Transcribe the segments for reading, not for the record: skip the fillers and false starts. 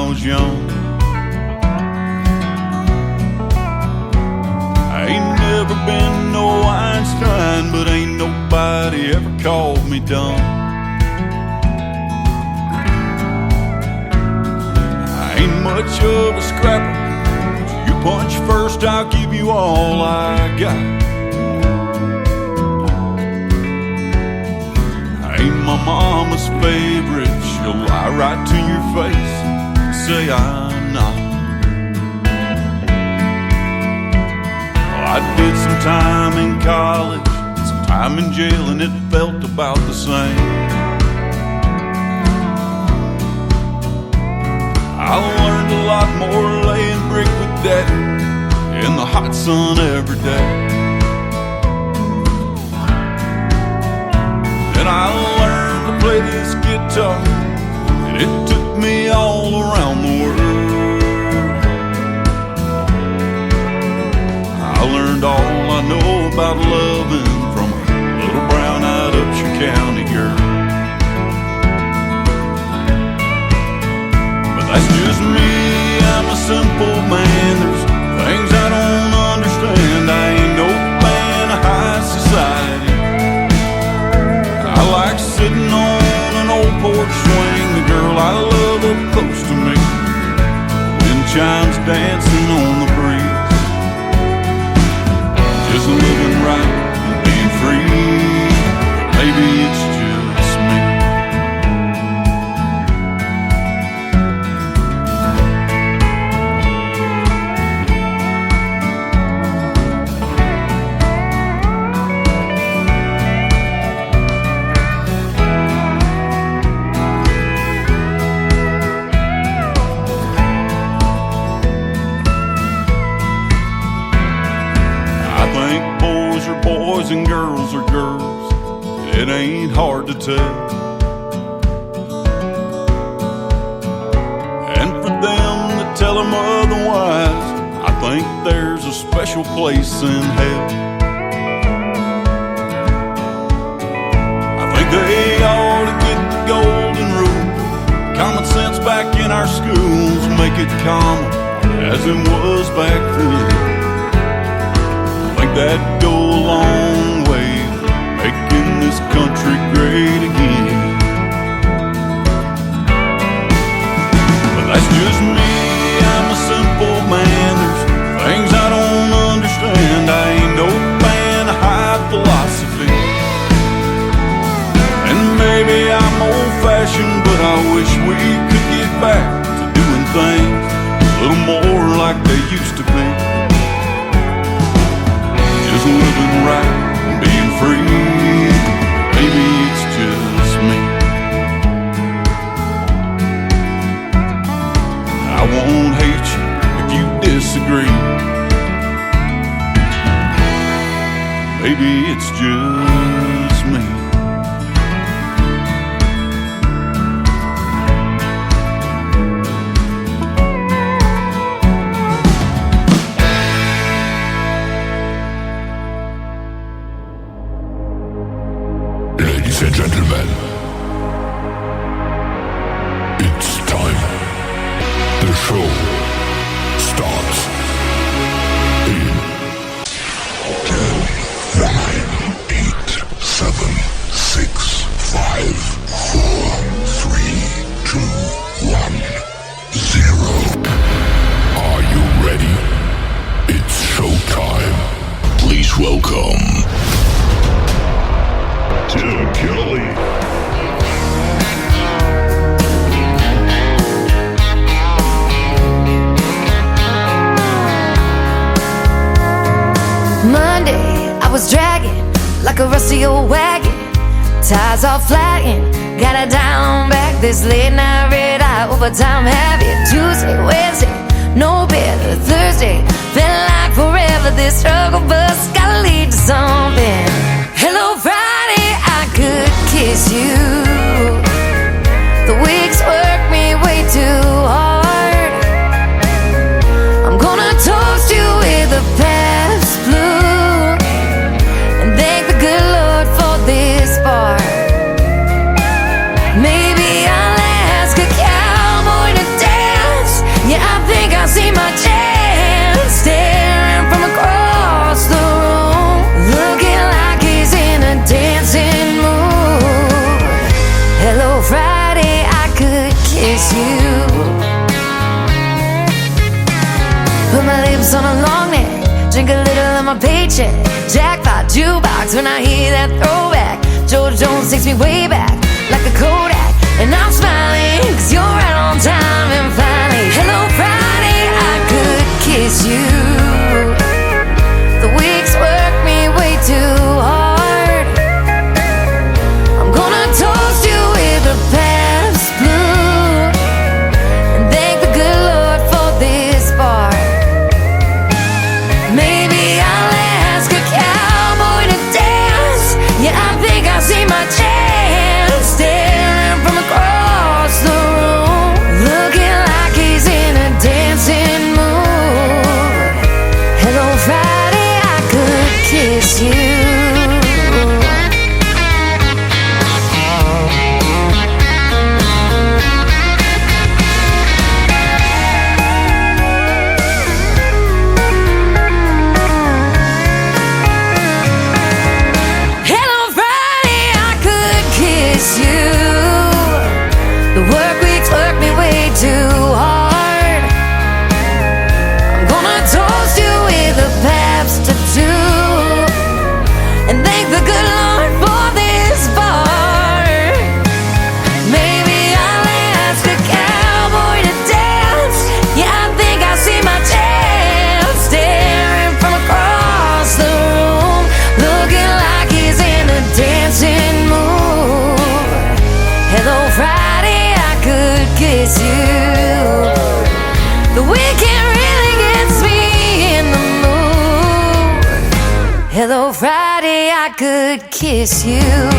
was young. I ain't never been no Einstein, but ain't nobody ever called me dumb. I ain't much of a scrapper. You punch first, I'll give you all I got. I ain't my mama's favorite. She'll lie right to your face and say I'm not. I did some time in college, some time in jail, and it felt about the same. I learned a lot more laying brick with Daddy in the hot sun every day. Then I learned to play this guitar, and it took me all around the world. I learned all I know about loving from a little brown-eyed Upshur County girl. But that's just me, I'm a simple man. There's things I don't understand. I ain't no fan of high society. I like sitting on an old porch swing, the girl I love up close to me, wind chimes dancing on the breeze. Just living right and being free. Maybe it's just me. Boys and girls are girls, it ain't hard to tell. And for them that tell them otherwise, I think there's a special place in hell. I think they ought to get the golden rule, common sense back in our schools, make it common as it was back then. That'd go a long way, making this country great again. But that's just me, I'm a simple man. There's things I don't understand. I ain't no fan of high philosophy. And maybe I'm old-fashioned, but I wish we could get back to doing things a little more like they used to be. Just living right and being free. Maybe it's just me. I won't hate you if you disagree. Maybe it's just me. Ladies and gentlemen, it's time. The show starts in 10, 9, 8, 7, 6, 5, 4, 3, 2, 1, 0. Are you ready? It's showtime. Please welcome Tim Kelly. Monday, I was dragging like a rusty old wagon. Tires all flagging, gotta down back this late night red eye overtime habit. Tuesday, Wednesday, no better. Thursday, felt like forever. This struggle bus gotta lead to something. Hello, Friday, I could kiss you. The weeks work me way too hard. I'm gonna toast you with a past blue and thank the good Lord for this bar. Maybe I'll ask a cowboy to dance my lips on a long neck, drink a little of my paycheck. Jackpot jukebox when I hear that throwback. George Jones takes me way back like a Kodak, and I'm smiling 'cause you're right on time. And finally, hello Friday, I could kiss you. The weeks work me way too hard. I'm gonna toast you with a Pabst Blue and thank the good Lord for this bar. Maybe I'll ask a cowboy to dance. Yeah, I think I see my chance, staring from across the room, looking like he's in a dancing mood. Hello Friday, I could kiss you. Hello Friday, I could kiss you. The work weeks work me way too hard. I'm gonna toast you with a Pabst tattoo and thank the good Lord for this bar. Maybe I'll ask a cowboy to dance. Yeah, I think I see my chance, staring from across the room, looking like he's in a dancing mood. Hello Friday, I could kiss you. The weekend really gets me in the mood. Hello Friday, I could kiss you.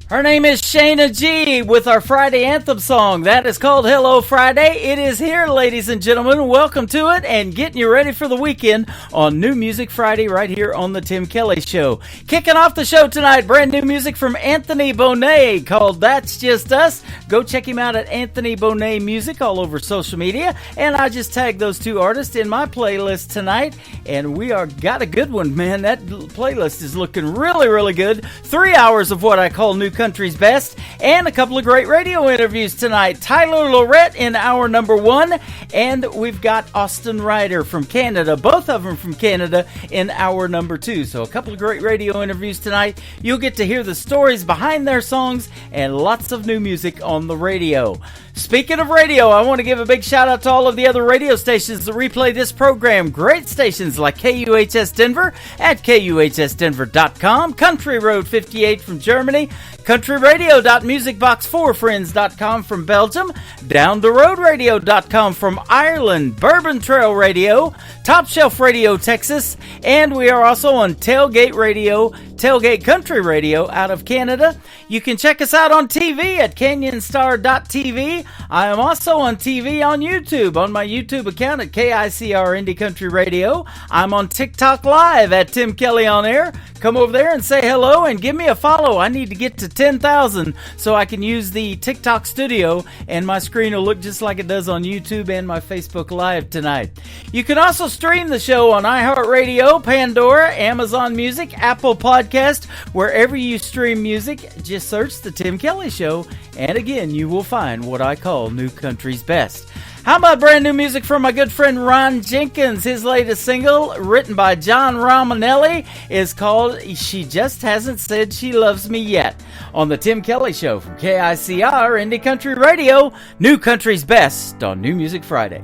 Her name is Shayna G with our Friday anthem song. That is called Hello Friday. It is here, ladies and gentlemen. Welcome to it and getting you ready for the weekend on New Music Friday right here on the Tim Kelly Show. Kicking off the show tonight, brand new music from Anthony Bonet called That's Just Us. Go check him out at Anthony Bonet Music all over social media. And I just tagged those two artists in my playlist tonight. And we are got a good one, man. That playlist is looking really, really good. 3 hours of what I call new country's best, and a couple of great radio interviews tonight. Tyler Lorette in hour number 1, and we've got Austin Ryder from Canada, both of them from Canada, in hour number 2. So a couple of great radio interviews tonight. You'll get to hear the stories behind their songs and lots of new music on the radio. Speaking of radio, I want to give a big shout out to all of the other radio stations that replay this program. Great stations like KUHS Denver at KUHSdenver.com, Country Road 58 from Germany, countryradio.musicbox4friends.com from Belgium, downtheroadradio.com from Ireland, Bourbon Trail Radio, Top Shelf Radio Texas, and we are also on Tailgate Radio, Tailgate Country Radio out of Canada. You can check us out on TV at canyonstar.tv. I am also on TV on YouTube, on my YouTube account at KICR Indie Country Radio. I'm on TikTok Live at Tim Kelly On Air. Come over there and say hello and give me a follow. I need to get to 10,000 so I can use the TikTok studio and my screen will look just like it does on YouTube and my Facebook Live tonight. You can also stream the show on iHeartRadio, Pandora, Amazon Music, Apple Podcast, wherever you stream music. Just search The Tim Kelly Show, and again, you will find what I call New Country's Best. How about brand new music from my good friend Ron Jenkins? His latest single, written by John Romanelli, is called She Just Hasn't Said She Loves Me Yet. On The Tim Kelly Show from KICR Indie Country Radio, New Country's Best on New Music Friday.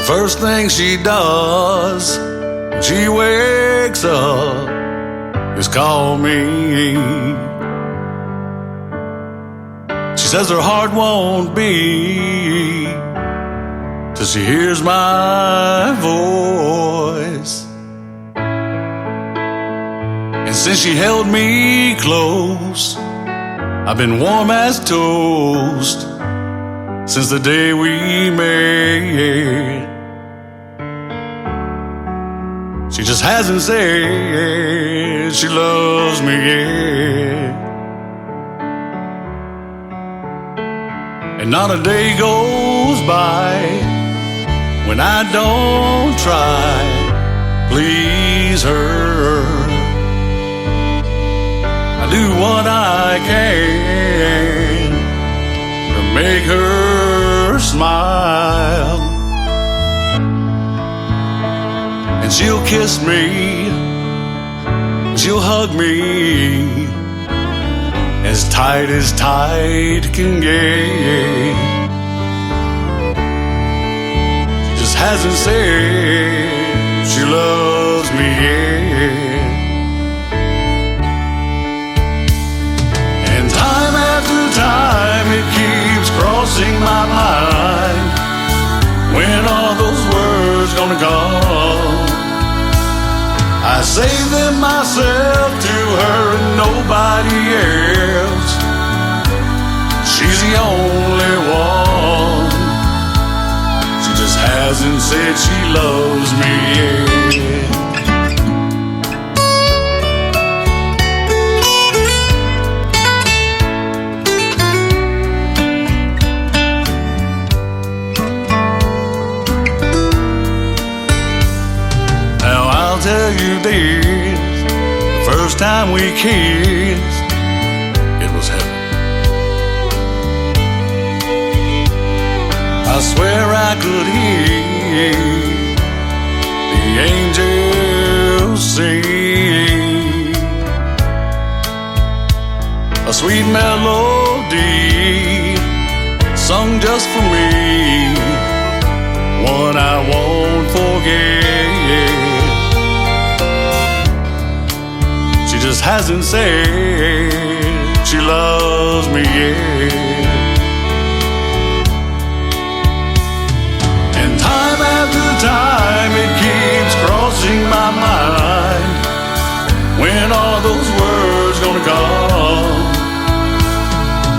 First thing she does when she wakes up is call me. She says her heart won't beat till she hears my voice. And since she held me close, I've been warm as toast since the day we met. She just hasn't said she loves me yet. And not a day goes by when I don't try please her. I do what I can to make her smile, and she'll kiss me, she'll hug me as tight can get. She just hasn't said she loves me yet. And time after time it keeps crossing my mind, when are those words gonna come? I say them myself to her and nobody else. She's the only one. She just hasn't said she loves me yet. Now I'll tell you this, the first time we kissed, it was heaven. I swear I could hear the angels sing a sweet melody sung just for me, one I won't forget. She just hasn't said she loves me yet. Time it keeps crossing my mind, when are those words gonna come?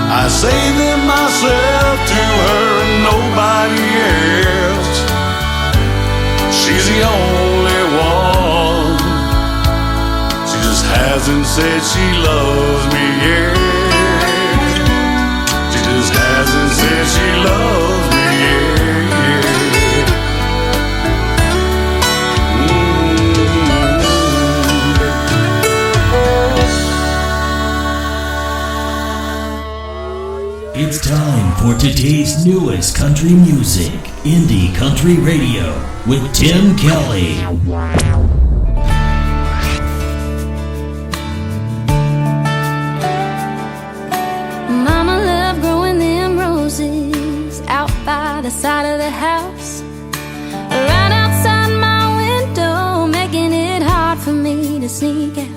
I say them myself to her and nobody else. She's the only one. She just hasn't said she loves me yet. She just hasn't said she loves me yet. It's time for today's newest country music, Indie Country Radio, with Tim Kelly. Mama loved growing them roses out by the side of the house, right outside my window, making it hard for me to sneak out.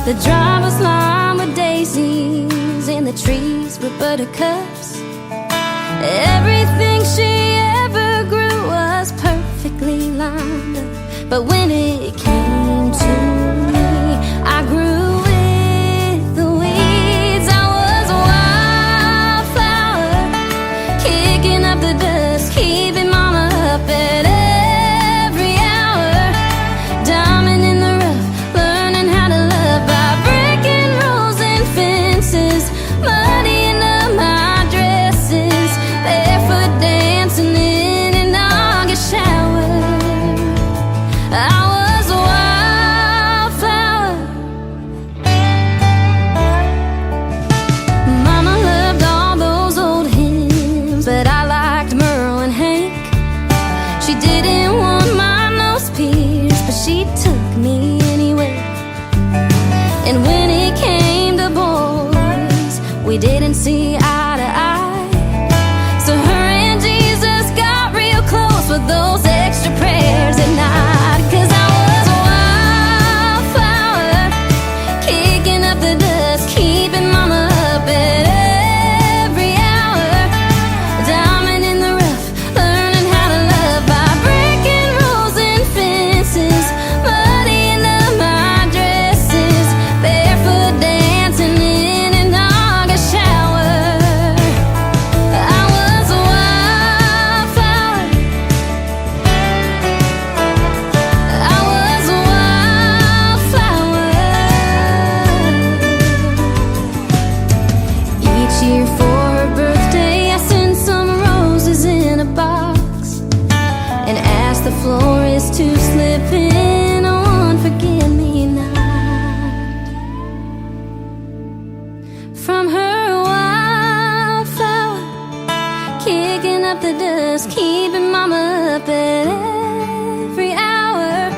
The drive was lined with daisies and the trees were buttercups. Everything she ever grew was perfectly lined up. But when it came to me, I grew with the weeds. I was a wildflower, kicking up the dust, keeping mama up at every hour. Diamond in the rough, learning how to love by breaking rules and fences, muddying up my dresses, barefoot dancing in an August shower. I was a wildflower. Mama loved all those old hymns, but I liked Merle and Hank. breaking up the dust, keeping mama up at every hour.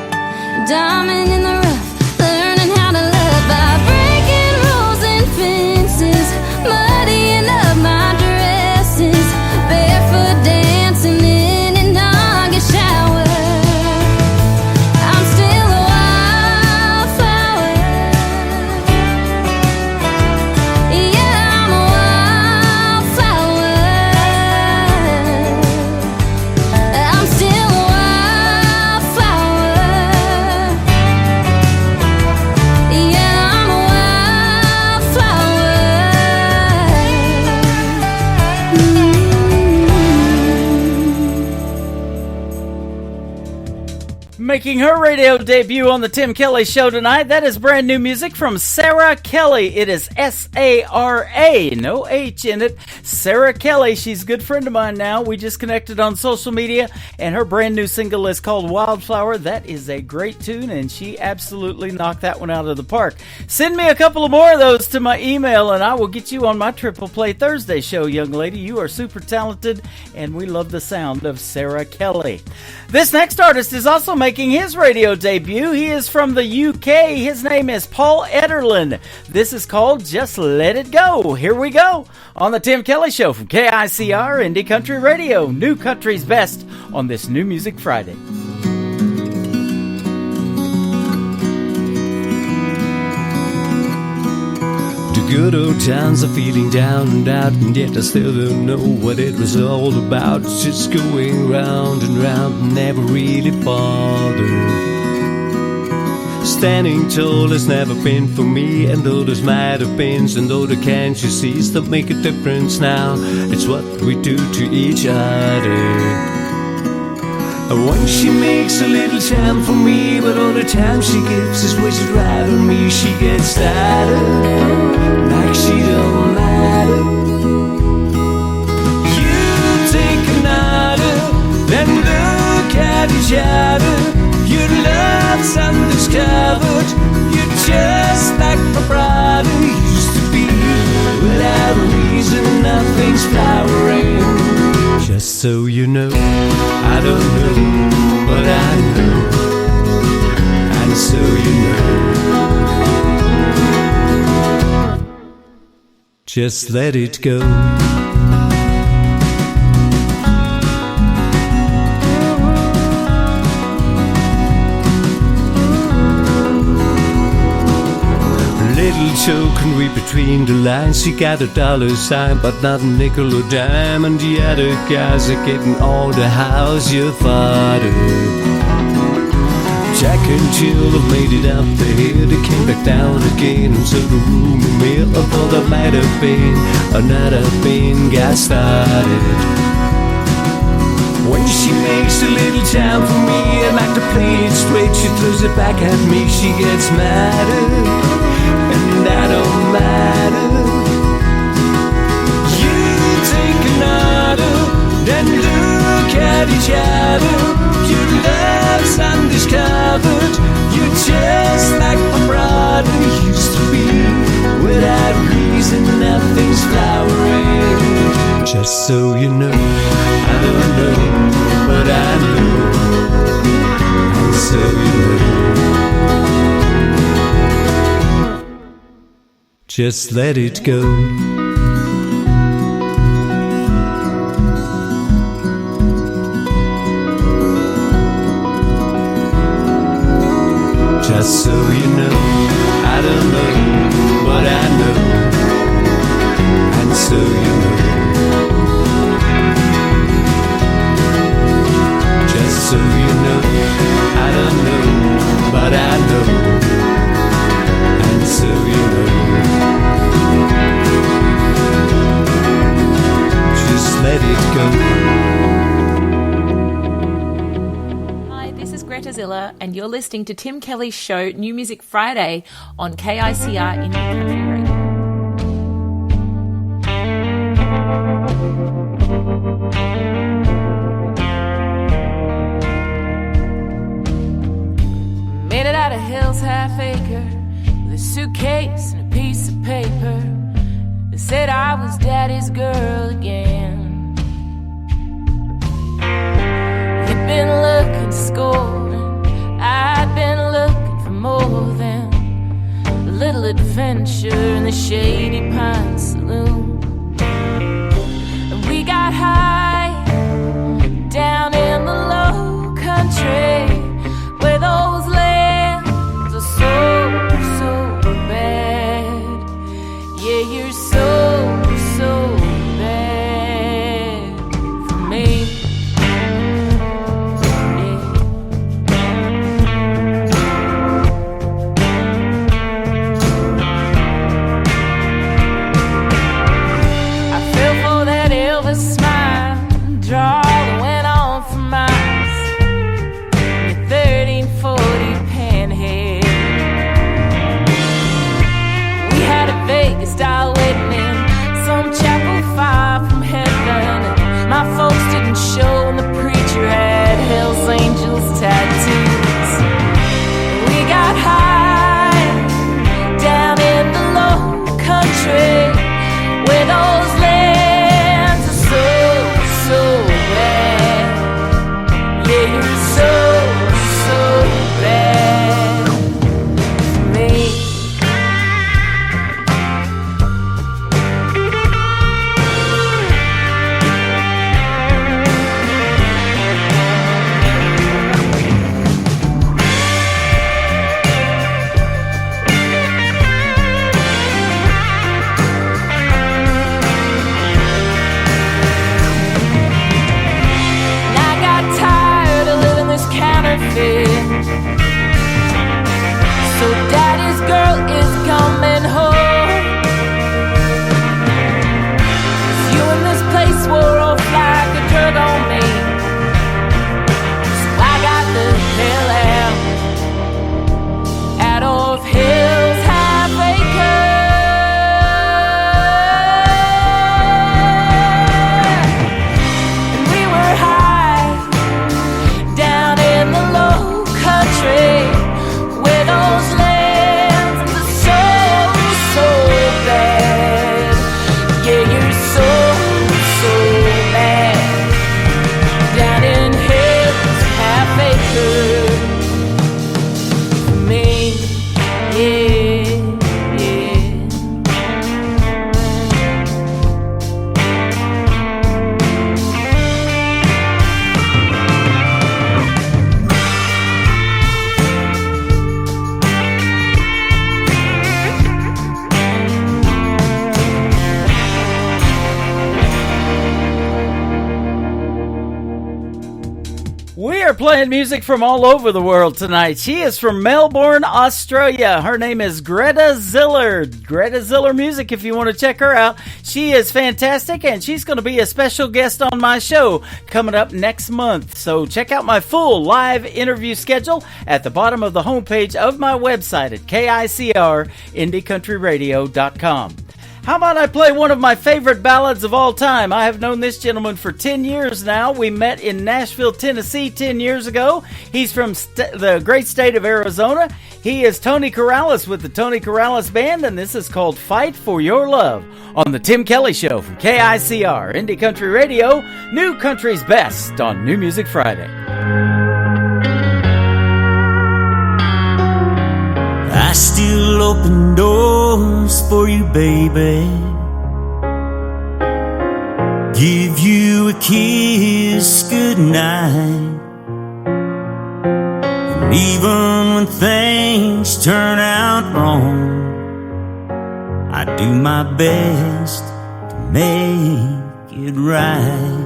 Diamond in the rough, learning how to love by breaking rules and fences, muddying up my dresses, barefoot dancing in an August shower. I'm still a wildflower. Yeah, I'm a wildflower. I'm still a wildflower. Yeah, I'm a wildflower. Making her radio debut on the Tim Kelly Show tonight, that is brand new music from Sarah Kelly. It is S-A-R-A, no H in it. Sarah Kelly, she's a good friend of mine now. We just connected on social media, and her brand new single is called Wildflower. That is a great tune, and she absolutely knocked that one out of the park. Send me a couple of more of those to my email, and I will get you on my Triple Play Thursday show, young lady. You are super talented, and we love the sound of Sarah Kelly. This next artist is also making his radio debut. He is from the UK. His name is Paul Ederlin. This is called Just Let It Go. Here we go on the Tim Kelly Show from KICR Indie Country Radio. New Country's Best on this New Music Friday. The good old times are feeling down and out, and yet I still don't know what it was all about. It's just going round and round and never really bothered. Standing tall has never been for me, and though there's might have been, and though the can't you see don't make a difference now. It's what we do to each other. And when she makes a little time for me, but all the time she gives is wasted right on me. She gets started like she don't matter. You take another, then look at each other. Your love's undiscovered. You're just like my brother used to be. Without a reason, nothing's flowering. Just so you know, I don't know, but I know. And so you know, just let it go. Joe can read between the lines. She got a dollar sign, but not a nickel or dime. And the other guys are getting all the house your father. Jack and Jill have made it up the hill. They came back down again into the rumor mill. Although there might have been another thing got started. When she makes a little time for me, I like to play it straight. She throws it back at me. She gets madder. And that don't matter. You take another, then look at each other. Your love's undiscovered. You're just like my brother used to be. Without reason, nothing's flowering. Just so you know, I don't know, but I know. And so you know, just let it go. Just so you know, I don't know, but I know. And so you know, just so you know, I don't know, but I know. And so you know, just let it go. Hi, this is Greta Zilla, and you're listening to Tim Kelly's show, New Music Friday, on KICR Indie Country Radio. Made it out of Hills Half Acre with a suitcase and a piece of paper. They said I was daddy's girl again. adventure in the Shady Pine Saloon. And we got high down in the low country where those lands are so bad. Yeah, you're so bad for me. Style waiting in some chapel far from heaven. And my folks didn't show, and the preacher had Hell's Angels tattoos. We got high down in the low country where those lands are so bad. Yeah, you're so bad for me. So daddy's girl is coming home. 'Cause you and this place wore off like a drug on me. So I got the hell out of Hill's Half Acre. And we were high down in the low country where those lands are so bad. Yeah, you're so bad down in Hill's Half Acre for me. Yeah. We are playing music from all over the world tonight. She is from Melbourne, Australia. Her name is Greta Ziller. Greta Ziller Music, if you want to check her out. She is fantastic, and she's going to be a special guest on my show coming up next month. So check out my full live interview schedule at the bottom of the homepage of my website at KICRIndieCountryRadio.com. How about I play one of my favorite ballads of all time? I have known this gentleman for 10 years now. We met in Nashville, Tennessee 10 years ago. He's from the great state of Arizona. He is Tony Corrales with the Tony Corrales Band, and this is called Fight for Your Love on The Tim Kelly Show from KICR, Indie Country Radio, New Country's Best on New Music Friday. I still open doors for you, baby. Give you a kiss goodnight. And even when things turn out wrong, I do my best to make it right.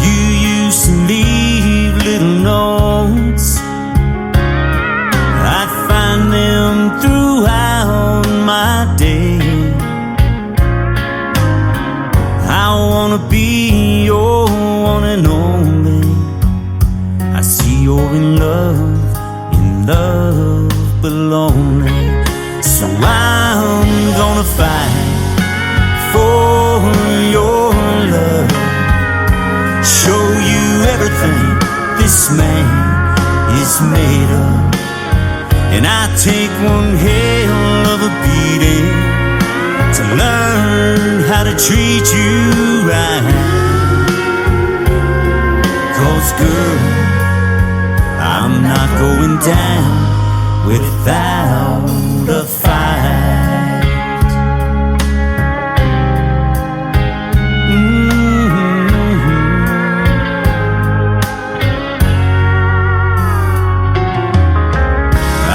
You used to leave little notes, I'd find them throughout my day. I wanna be your one and only. I see you're in love but lonely. So I'm gonna fight for your love, show you everything this man is made of. And I take one hell of a beating to learn how to treat you right. 'Cause girl, I'm not going down without a fight.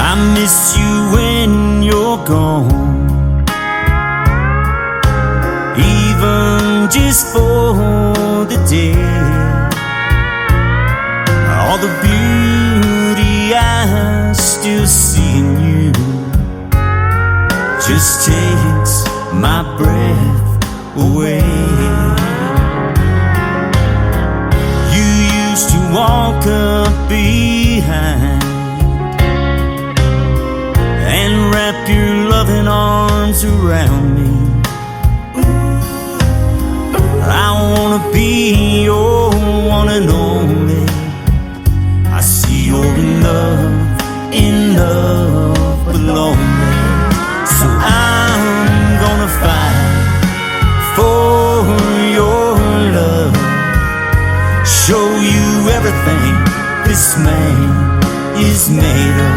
I miss you when you're gone, even just for the day. All the beauty I still see in you just takes my breath away. You used to walk up behind and wrap your loving arms around me. I wanna be your one and only. I see you're in love, but lonely. So I'm gonna fight for your love, show you everything this man is made of.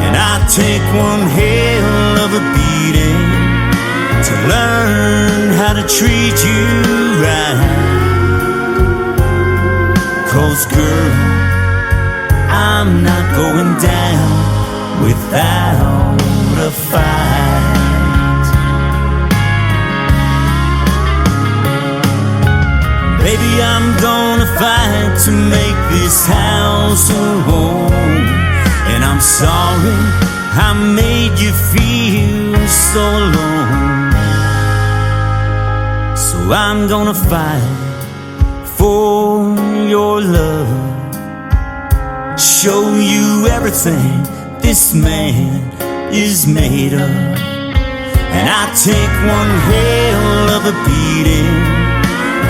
And I take one hell of a beating to learn how to treat you right. 'Cause girl, I'm not going down without a fight. Baby, I'm gonna fight to make this house a home. And I'm sorry I made you feel so alone. So I'm gonna fight for your love, show you everything this man is made of. And I take one hell of a beating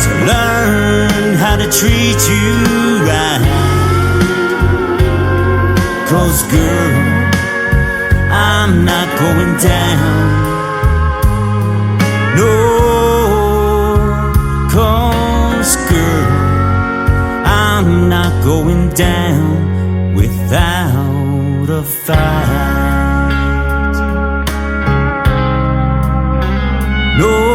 to learn how to treat you right. 'Cause girl, I'm not going down. No, 'cause girl, I'm not going down without a fight. No.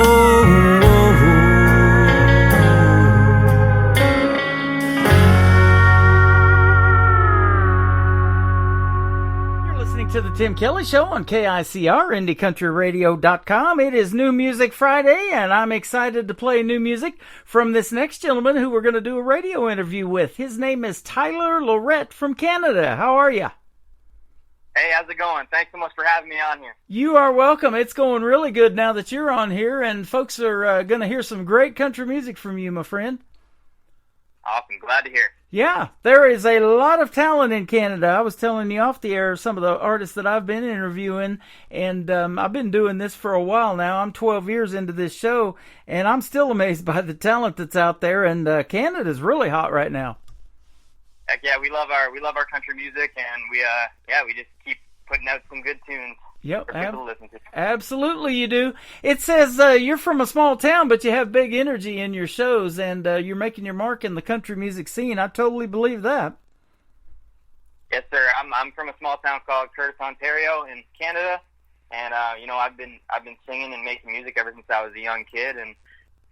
You're listening to the Tim Kelly Show on KICR, IndieCountryRadio.com. It is New Music Friday, and I'm excited to play new music from this next gentleman who we're going to do a radio interview with. His name is Tyler Lorette from Canada. How are you? Hey, how's it going? Thanks so much for having me on here. You are welcome. It's going really good now that you're on here, and folks are going to hear some great country music from you, my friend. Awesome. Glad to hear. Yeah, there is a lot of talent in Canada. I was telling you off the air some of the artists that I've been interviewing, and I've been doing this for a while now. I'm 12 years into this show, and I'm still amazed by the talent that's out there, and Canada's really hot right now. Heck yeah, we love our country music, and we just keep putting out some good tunes. Yep, for people to listen to. Absolutely you do. It says you're from a small town, but you have big energy in your shows, and you're making your mark in the country music scene. I totally believe that. Yes, sir. I'm from a small town called Curtis, Ontario, in Canada, and I've been singing and making music ever since I was a young kid, and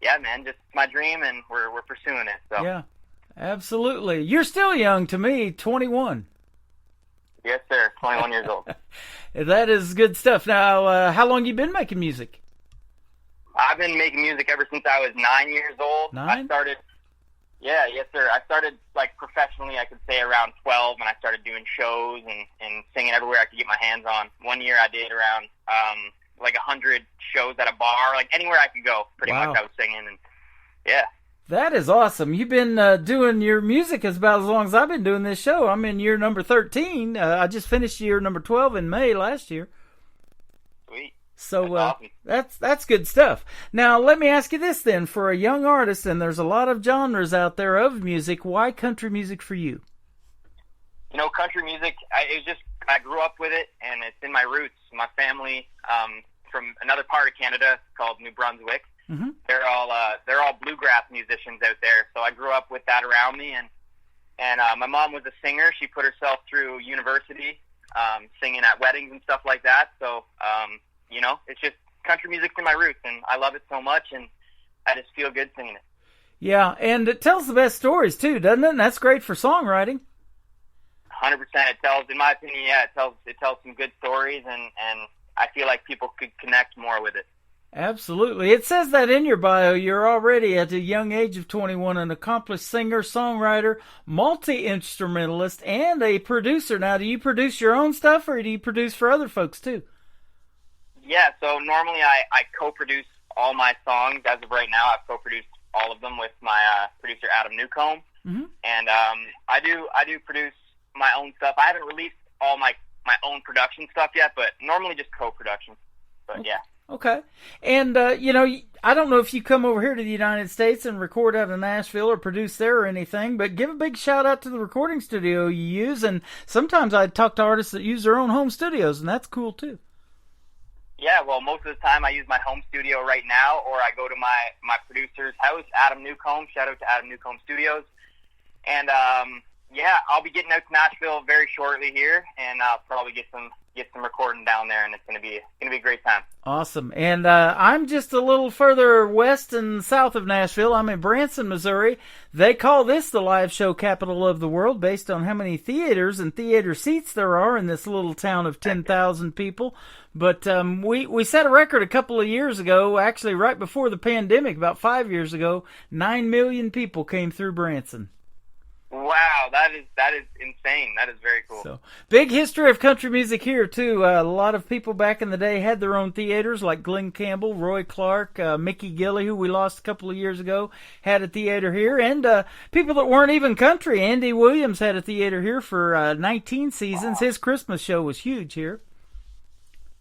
yeah, man, just my dream, and we're pursuing it. So yeah, absolutely. You're still young to me, 21. Yes, sir. 21 years old. That is good stuff. Now, how long you been making music? I've been making music ever since I was 9 years old. 9? Yes, sir. I started like professionally, I could say, around 12, and I started doing shows and singing everywhere I could get my hands on. One year I did around like 100 shows at a bar, like anywhere I could go. Pretty much I was singing, and yeah. That is awesome. You've been doing your music about as long as I've been doing this show. I'm in year number 13. I just finished year number 12 in May last year. Sweet. So awesome. that's good stuff. Now, let me ask you this then. For a young artist, and there's a lot of genres out there of music, why country music for you? You know, country music, I grew up with it, and it's in my roots. My family from another part of Canada called New Brunswick. Mm-hmm. They're all bluegrass musicians out there. So I grew up with that around me, and my mom was a singer. She put herself through university singing at weddings and stuff like that. So, you know, it's just country music's in my roots, and I love it so much, and I just feel good singing it. Yeah, and it tells the best stories too, doesn't it? And that's great for songwriting. 100%. It tells, in my opinion, it tells some good stories, and I feel like people could connect more with it. Absolutely. It says that in your bio. You're already at a young age of 21 an accomplished singer, songwriter, multi-instrumentalist, and a producer. Now, do you produce your own stuff, or do you produce for other folks too? Yeah, so normally I co-produce all my songs. As of right now, I've co-produced all of them with my producer Adam Newcomb, and I do produce my own stuff. I haven't released all my own production stuff yet, but normally just co-production. But yeah. Okay. And, you know, I don't know if you come over here to the United States and record out of Nashville or produce there or anything, but give a big shout out to the recording studio you use. And sometimes I talk to artists that use their own home studios, and that's cool too. Yeah, well, most of the time I use my home studio right now, or I go to my producer's house, Adam Newcomb. Shout out to Adam Newcomb Studios. And, yeah, I'll be getting out to Nashville very shortly here, and I'll probably get some recording down there, and it's gonna be a great time. Awesome. And I'm just a little further west and south of Nashville. I'm in Branson, Missouri. They call this the live show capital of the world based on how many theaters and theater seats there are in this little town of 10,000 people. But we set a record a couple of years ago, actually right before the pandemic, about 5 years ago. 9 million people came through Branson. Wow, that is insane. That is very cool. So, big history of country music here, too. A lot of people back in the day had their own theaters, like Glenn Campbell, Roy Clark, Mickey Gilley, who we lost a couple of years ago, had a theater here. And people that weren't even country. Andy Williams had a theater here for 19 seasons. His Christmas show was huge here.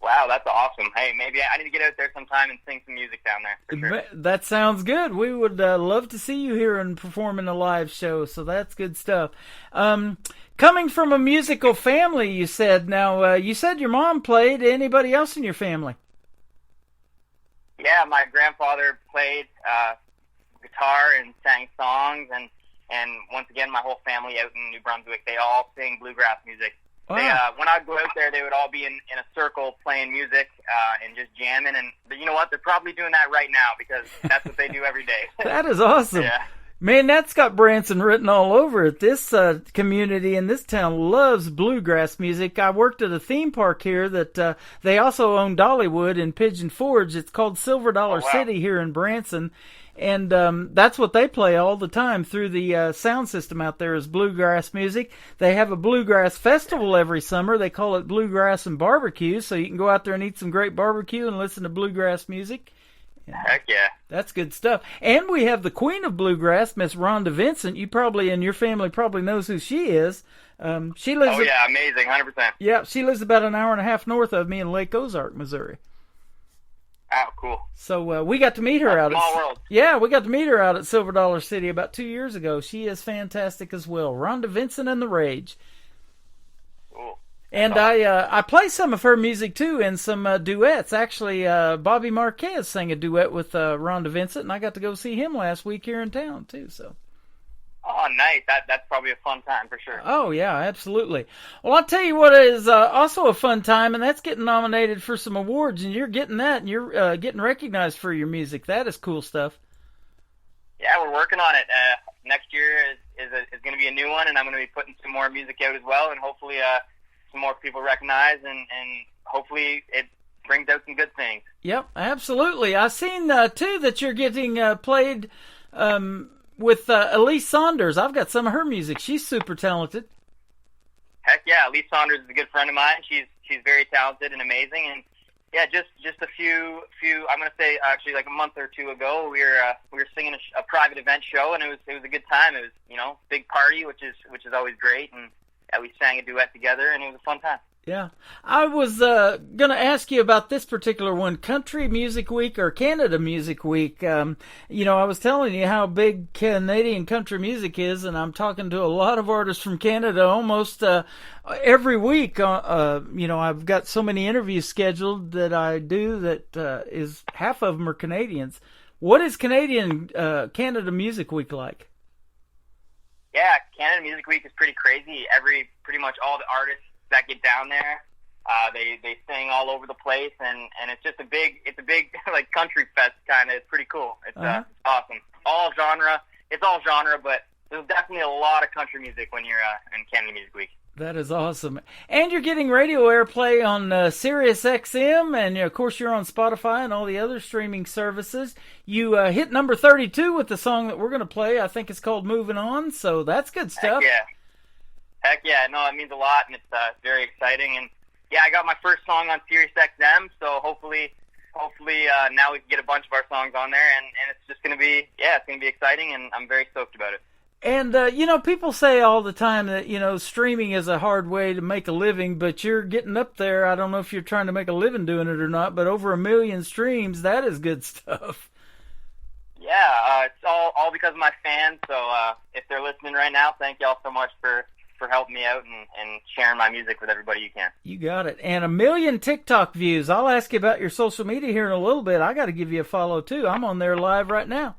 Wow, that's awesome. Hey, maybe I need to get out there sometime and sing some music down there, for sure. That sounds good. We would love to see you here and perform in a live show, so that's good stuff. Coming from a musical family, you said. Now, you said your mom played. Anybody else in your family? Yeah, my grandfather played guitar and sang songs, and once again, my whole family out in New Brunswick, they all sing bluegrass music. Wow. They, when I'd go out there, they would all be in a circle playing music and just jamming. But you know what? They're probably doing that right now because that's what they do every day. That is awesome. Yeah. Man, that's got Branson written all over it. This community in this town loves bluegrass music. I worked at a theme park here that they also own Dollywood in Pigeon Forge. It's called Silver Dollar City here in Branson. And that's what they play all the time through the sound system out there is bluegrass music. They have a bluegrass festival every summer. They call it Bluegrass and Barbecue, so you can go out there and eat some great barbecue and listen to bluegrass music. Heck yeah. That's good stuff. And we have the queen of bluegrass, Miss Rhonda Vincent. You probably, and your family probably knows who she is. She lives. Oh, yeah, amazing, 100%. Yeah, she lives about an hour and a half north of me in Lake Ozark, Missouri. Oh, cool. So we got to meet her out small world. Yeah, we got to meet her out at Silver Dollar City about 2 years ago. She is fantastic as well. Rhonda Vincent and the Rage. Cool. And I play some of her music too in some duets. Actually, Bobby Marquez sang a duet with Rhonda Vincent, and I got to go see him last week here in town too. So. Oh, nice. That's probably a fun time for sure. Oh, yeah, absolutely. Well, I'll tell you what is also a fun time, and that's getting nominated for some awards, and you're getting that, and you're getting recognized for your music. That is cool stuff. Yeah, we're working on it. Next year is going to be a new one, and I'm going to be putting some more music out as well, and hopefully some more people recognize, and hopefully it brings out some good things. Yep, absolutely. I've seen, too, that you're getting played with Elise Saunders. I've got some of her music. She's super talented. Heck yeah, Elise Saunders is a good friend of mine. She's very talented and amazing. And yeah, just a few. I'm gonna say actually like a month or two ago, we were singing a private event show, and it was a good time. It was big party, which is always great. And yeah, we sang a duet together, and it was a fun time. Yeah. I was going to ask you about this particular one, Country Music Week or Canada Music Week. I was telling you how big Canadian country music is, and I'm talking to a lot of artists from Canada almost every week. I've got so many interviews scheduled that I do that is half of them are Canadians. What is Canada Music Week like? Yeah, Canada Music Week is pretty crazy. Pretty much all the artists that get down there. They sing all over the place, and it's just a big like country fest kind of. It's pretty cool. It's awesome. All genre. It's all genre, but there's definitely a lot of country music when you're in Canada Music Week. That is awesome. And you're getting radio airplay on Sirius XM, and of course you're on Spotify and all the other streaming services. You hit number 32 with the song that we're going to play. I think it's called Moving On, so that's good stuff. Heck yeah. No, it means a lot, and it's very exciting. And yeah, I got my first song on Sirius XM, so hopefully now we can get a bunch of our songs on there, and it's just going to be, it's going to be exciting, and I'm very stoked about it. And, people say all the time that, streaming is a hard way to make a living, but you're getting up there. I don't know if you're trying to make a living doing it or not, but over 1 million streams, that is good stuff. Yeah, it's all because of my fans, so if they're listening right now, thank y'all so much for helping me out and sharing my music with everybody you can. You got it. And 1 million TikTok views. I'll ask you about your social media here in a little bit. I got to give you a follow, too. I'm on there live right now.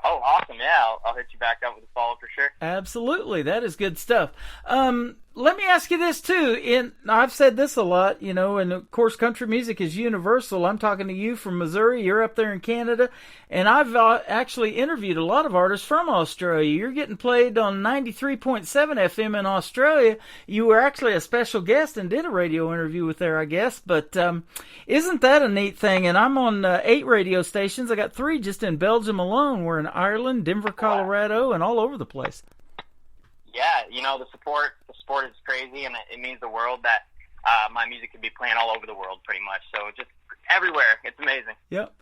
Oh, awesome. Yeah, I'll hit you back up with a follow for sure. Absolutely. That is good stuff. Let me ask you this, too. I've said this a lot, and of course, country music is universal. I'm talking to you from Missouri. You're up there in Canada. And I've actually interviewed a lot of artists from Australia. You're getting played on 93.7 FM in Australia. You were actually a special guest and did a radio interview with there, I guess. But isn't that a neat thing? And I'm on 8 radio stations. I got 3 just in Belgium alone. We're in Ireland, Denver, Colorado, and all over the place. Yeah, the support is crazy, and it means the world that my music could be playing all over the world pretty much. So just everywhere. It's amazing. Yep.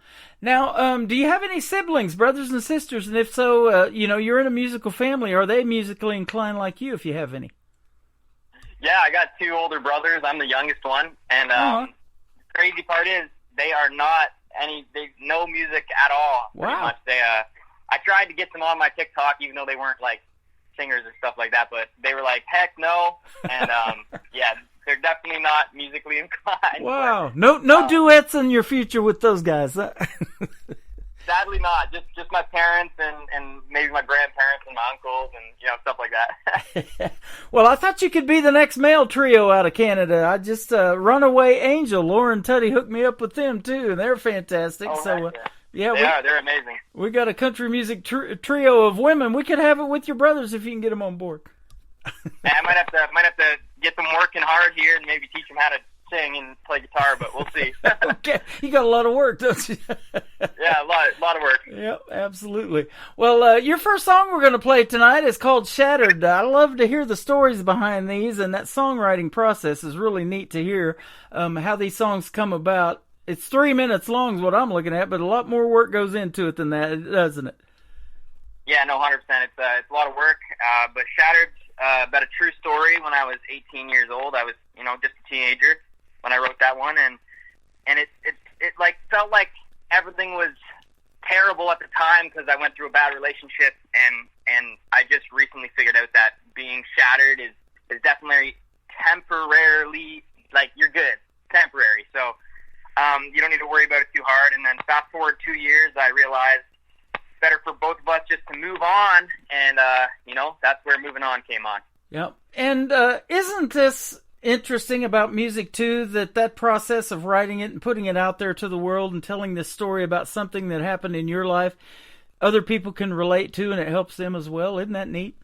Now, do you have any siblings, brothers and sisters? And if so, you're in a musical family. Are they musically inclined like you, if you have any? Yeah, I got 2 older brothers. I'm the youngest one. And the crazy part is they are not no music at all. Wow. Pretty much. I tried to get them on my TikTok, even though they weren't like singers or stuff like that, but they were like, heck no. And they're definitely not musically inclined. Wow. No duets in your future with those guys. Sadly not. Just my parents and maybe my grandparents and my uncles and stuff like that. Well, I thought you could be the next male trio out of Canada. I just Runaway Angel, Lauren Tuddy hooked me up with them too, and they're fantastic. Oh, yeah, they're amazing. We got a country music trio of women. We could have it with your brothers if you can get them on board. I might have to get them working hard here and maybe teach them how to sing and play guitar, but we'll see. Okay, you got a lot of work, don't you? Yeah, a lot of work. Yep, absolutely. Well, your first song we're going to play tonight is called Shattered. I love to hear the stories behind these, and that songwriting process is really neat to hear how these songs come about. It's 3 minutes long is what I'm looking at, but a lot more work goes into it than that, doesn't it? Yeah, no, 100%. It's a lot of work, but Shattered, about a true story. When I was 18 years old, I was, just a teenager when I wrote that one, and it like felt like everything was terrible at the time because I went through a bad relationship, and I just recently figured out that being shattered is definitely temporarily, like, you're good, temporary. So you don't need to worry about it too hard. And then fast forward 2 years, I realized it's better for both of us just to move on, and that's where Moving On came on. Yep. And isn't this interesting about music too, that process of writing it and putting it out there to the world and telling this story about something that happened in your life other people can relate to, and it helps them as well? Isn't that neat?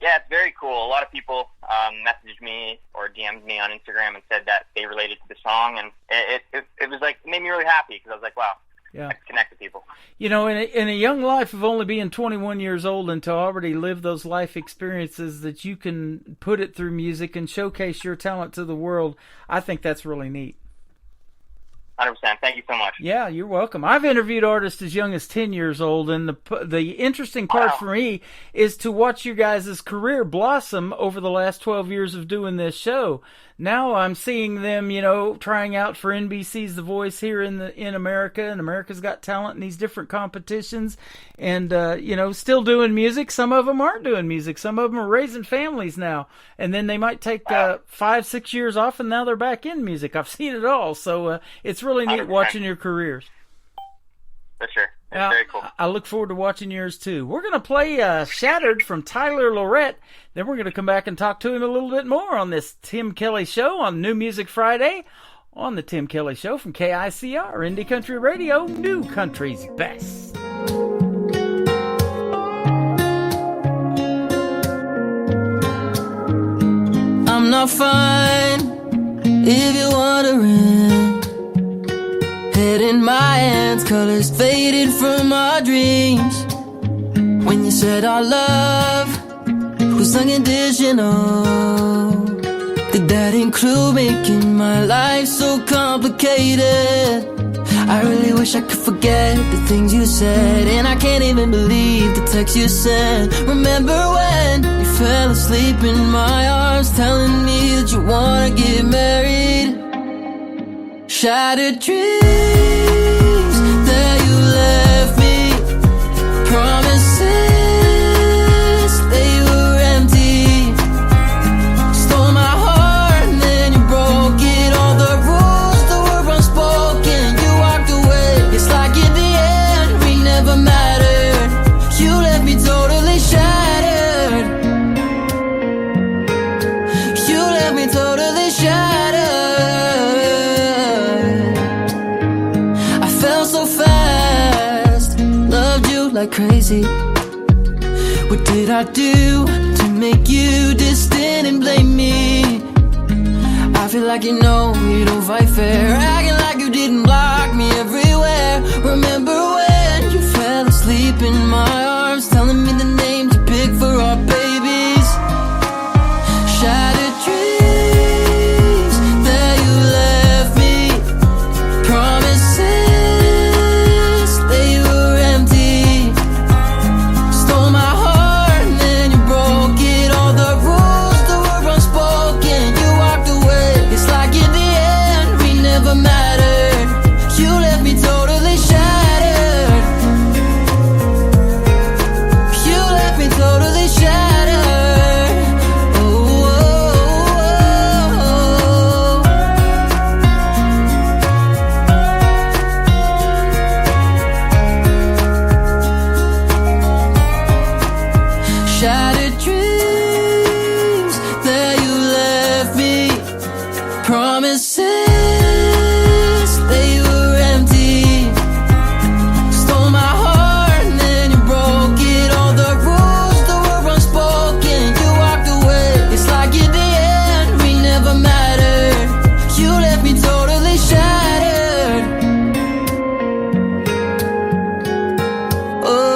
Yeah, it's very cool. A lot of people messaged me or DM'd me on Instagram and said that they related to the song, and it was like, it made me really happy because I was like, wow, yeah, I can connect with people. In a young life of only being 21 years old, and to already live those life experiences that you can put it through music and showcase your talent to the world, I think that's really neat. 100%. Thank you so much. Yeah, you're welcome. I've interviewed artists as young as 10 years old, and the interesting part for me is to watch your guys' career blossom over the last 12 years of doing this show. Now I'm seeing them, trying out for NBC's The Voice here in America, and America's Got Talent in these different competitions, and still doing music. Some of them aren't doing music. Some of them are raising families now, and then they might take 5-6 years off, and now they're back in music. I've seen it all, so it's really neat 100%. watching your careers. For sure. Very cool. I look forward to watching yours too. We're going to play Shattered from Tyler Lorette. Then we're going to come back and talk to him a little bit more on this Tim Kelly Show on New Music Friday on the Tim Kelly Show from KICR, Indie Country Radio, New Country's Best. I'm not fine, if you're wondering. Head in my hands, colors faded from our dreams. When you said our love was unconditional, did that include making my life so complicated? I really wish I could forget the things you said, and I can't even believe the text you sent. Remember when you fell asleep in my arms, telling me that you wanna get married? Shattered dreams that you left me, promises they were empty. Stole my heart and then you broke it. All the rules that were unspoken, you walked away. It's like in the end we never mattered. You left me totally shattered. You left me totally shattered. I fell so fast, loved you like crazy. What did I do to make you distant and blame me? I feel like you know you don't fight fair, acting like you didn't block me everywhere. Remember when you fell asleep in my arms, telling me the names you picked for our babies? Shattered dreams that you left me, promises they were empty. Stole my heart and then you broke it. All the rules that were unspoken, you walked away. It's like in the end we never mattered. You left me totally shattered. You left me totally shattered. Oh, oh, oh, oh. Shattered dreams that you left me, promises they were empty. Stole my heart and then you broke it. All the rules that were unspoken, you walked away. It's like in the end we never mattered. You left me totally shattered. Oh.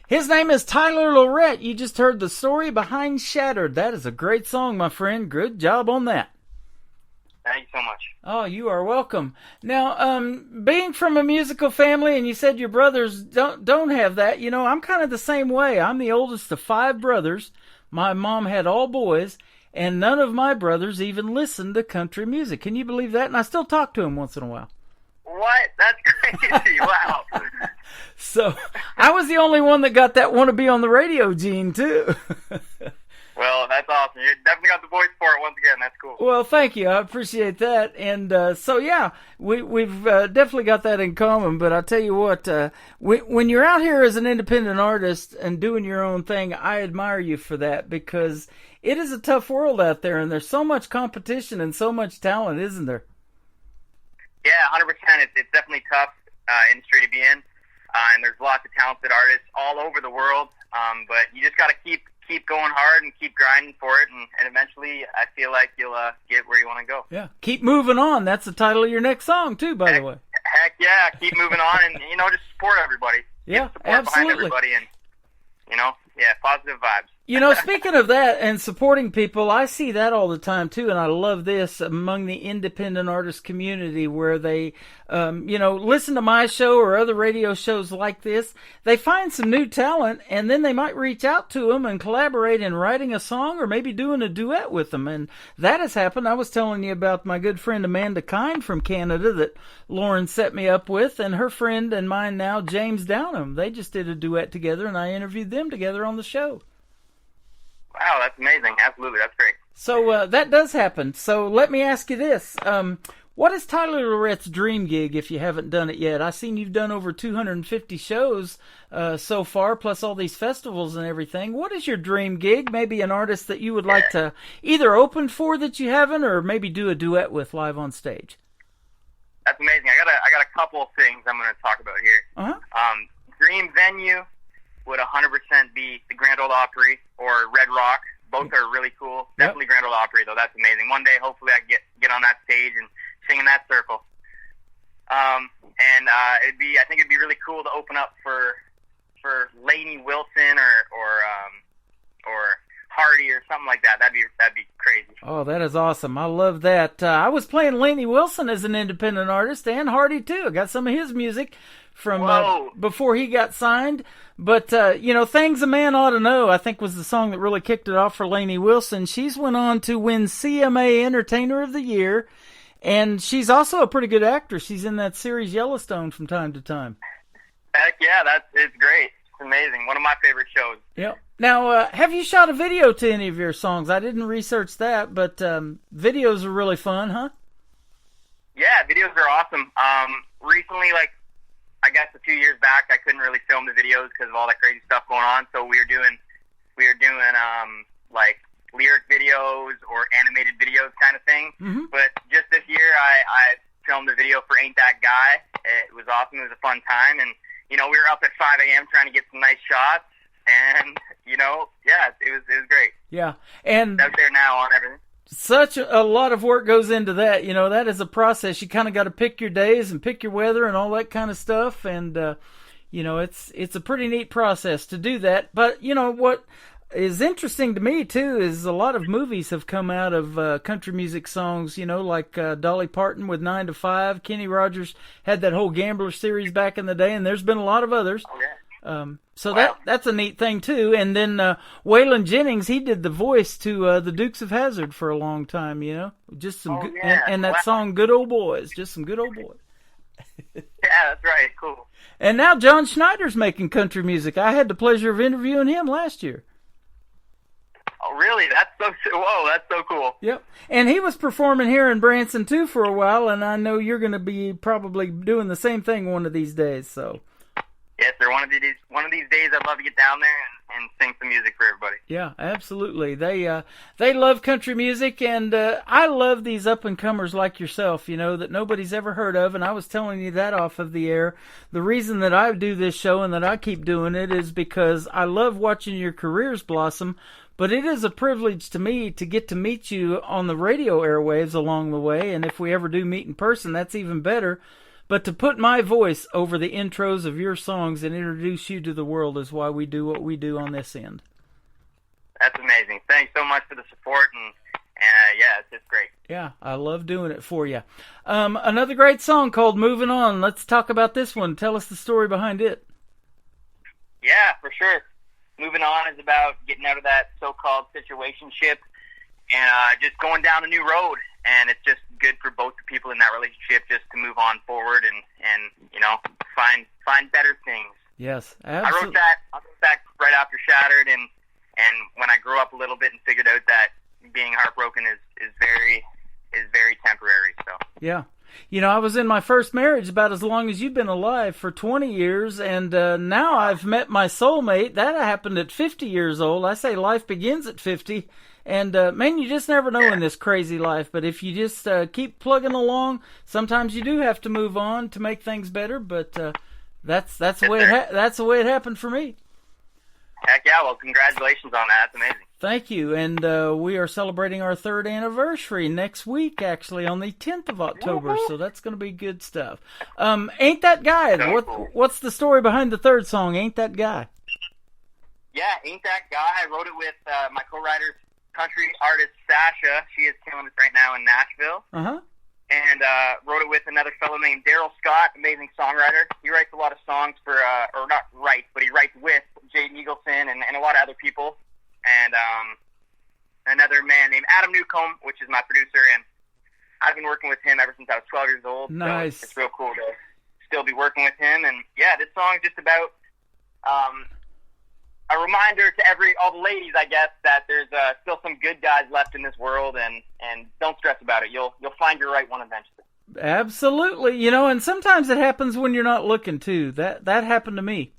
His name is Tyler Lorette. You just heard the story behind Shattered. That is a great song, my friend. Good job on that. Thank you so much. Oh, you are welcome. Now, being from a musical family, and you said your brothers don't have that. You know, I'm kind of the same way. I'm the oldest of 5 brothers. My mom had all boys, and none of my brothers even listened to country music. Can you believe that? And I still talk to them once in a while. What? That's crazy. Wow. So I was the only one that got that want to be on the radio gene, too. Well, that's awesome. You definitely got the voice for it once again. That's cool. Well, thank you. I appreciate that. And so, yeah, we've definitely got that in common. But I'll tell you what, when you're out here as an independent artist and doing your own thing, I admire you for that, because it is a tough world out there, and there's so much competition and so much talent, isn't there? Yeah, 100%. It's definitely tough industry to be in, and there's lots of talented artists all over the world. But you just got to keep going hard and keep grinding for it, and eventually I feel like you'll get where you want to go. Yeah, keep moving on. That's the title of your next song, too, by the way. Heck yeah, keep moving on, and just support everybody. Yeah, support absolutely. behind everybody, and positive vibes. Speaking of that and supporting people, I see that all the time, too, and I love this among the independent artist community, where they, listen to my show or other radio shows like this. They find some new talent, and then they might reach out to them and collaborate in writing a song or maybe doing a duet with them, and that has happened. I was telling you about my good friend Amanda Kine from Canada that Lauren set me up with, and her friend and mine now, James Downham. They just did a duet together, and I interviewed them together on the show. Wow, that's amazing. Absolutely, that's great. So that does happen. So let me ask you this. What is Tyler Lorett's dream gig if you haven't done it yet? I've seen you've done over 250 shows so far, plus all these festivals and everything. What is your dream gig? Maybe an artist that you would like to either open for that you haven't, or maybe do a duet with live on stage? That's amazing. I got a couple of things I'm going to talk about here. Uh-huh. Dream venue would 100% be the Grand Ole Opry or Red Rock. Both are really cool. Yep. Definitely Grand Ole Opry, though. That's amazing. One day, hopefully, I can get on that stage and sing in that circle. I think it'd be really cool to open up for Lainey Wilson or Hardy or something like that. That'd be crazy. Oh, that is awesome. I love that. I was playing Lainey Wilson as an independent artist, and Hardy too. I got some of his music from before he got signed. But, Things a Man Ought to Know, I think, was the song that really kicked it off for Lainey Wilson. She's went on to win CMA Entertainer of the Year, and she's also a pretty good actress. She's in that series Yellowstone from time to time. Heck yeah, it's great. It's amazing. One of my favorite shows. Yep. Now, have you shot a video to any of your songs? I didn't research that, but videos are really fun, huh? Yeah, videos are awesome. Recently, I guess a few years back, I couldn't really film the videos because of all that crazy stuff going on. So we were doing lyric videos or animated videos kind of thing. Mm-hmm. But just this year, I filmed a video for Ain't That Guy. It was awesome. It was a fun time, and we were up at 5 a.m. trying to get some nice shots, and it was great. Yeah, and out there now on everything. Such a lot of work goes into that. That is a process. You kind of got to pick your days and pick your weather and all that kind of stuff. And, it's a pretty neat process to do that. But, what is interesting to me, too, is a lot of movies have come out of country music songs, like Dolly Parton with 9 to 5. Kenny Rogers had that whole Gambler series back in the day, and there's been a lot of others. Oh, yeah. That's a neat thing too. And then Waylon Jennings, he did the voice to the Dukes of Hazzard for a long time. Just some and that song "Good Old Boys," just some good old boys. Yeah, that's right. Cool. And now John Schneider's making country music. I had the pleasure of interviewing him last year. Oh, really? That's so cool. Yep. And he was performing here in Branson too for a while, and I know you're going to be probably doing the same thing one of these days. So. Yes, sir. One of these days, I'd love to get down there and sing some music for everybody. Yeah, absolutely. They love country music, and I love these up-and-comers like yourself, that nobody's ever heard of, and I was telling you that off of the air. The reason that I do this show and that I keep doing it is because I love watching your careers blossom, but it is a privilege to me to get to meet you on the radio airwaves along the way, and if we ever do meet in person, that's even better. But to put my voice over the intros of your songs and introduce you to the world is why we do what we do on this end. That's amazing. Thanks so much for the support, and it's just great. Yeah, I love doing it for you. Another great song called Moving On. Let's talk about this one. Tell us the story behind it. Yeah, for sure. Moving On is about getting out of that so-called situationship and just going down a new road. And it's just good for both the people in that relationship just to move on forward and find better things. Yes, absolutely. I wrote that right after Shattered, and when I grew up a little bit and figured out that being heartbroken is very temporary. So yeah. I was in my first marriage about as long as you've been alive, for 20 years, and now I've met my soulmate. That happened at 50 years old. I say life begins at 50. And, man, you just never know in this crazy life. But if you just keep plugging along, sometimes you do have to move on to make things better. But that's the way it happened for me. Heck yeah! Well, congratulations on that. That's amazing. Thank you. And we are celebrating our 3rd anniversary next week, actually, on the 10th of October. Woo-hoo. So that's going to be good stuff. Ain't That Guy? What's the story behind the 3rd song, Ain't That Guy? Yeah, Ain't That Guy. I wrote it with my co-writer, country artist Sasha. She is killing it right now in Nashville. Uh-huh. And wrote it with another fellow named Daryl Scott, amazing songwriter. He writes a lot of songs for, or not writes, but he writes with Jade Eagleson and a lot of other people. And another man named Adam Newcomb, which is my producer, and I've been working with him ever since I was 12 years old. Nice. So it's real cool to still be working with him. And yeah, this song is just about a reminder to all the ladies, I guess, that there's still some good guys left in this world, and don't stress about it. You'll find your right one eventually. Absolutely. You know, and sometimes it happens when you're not looking too. That happened to me.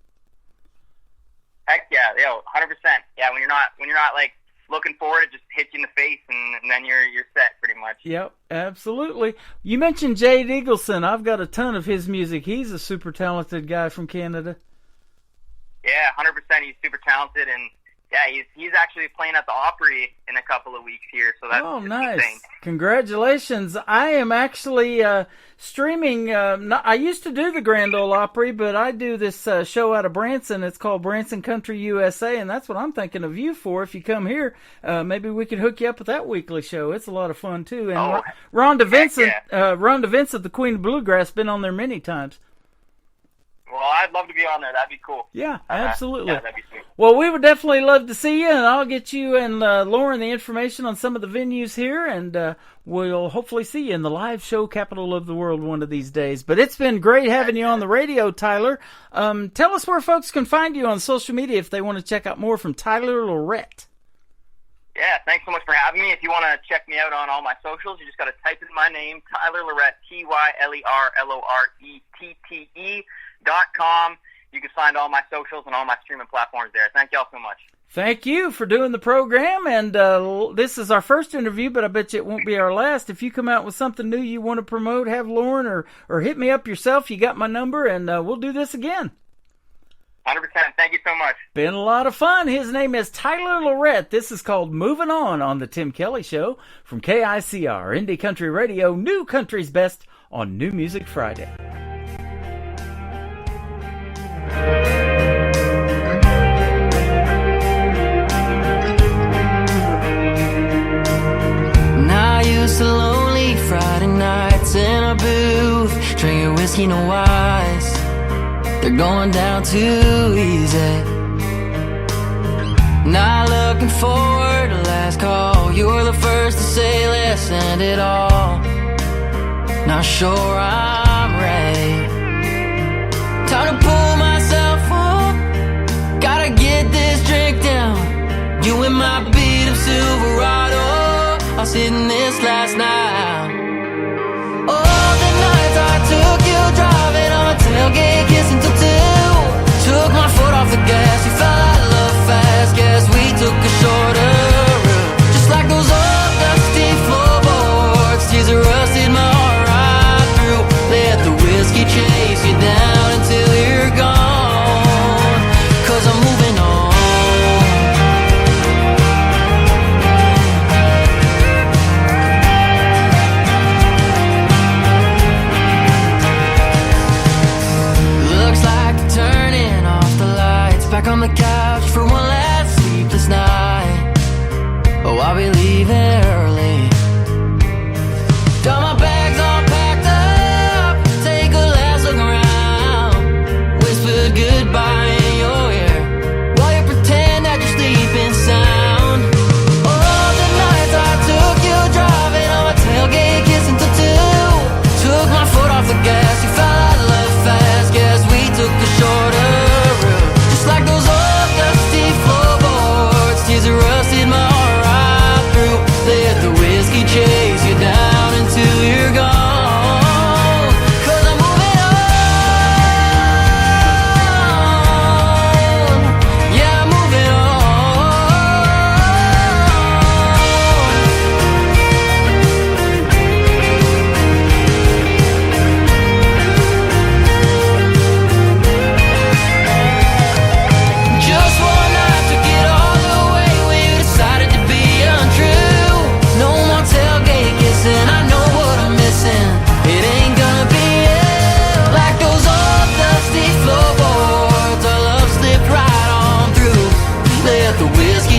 Heck yeah, 100%. Yeah, when you're not like looking for it just hits you in the face, and then you're set pretty much. Yep, absolutely. You mentioned Jade Eagleson. I've got a ton of his music. He's a super talented guy from Canada. Yeah, 100%. He's super talented, and yeah, he's actually playing at the Opry in a couple of weeks here. So that's nice. insane. Congratulations. I am actually streaming. I used to do the Grand Ole Opry, but I do this show out of Branson. It's called Branson Country USA, and that's what I'm thinking of you for. If you come here, maybe we can hook you up with that weekly show. It's a lot of fun too. And Rhonda Vincent, Rhonda Vincent, the Queen of Bluegrass, been on there many times. Well, I'd love to be on there. That'd be cool. Yeah, absolutely. Yeah, that'd be sweet. Well, we would definitely love to see you, and I'll get you and Lauren the information on some of the venues here, and we'll hopefully see you in the live show capital of the world one of these days. But it's been great having you on the radio, Tyler. Tell us where folks can find you on social media if they want to check out more from Tyler Lorette. Yeah, thanks so much for having me. If you want to check me out on all my socials, you just got to type in my name, Tyler Lorette, TYLERLORETTE.com. You can find all my socials and all my streaming platforms there. Thank y'all so much. Thank you for doing the program, and this is our first interview, but I bet you it won't be our last. If you come out with something new you want to promote, have Lauren or hit me up yourself. You got my number, and we'll do this again. 100%. Thank you so much. Been a lot of fun. His name is Tyler Lorette. This is called Moving On the Tim Kelly Show from KICR, Indie Country Radio, New Country's Best on New Music Friday. Now used to lonely Friday nights in a booth, drinking whiskey, no ice. They're going down too easy. Not looking forward to last call. You were the first to say let's end it all. Not sure I'm ready. Time to pull myself up. Gotta get this drink down. You and my beat up Silverado. I was hitting this last night. Oh, the nights I took you driving on a tailgate, kissing till 2. Took my foot off the gas, you fell out of love fast. Guess we took a shorter route. Just like those old dusty floorboards, tears that rusted my heart right through. Let the whiskey chase you down until you're gone. 'Cause I'm moving on. Back on the couch for one last sleepless night. Oh, I'll be leaving early. Got my bags all packed up. Take a last look around. Whispered goodbye in your ear while you pretend that you're sleeping sound. Oh, the nights I took you driving on my tailgate, kissing till 2. Took my foot off the gas, you fell out of love fast. Guess we took a shorter route. Like those old dusty floorboards, tears that rusted my heart right through. Let the whiskey chase you down until you're gone. 'Cause I'm moving on. Yeah, I'm moving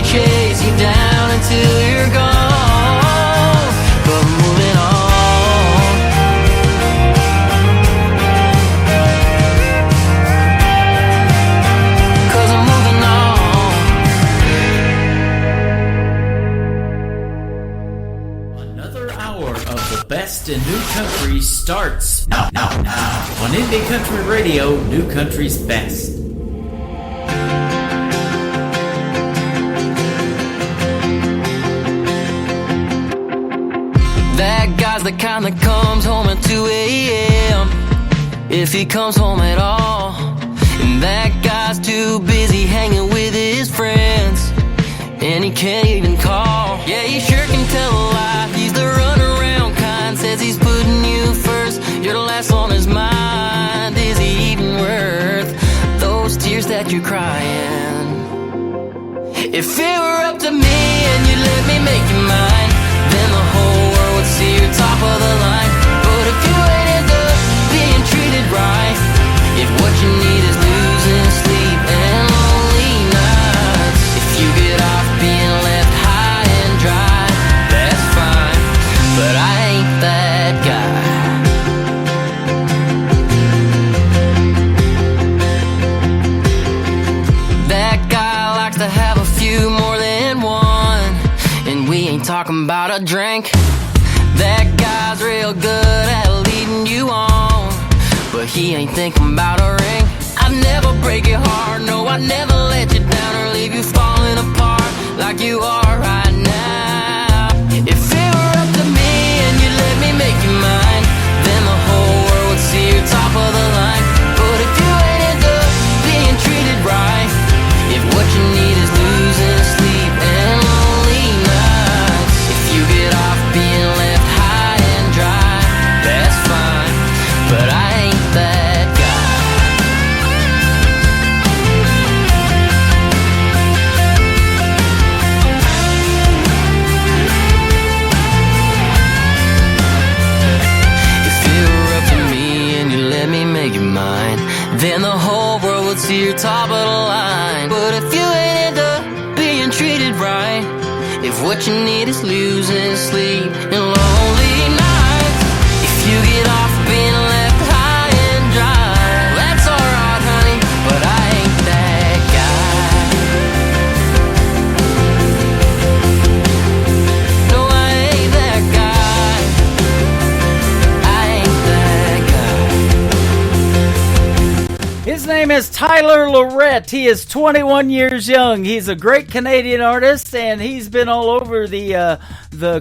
chase you down until you're gone. But I'm moving on. Cause I'm moving on. Another hour of the best in new country starts now on Indie Country Radio, New Country's Best. That guy's the kind that comes home at 2 a.m. if he comes home at all. And that guy's too busy hanging with his friends, and he can't even call. Yeah, he sure can tell a lie. He's the runaround kind. Says he's putting you first. You're the last on his mind. Is he even worth those tears that you're crying? If it were up to me and you let me make you mine, then the whole world would see you're top of the line. But if you ain't into being treated right, if what you need is losing sleep and lonely nights, if you get off being left high and dry, that's fine, but I ain't that guy. That guy likes to have a few more than one, and we ain't talking about a drink. That guy's real good at leading you on, but he ain't thinking about a ring. I'd never break your heart, no, I'd never let you down or leave you falling apart like you are right now. If it were up to me and you let me make you mine, then the whole world would see you're top of the line. But if you ain't into being treated right, if what you need is losing sleep and lonely nights, if you get off being left high and dry, that's fine, but I ain't that guy. If it were up to me and you let me make you mine, then the whole world would see you're top of the line. But if you ain't into being treated right, if what you need is losing sleep and lonely nights, if you get off being left high and dry, that's alright, honey, but I ain't that guy. No, I ain't that guy. I ain't that guy. His name is Tyler Lorette. He is 21 years young. He's a great Canadian artist, and he's been all over the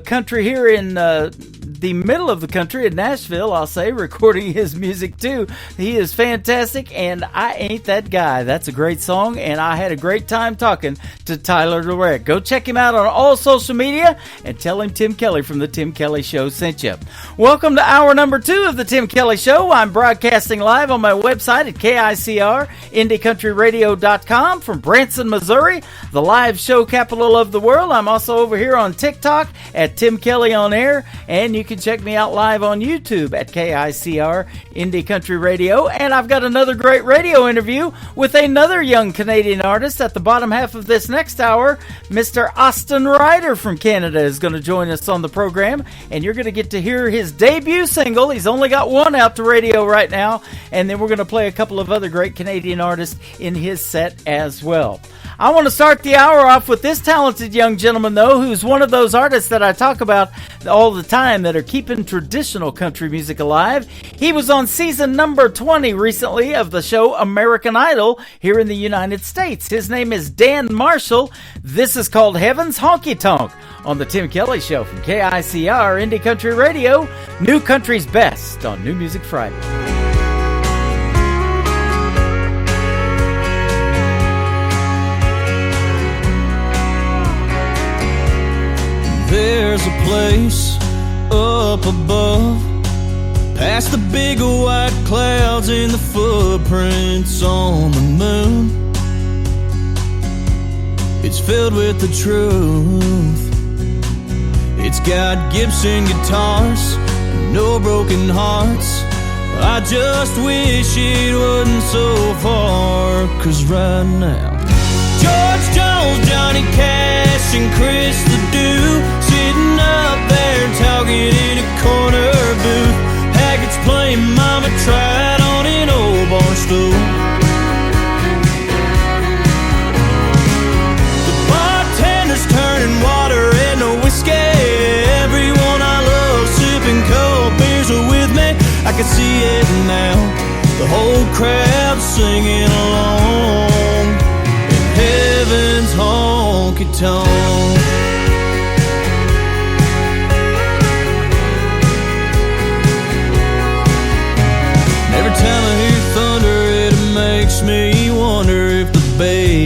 country here in the middle of the country in Nashville, I'll say, recording his music too. He is fantastic, and I Ain't That Guy. That's a great song, and I had a great time talking to Tyler Lorette. Go check him out on all social media and tell him Tim Kelly from The Tim Kelly Show sent you. Welcome to hour number 2 of The Tim Kelly Show. I'm broadcasting live on my website at KICR, IndieCountryRadio.com from Branson, Missouri, the live show capital of the world. I'm also over here on TikTok at Tim Kelly On Air, and you can check me out live on YouTube at KICR Indie Country Radio. And I've got another great radio interview with another young Canadian artist at the bottom half of this next hour. Mr. Austin Ryder from Canada is going to join us on the program, and you're going to get to hear his debut single. He's only got one out to radio right now, and then we're going to play a couple of other great Canadian artists in his set as well. I want to start the hour off with this talented young gentleman, though, who's one of those artists that I talk about all the time that are keeping traditional country music alive. He was on season number 20 recently of the show American Idol here in the United States. His name is Dan Marshall. This is called Heaven's Honky Tonk on The Tim Kelly Show from KICR Indie Country Radio, New Country's Best on New Music Friday. There's a place up above, past the big white clouds and the footprints on the moon. It's filled with the truth. It's got Gibson guitars and no broken hearts. I just wish it wasn't so far, 'cause right now George Jones, Johnny Cash, and Chris Ledoux sitting up there talking in a corner booth. Haggards playing Mama Tried on an old bar stool. The bartender's turning water into whiskey. Everyone I love sipping cold beers with me. I can see it now, the whole crowd singing along. Heaven's honky tonk.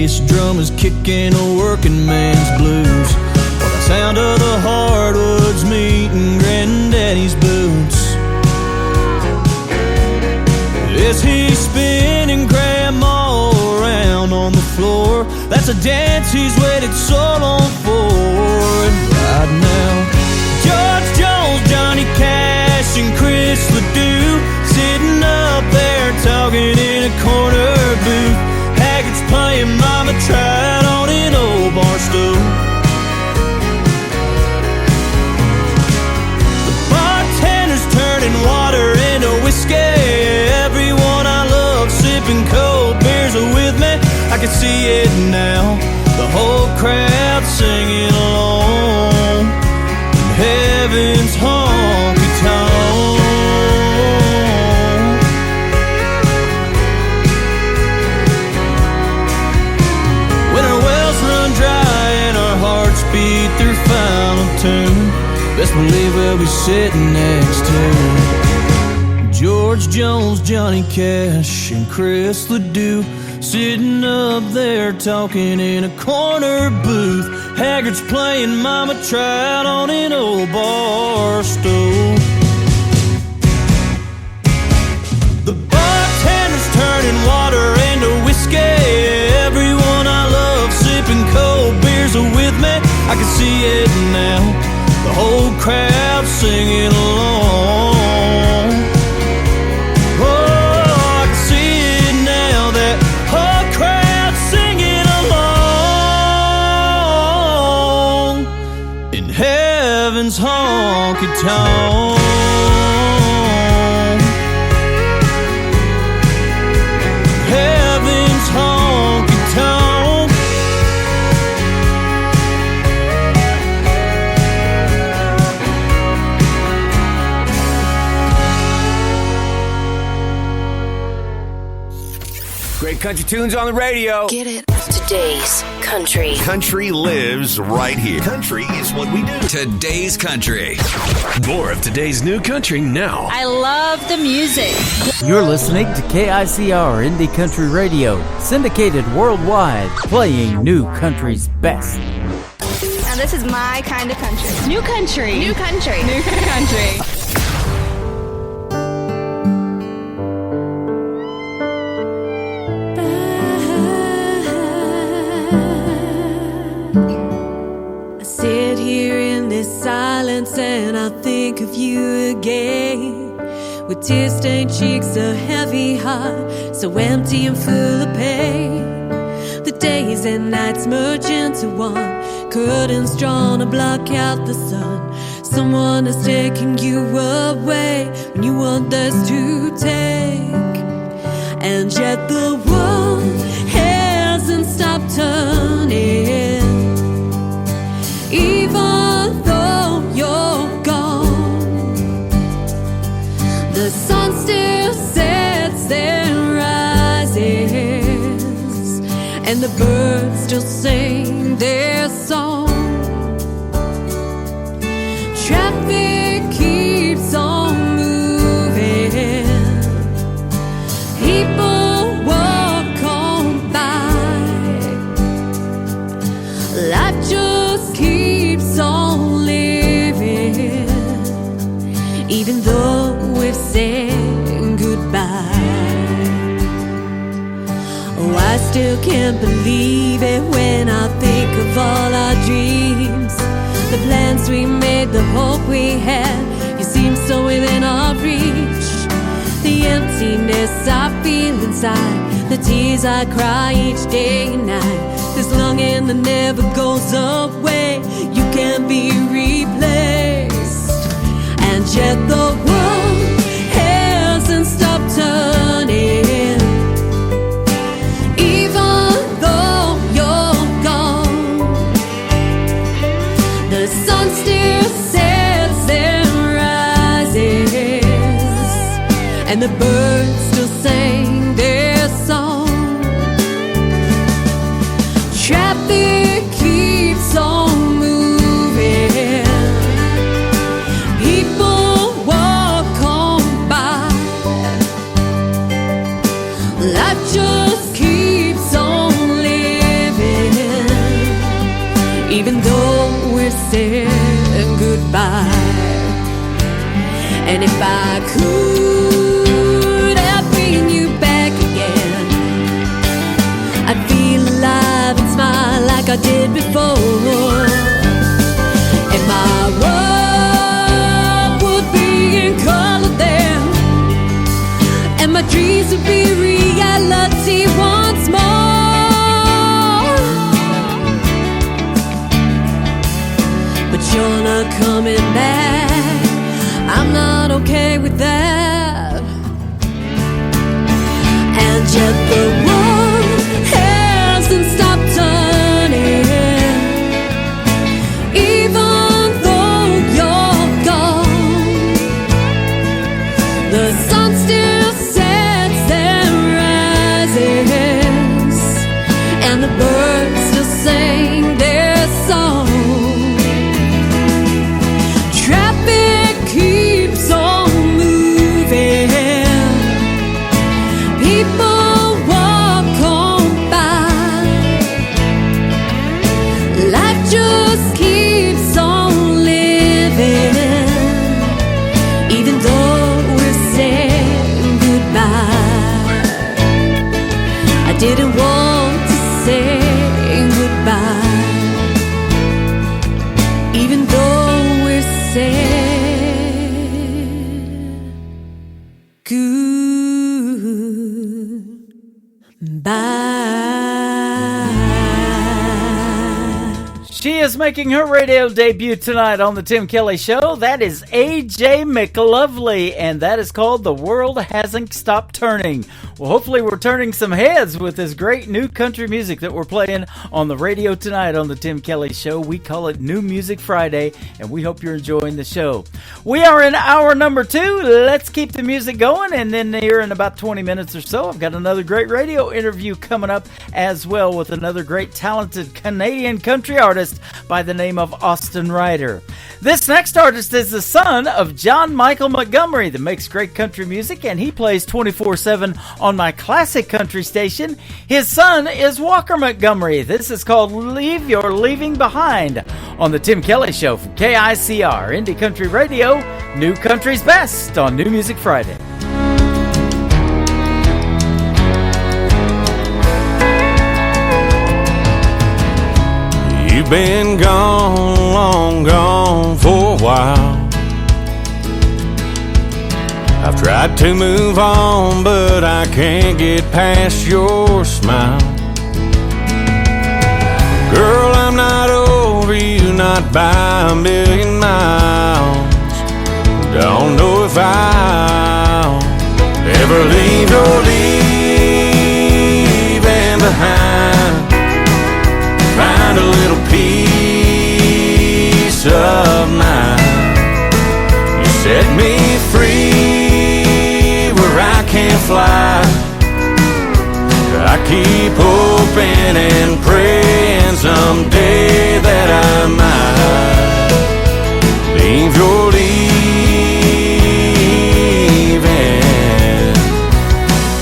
bass drum is kicking a working man's blues, while the sound of the hardwoods meeting granddaddy's boots. As he's spinning grandma around on the floor, that's a dance he's waited so long for. And right now, George Jones, Johnny Cash, and Chris Ledoux sitting up there talking in a corner booth. Haggart's playing Mama Tried on an old bar stool. The bartender's turning water into whiskey. Everyone I love sipping cold beers are with me. I can see it now, the whole crowd singing along in heaven's honky-tonk. When our wells run dry and our hearts beat their final tune, best believe we'll be sitting next to George Jones, Johnny Cash, and Chris Ledoux sitting up there talking in a corner booth. Haggart's playing Mama Tried on an old bar stool. The bartender's turning water into whiskey. Everyone I love sipping cold beers are with me. I can see it now, the whole crowd singing along. Heaven's honky-tonk. Heaven's honky-tonk. Great country tunes on the radio. Get it? Today's country. Country lives right here. Country is what we do. Today's country. More of today's new country now. I love the music. You're listening to KICR Indie Country Radio, syndicated worldwide, playing new country's best. Now this is my kind of country. New country. New country. New country. Silence and I think of you again, with tear-stained cheeks, a heavy heart, so empty and full of pain. The days and nights merge into one, curtains drawn to block out the sun. Someone has taken you away when you want us to take, and yet the world hasn't stopped turning. Even though you're gone, the sun still sets and rises, and the birds still sing their song. Traffic keeps on moving, people walk on by, life just keeps on living, even though we've said goodbye. Oh, I still can't believe it when I think of all our dreams, the plans we made, the hope we had. You seem so within our reach. The emptiness I feel inside, the tears I cry each day and night, this longing that never goes away. You can't be replaced, and yet the world hasn't stopped turning. Even though you're gone, the sun still sets and rises, and the birds still sing their song. Traffic keeps on moving, people walk on by, life just keeps on living, And if I could, I'd bring you back again. I'd feel alive and smile like I did before. And my world would be in color then, and my dreams would be reality once more. But you're not coming back. I'm not okay with that. And yet the world hasn't stopped turning, even though you're gone. The sun still sets and rises, and the birds still sing their song. Traffic keeps on moving, people walk on by, life just keeps on living, even though we're saying goodbye. I didn't want to say goodbye, even though we're saying She is making her radio debut tonight on the Tim Kelly Show. That is AJ McLovely, and that is called The World Hasn't Stopped Turning. Well, hopefully we're turning some heads with this great new country music that we're playing on the radio tonight on the Tim Kelly Show. We call it New Music Friday, and we hope you're enjoying the show. We are in hour number 2. Let's keep the music going, and then here in about 20 minutes or so, I've got another great radio interview coming up as well with another great talented Canadian country artist by the name of Austin Ryder. This next artist is the son of John Michael Montgomery that makes great country music, and he plays 24/7 on my classic country station. His son is Walker Montgomery. This is called Leave Your Leaving Behind on the Tim Kelly Show from KICR, Indie Country Radio, New Country's Best on New Music Friday. You've been gone, long gone for a while. I've tried to move on, but I can't get past your smile. Girl, I'm not over you, not by a million miles. Don't know if I'll ever leave your leaving behind. Find a little peace of mind. You set me free where I can't fly. I keep hoping and praying someday that I might leave your leaving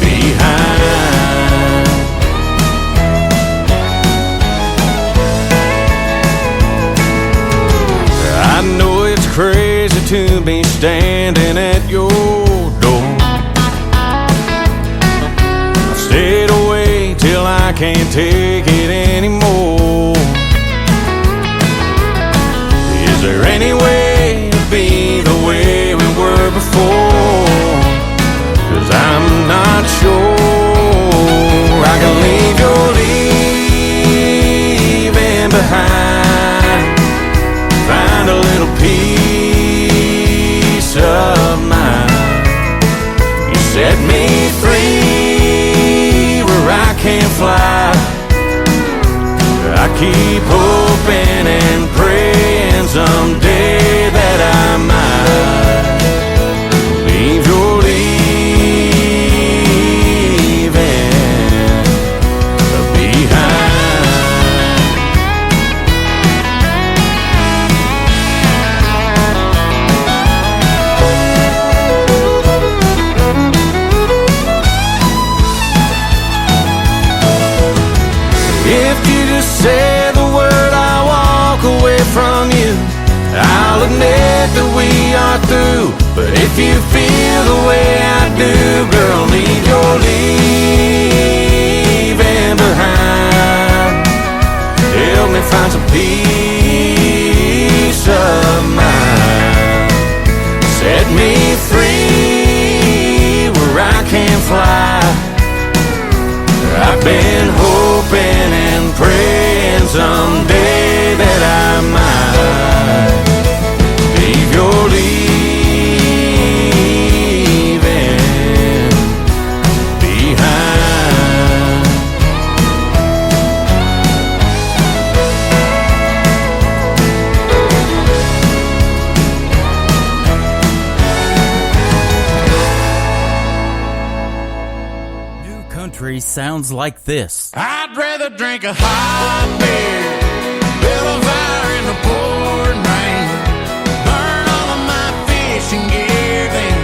behind. I know it's crazy to be standing at your door. I've stayed away till I can't take it anymore. Is there any way to be the way we were before? 'Cause I'm not sure I can leave your leaving behind. Find a little peace of mind. You set me free where I can't fly. I keep hoping and praying someday that I might leave your leaving behind. If you just say the word, if you feel the way I do, girl, leave your leaving behind. Help me find some peace of mind. Set me free where I can fly. I've been hoping and praying someday that I might leave your leaving behind. New country sounds like this. I'd rather drink a hot beer, build a fire in the pouring rain, burn all of my fishing gear, then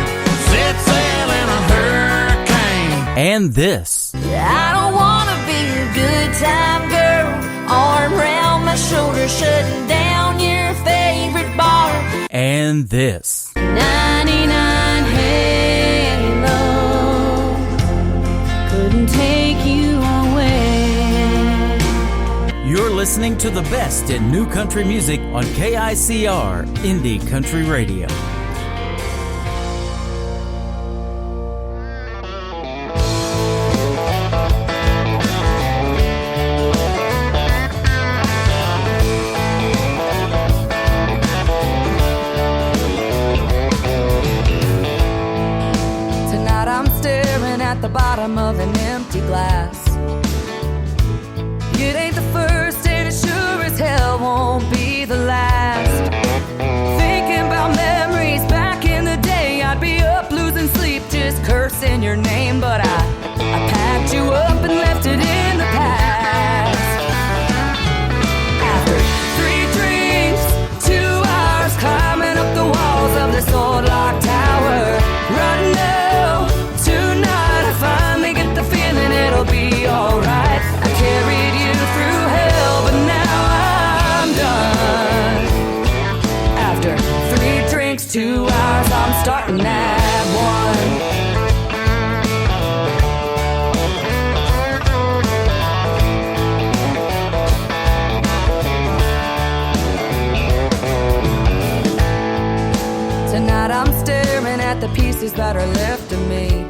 set sail in a hurricane. And this. I don't wanna be a good time girl, arm around my shoulder, shutting down your favorite bar. And this. 99 Halo couldn't take you away. You're listening to the best in new country music on KICR Indie Country Radio. Tonight I'm staring at the bottom of an empty glass. It ain't the first and it sure as hell won't be the last. Thinking about memories back in the day, I'd be up losing sleep just cursing your name. But I packed you up and left it in the past. After 3 drinks, 2 hours climbing up the walls of this old locked tower. Right now, tonight I finally get the feeling it'll be alright. I carried you through hell, but now I'm done. After 3 drinks, 2 hours, I'm starting at 1. Tonight I'm staring at the pieces that are left of me.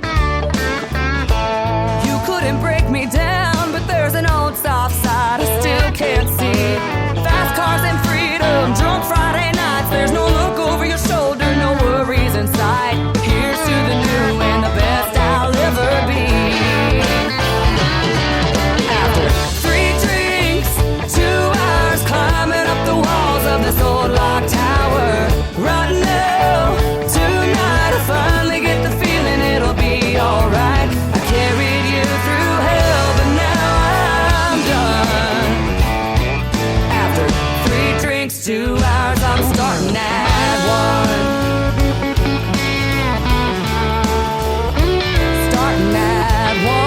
You couldn't break me down, but there's an old soft side I still can't see. Fast cars and freedom, drunk Friday nights. There's no look over your shoulder, no worries in sight. Here's to the new and the best I'll ever be. After 3 drinks, 2 hours climbing up the walls of this old locked tower. Right now, tonight I finally get the feeling it'll be alright. I carried you through hell, but now I'm done. After 3 drinks, 2 hours, I'm starting at 1. Starting at 1.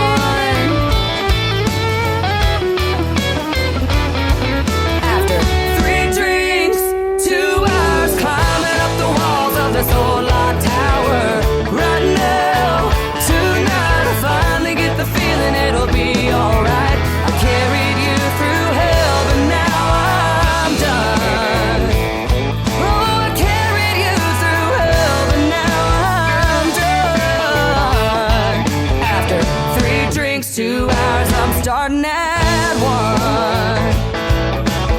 After 3 drinks, 2 hours climbing up the walls of this old locked tower. Right now, tonight I finally get the feeling it'll be alright. I carried you through hell, but now I'm done. Oh, I carried you through hell, but now I'm done. After 3 drinks, 2 hours, I'm starting at 1.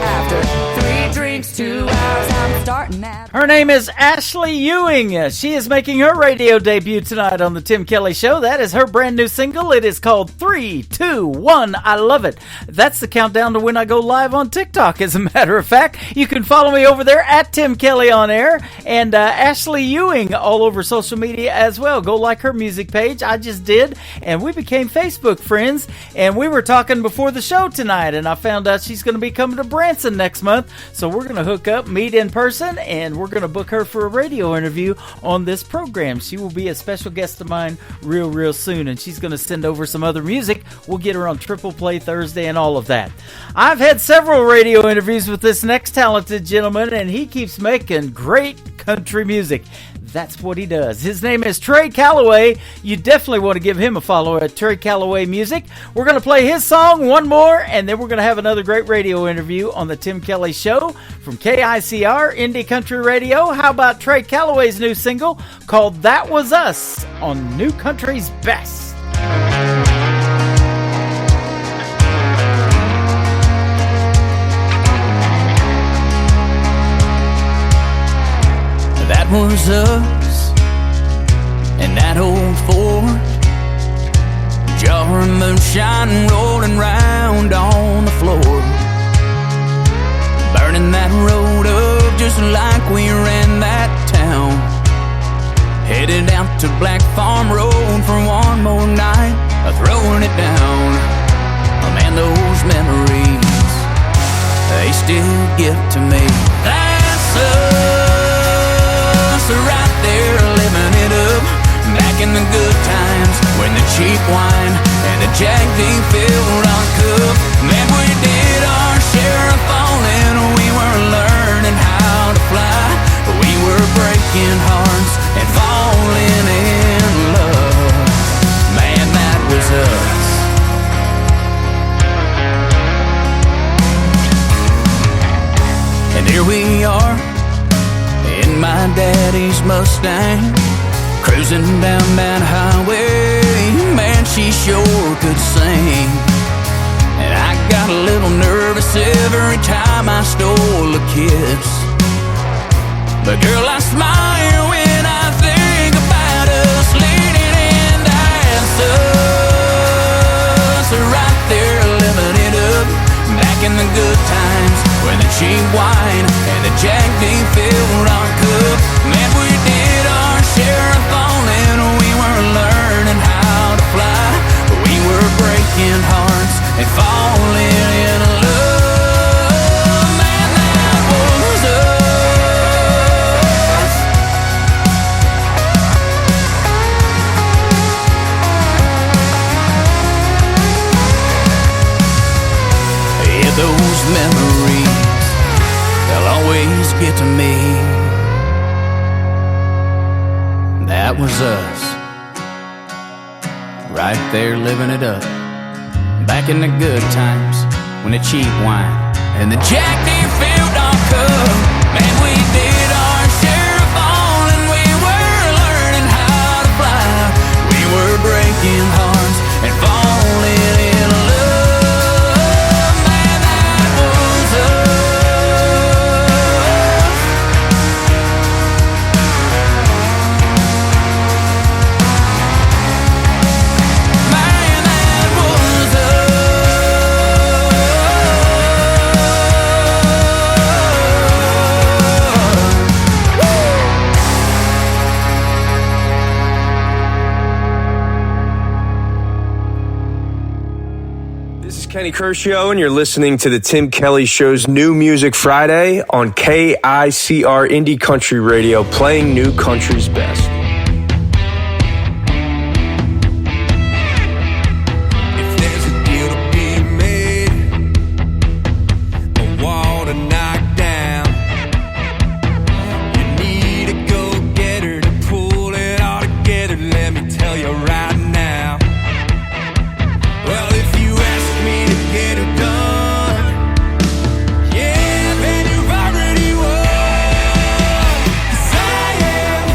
After 3 drinks, 2 hours, I'm starting at 1. Her name is Ashley Ewing. She is making her radio debut tonight on the Tim Kelly Show. That is her brand new single. It is called 3, 2, 1. I love it. That's the countdown to when I go live on TikTok, as a matter of fact. You can follow me over there at Tim Kelly on air, and Ashley Ewing all over social media as well. Go like her music page. I just did, and we became Facebook friends, and we were talking before the show tonight, and I found out she's going to be coming to Branson next month, so we're going to hook up, meet in person, and we're going to book her for a radio interview on this program. She will be a special guest of mine real soon, and she's going to send over some other music. We'll get her on Triple Play Thursday and all of that. I've had several radio interviews with this next talented gentleman, and he keeps making great country music. That's what he does. His name is Trey Calloway. You definitely want to give him a follow at Trey Calloway Music. We're going to play his song, one more, and then we're going to have another great radio interview on the Tim Kelly Show from KICR Indie Country Radio. How about Trey Calloway's new single called That Was Us on New Country's Best? That was us and that old Ford, jar of moonshine rolling round on the floor, burning that road up just like we ran that town, headed out to Black Farm Road for one more night of throwing it down. Oh man, those memories, they still get to me. That's us, right there living it up, back in the good times when the cheap wine and the Jack D filled our cup. Man, we did our share of falling, we were learning how to fly, we were breaking hearts and falling in love. Man, that was us. And here we are in my daddy's Mustang, cruising down that highway. Man, she sure could sing, and I got a little nervous every time I stole a kiss. But girl, I smile when I think about us leaning in. That's us, right there living it up, back in the good times when the cheap wine and the Jack D filled our cup. Man, we did our share of falling, we were learning how to fly, we were breaking hearts and falling in love. Man, that was us. Yeah, those memories, they'll always get to me. That was us, right there living it up, back in the good times when the cheap wine and the Jack D filled our cup. Man, we did our share of falling, we were learning how to fly, we were breaking hearts and falling in love. Man, that was us. Kenny Kershaw, and you're listening to the Tim Kelly Show's New Music Friday on KICR Indie Country Radio, playing New Country's best. If there's a deal to be made, a wall to knock down, you need a go-getter to pull it all together. Let me tell you right now. Well, if you ask me to get it done, yeah, then you've already won. 'Cause I am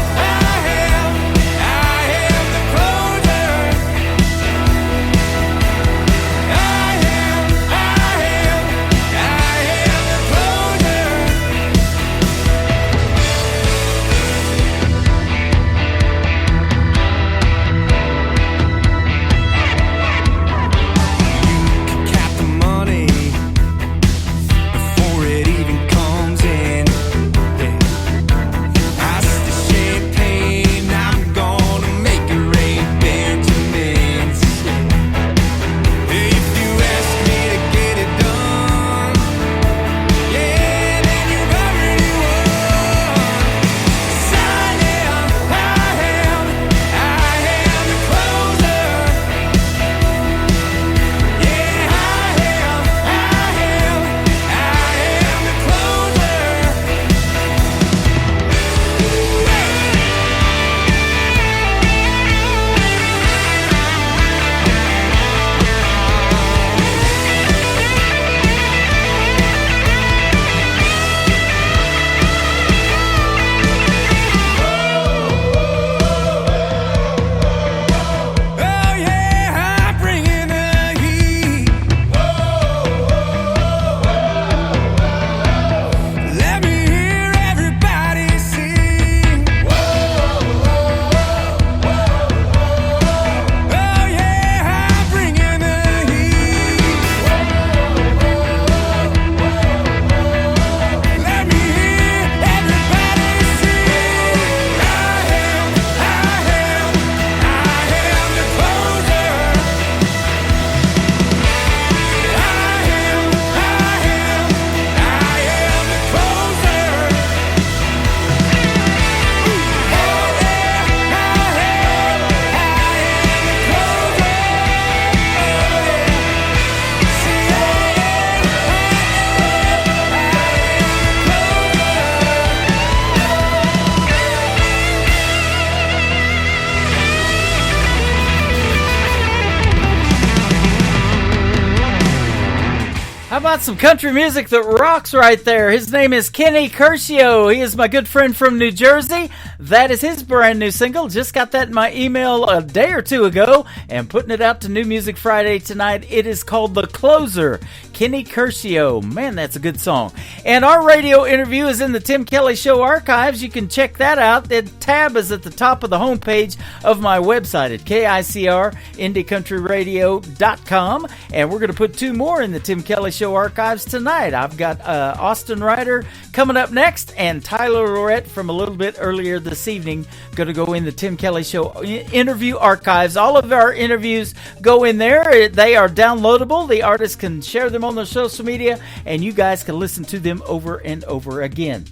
How about some country music that rocks right there? His name is Kenny Curcio. He is my good friend from New Jersey. That is his brand new single. Just got that in my email a day or two ago and putting it out to New Music Friday tonight. It is called The Closer. Kenny Curcio. Man, that's a good song. And our radio interview is in the Tim Kelly Show archives. You can check that out. The tab is at the top of the homepage of my website at KICR, IndieCountryRadio.com. And we're going to put two more in the Tim Kelly Show archives tonight. I've got Austin Ryder coming up next, and Tyler Lorette from a little bit earlier this evening going to go in the Tim Kelly Show interview archives. All of our interviews go in there. They are downloadable. The artists can share them on their social media, and you guys can listen to them over and over again.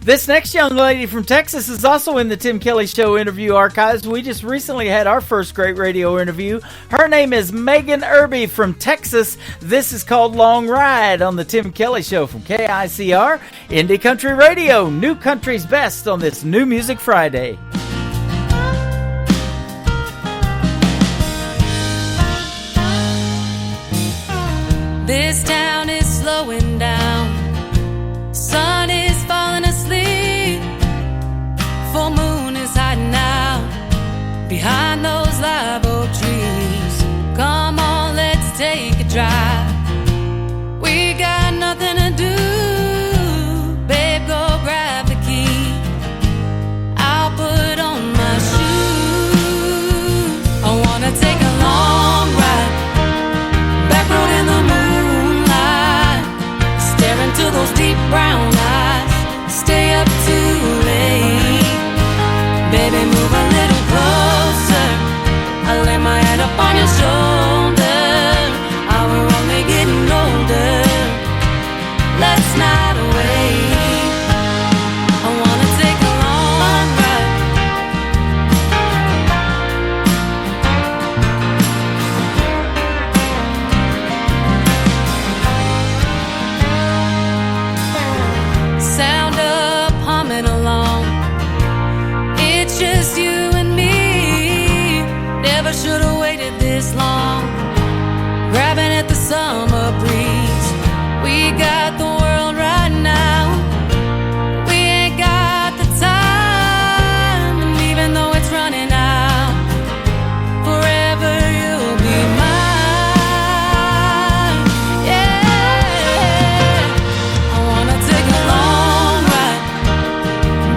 This next young lady from Texas is also in the Tim Kelly Show interview archives. We just recently had our first great radio interview. Her name is Megan Irby from Texas. This is called Long Ride on the Tim Kelly Show from KICR, Indie Country Radio, New Country's Best on this New Music Friday. This town is slowing down. Sun is falling asleep. Full moon is hiding out behind those live oak trees. Come on, let's take a drive. We got nothing to do. Babe, go grab the key. I'll put on my shoes. I wanna take a long ride. Back road in the moonlight, stare into those deep brown eyes. Stay up too late. Baby, move a little closer. I lay my head up on your shoulder. We're only getting older. Let's not wait. I wanna take a long ride. Sound up, humming along. It's just you and me. Never should have waited this long. Grabbing at the summer breeze. We got the world right now. We ain't got the time. And even though it's running out, forever you'll be mine. Yeah, I wanna take a long ride.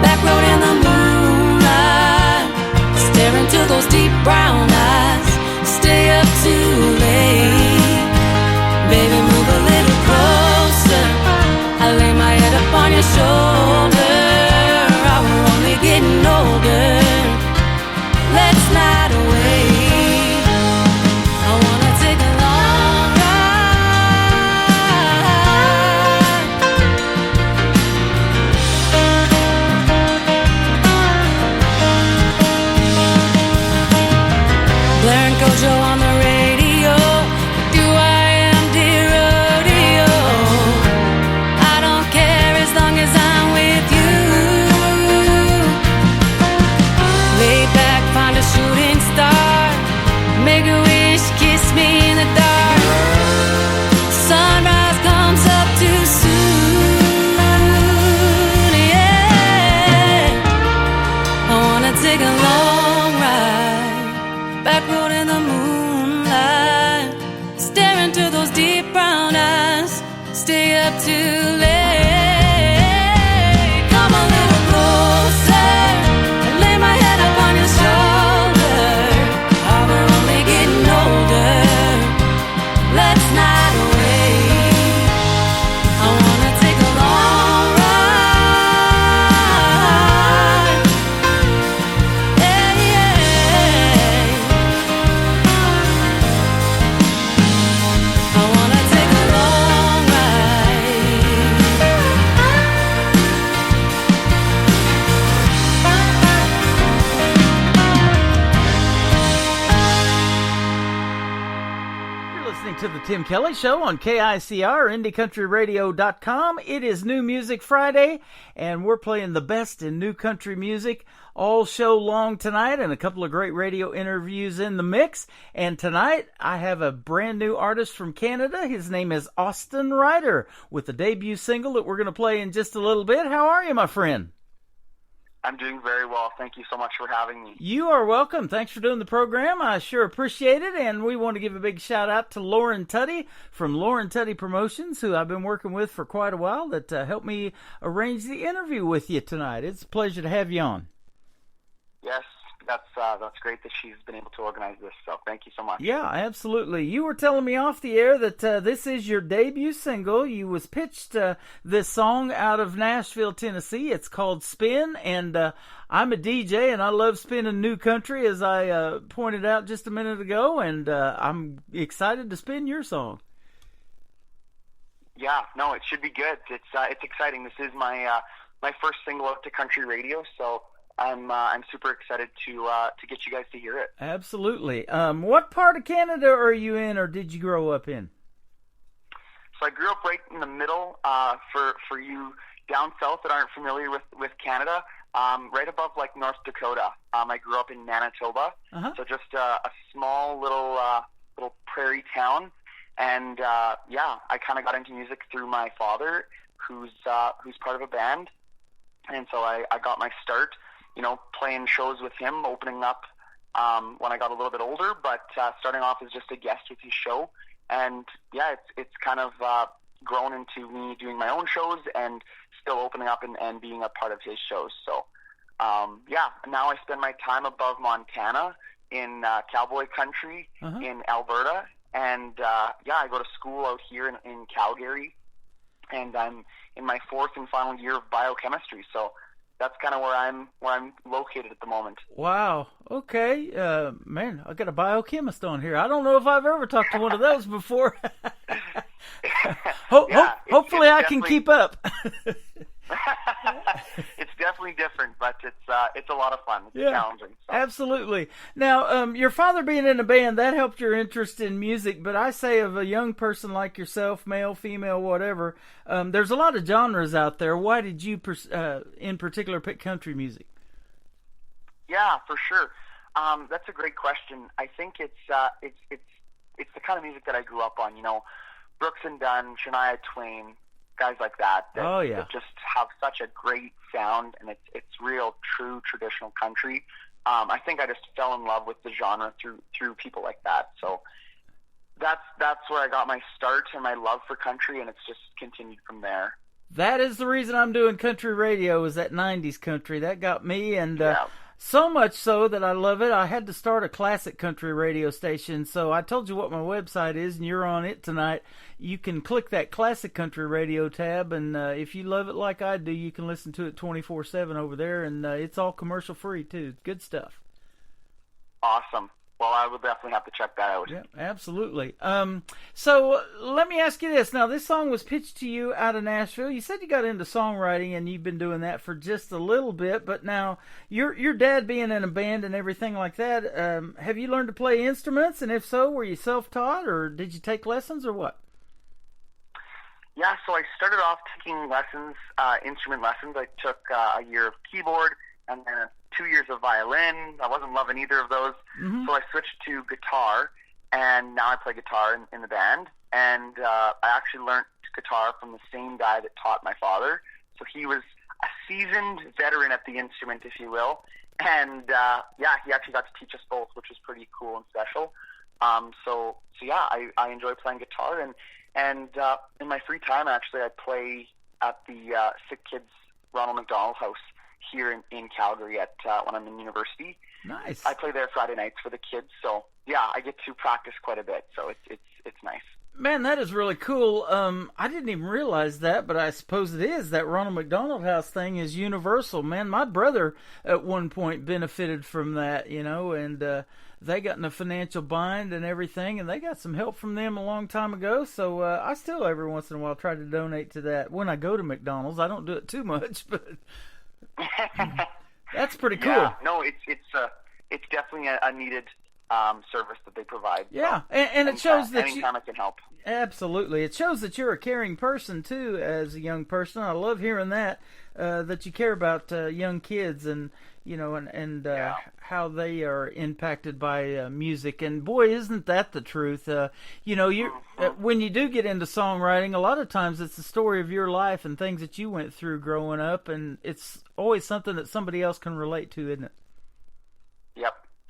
Back road in the moonlight, stare into those deep brown eyes. Stay up too late. Baby, move a little closer. I lay my head up on your shoulder. We're only getting older. Let's not wait. I wanna take a long ride. Blair and Kojo on the radio. Do I am dear rodeo. I don't care as long as I'm with you. Lay back, find a shooting star. Make a wish, kiss me in the dark. Sunrise comes up too soon. Yeah, I wanna take a long ride. Back road in the moonlight, stare into those deep brown eyes. Stay up too late. Come a little closer. Lay my head up on your shoulder. We're only getting older. Let's not wait. I wanna take a long ride. Yeah, yeah. I wanna take a long You're listening to the Tim Kelly Show on KICR, IndieCountryRadio.com. It is New Music Friday, and we're playing the best in new country music all show long tonight and a couple of great radio interviews in the mix. And tonight I have a brand new artist from Canada. His name is Austin Ryder with the debut single that we're going to play in just a little bit. How are you, my friend? I'm doing very well. Thank you so much for having me. You are welcome. Thanks for doing the program. I sure appreciate it. And we want to give a big shout out to Lauren Tuddy from Lauren Tuddy Promotions, who I've been working with for quite a while, that helped me arrange the interview with you tonight. It's a pleasure to have you on. Yes, that's great that she's been able to organize this. So thank you so much. Yeah, absolutely. You were telling me off the air that this is your debut single. You was pitched this song out of Nashville, Tennessee. It's called Spin, and I'm a DJ, and I love spinning new country, as I pointed out just a minute ago, and I'm excited to spin your song. Yeah, no, it should be good. It's exciting. This is my first single out to country radio, so I'm super excited to get you guys to hear it. Absolutely. What part of Canada are you in, or did you grow up in? So I grew up right in the middle. For you down south that aren't familiar with Canada, right above like North Dakota. I grew up in Manitoba, so just a small little prairie town. And yeah, I kind of got into music through my father, who's part of a band, and so I got my start, playing shows with him, opening up when I got a little bit older, but starting off as just a guest with his show. And yeah, it's kind of grown into me doing my own shows and still opening up and being a part of his shows. So yeah, now I spend my time above Montana in cowboy country in Alberta. And yeah, I go to school out here in Calgary, and I'm in my fourth and final year of biochemistry. So that's kind of where I'm located at the moment. Wow. Okay. Man, I got a biochemist on here. I don't know if I've ever talked to one of those before. Hopefully I can keep up. It's definitely different, but it's a lot of fun. It's challenging. So. Absolutely. Now, your father being in a band, that helped your interest in music, but I say of a young person like yourself, male, female, whatever, there's a lot of genres out there. Why did you, in particular, pick country music? Yeah, for sure. That's a great question. I think it's the kind of music that I grew up on. Brooks and Dunn, Shania Twain, guys like that that just have such a great sound, and it's real, true, traditional country. I think I just fell in love with the genre through people like that. So that's where I got my start and my love for country, and it's just continued from there. That is the reason I'm doing country radio, is that 90s country. That got me, and so much so that I love it. I had to start a classic country radio station, so I told you what my website is, and you're on it tonight. You can click that classic country radio tab, and if you love it like I do, you can listen to it 24/7 over there, and it's all commercial free too. Good stuff. Awesome. Well, I will definitely have to check that out. Yeah, absolutely. So let me ask you this. Now, this song was pitched to you out of Nashville. You said you got into songwriting, and you've been doing that for just a little bit. But now, your dad being in a band and everything like that, have you learned to play instruments? And if so, were you self-taught, or did you take lessons, or what? Yeah, so I started off taking lessons, instrument lessons. I took a year of keyboard and then 2 years of violin. I wasn't loving either of those, so I switched to guitar, and now I play guitar in the band. And I actually learned guitar from the same guy that taught my father. So he was a seasoned veteran at the instrument, if you will. And yeah, he actually got to teach us both, which was pretty cool and special. So yeah, I enjoy playing guitar, and in my free time, actually, I play at the Sick Kids Ronald McDonald House here in Calgary when I'm in university. Nice. I play there Friday nights for the kids, so yeah, I get to practice quite a bit, so it's nice. Man, that is really cool. I didn't even realize that, but I suppose it is. That Ronald McDonald House thing is universal. Man, my brother at one point benefited from that, and they got in a financial bind and everything, and they got some help from them a long time ago. So I still every once in a while try to donate to that when I go to McDonald's. I don't do it too much, but that's pretty cool. Yeah, no, it's definitely a needed service that they provide. Yeah, and it shows that anytime I can help. Absolutely, it shows that you're a caring person too, as a young person. I love hearing that that you care about young kids and how they are impacted by music. And boy, isn't that the truth? When you do get into songwriting, a lot of times it's the story of your life and things that you went through growing up, and it's always something that somebody else can relate to, isn't it?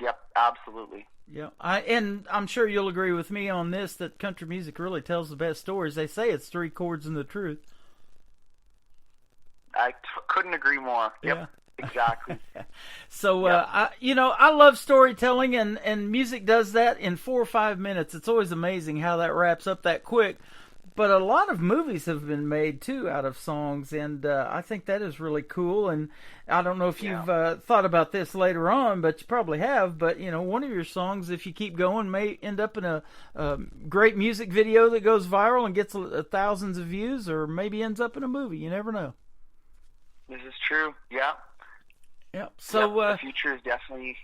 Yep, absolutely. Yeah, and I'm sure you'll agree with me on this, that country music really tells the best stories. They say it's 3 chords and the truth. I couldn't agree more. Yep, exactly. So, I love storytelling, and music does that in 4 or 5 minutes. It's always amazing how that wraps up that quick. But a lot of movies have been made, too, out of songs, and I think that is really cool. And I don't know if you've thought about this later on, but you probably have. But, one of your songs, if you keep going, may end up in a great music video that goes viral and gets thousands of views, or maybe ends up in a movie. You never know. This is true, yeah. Yep. So the future is definitely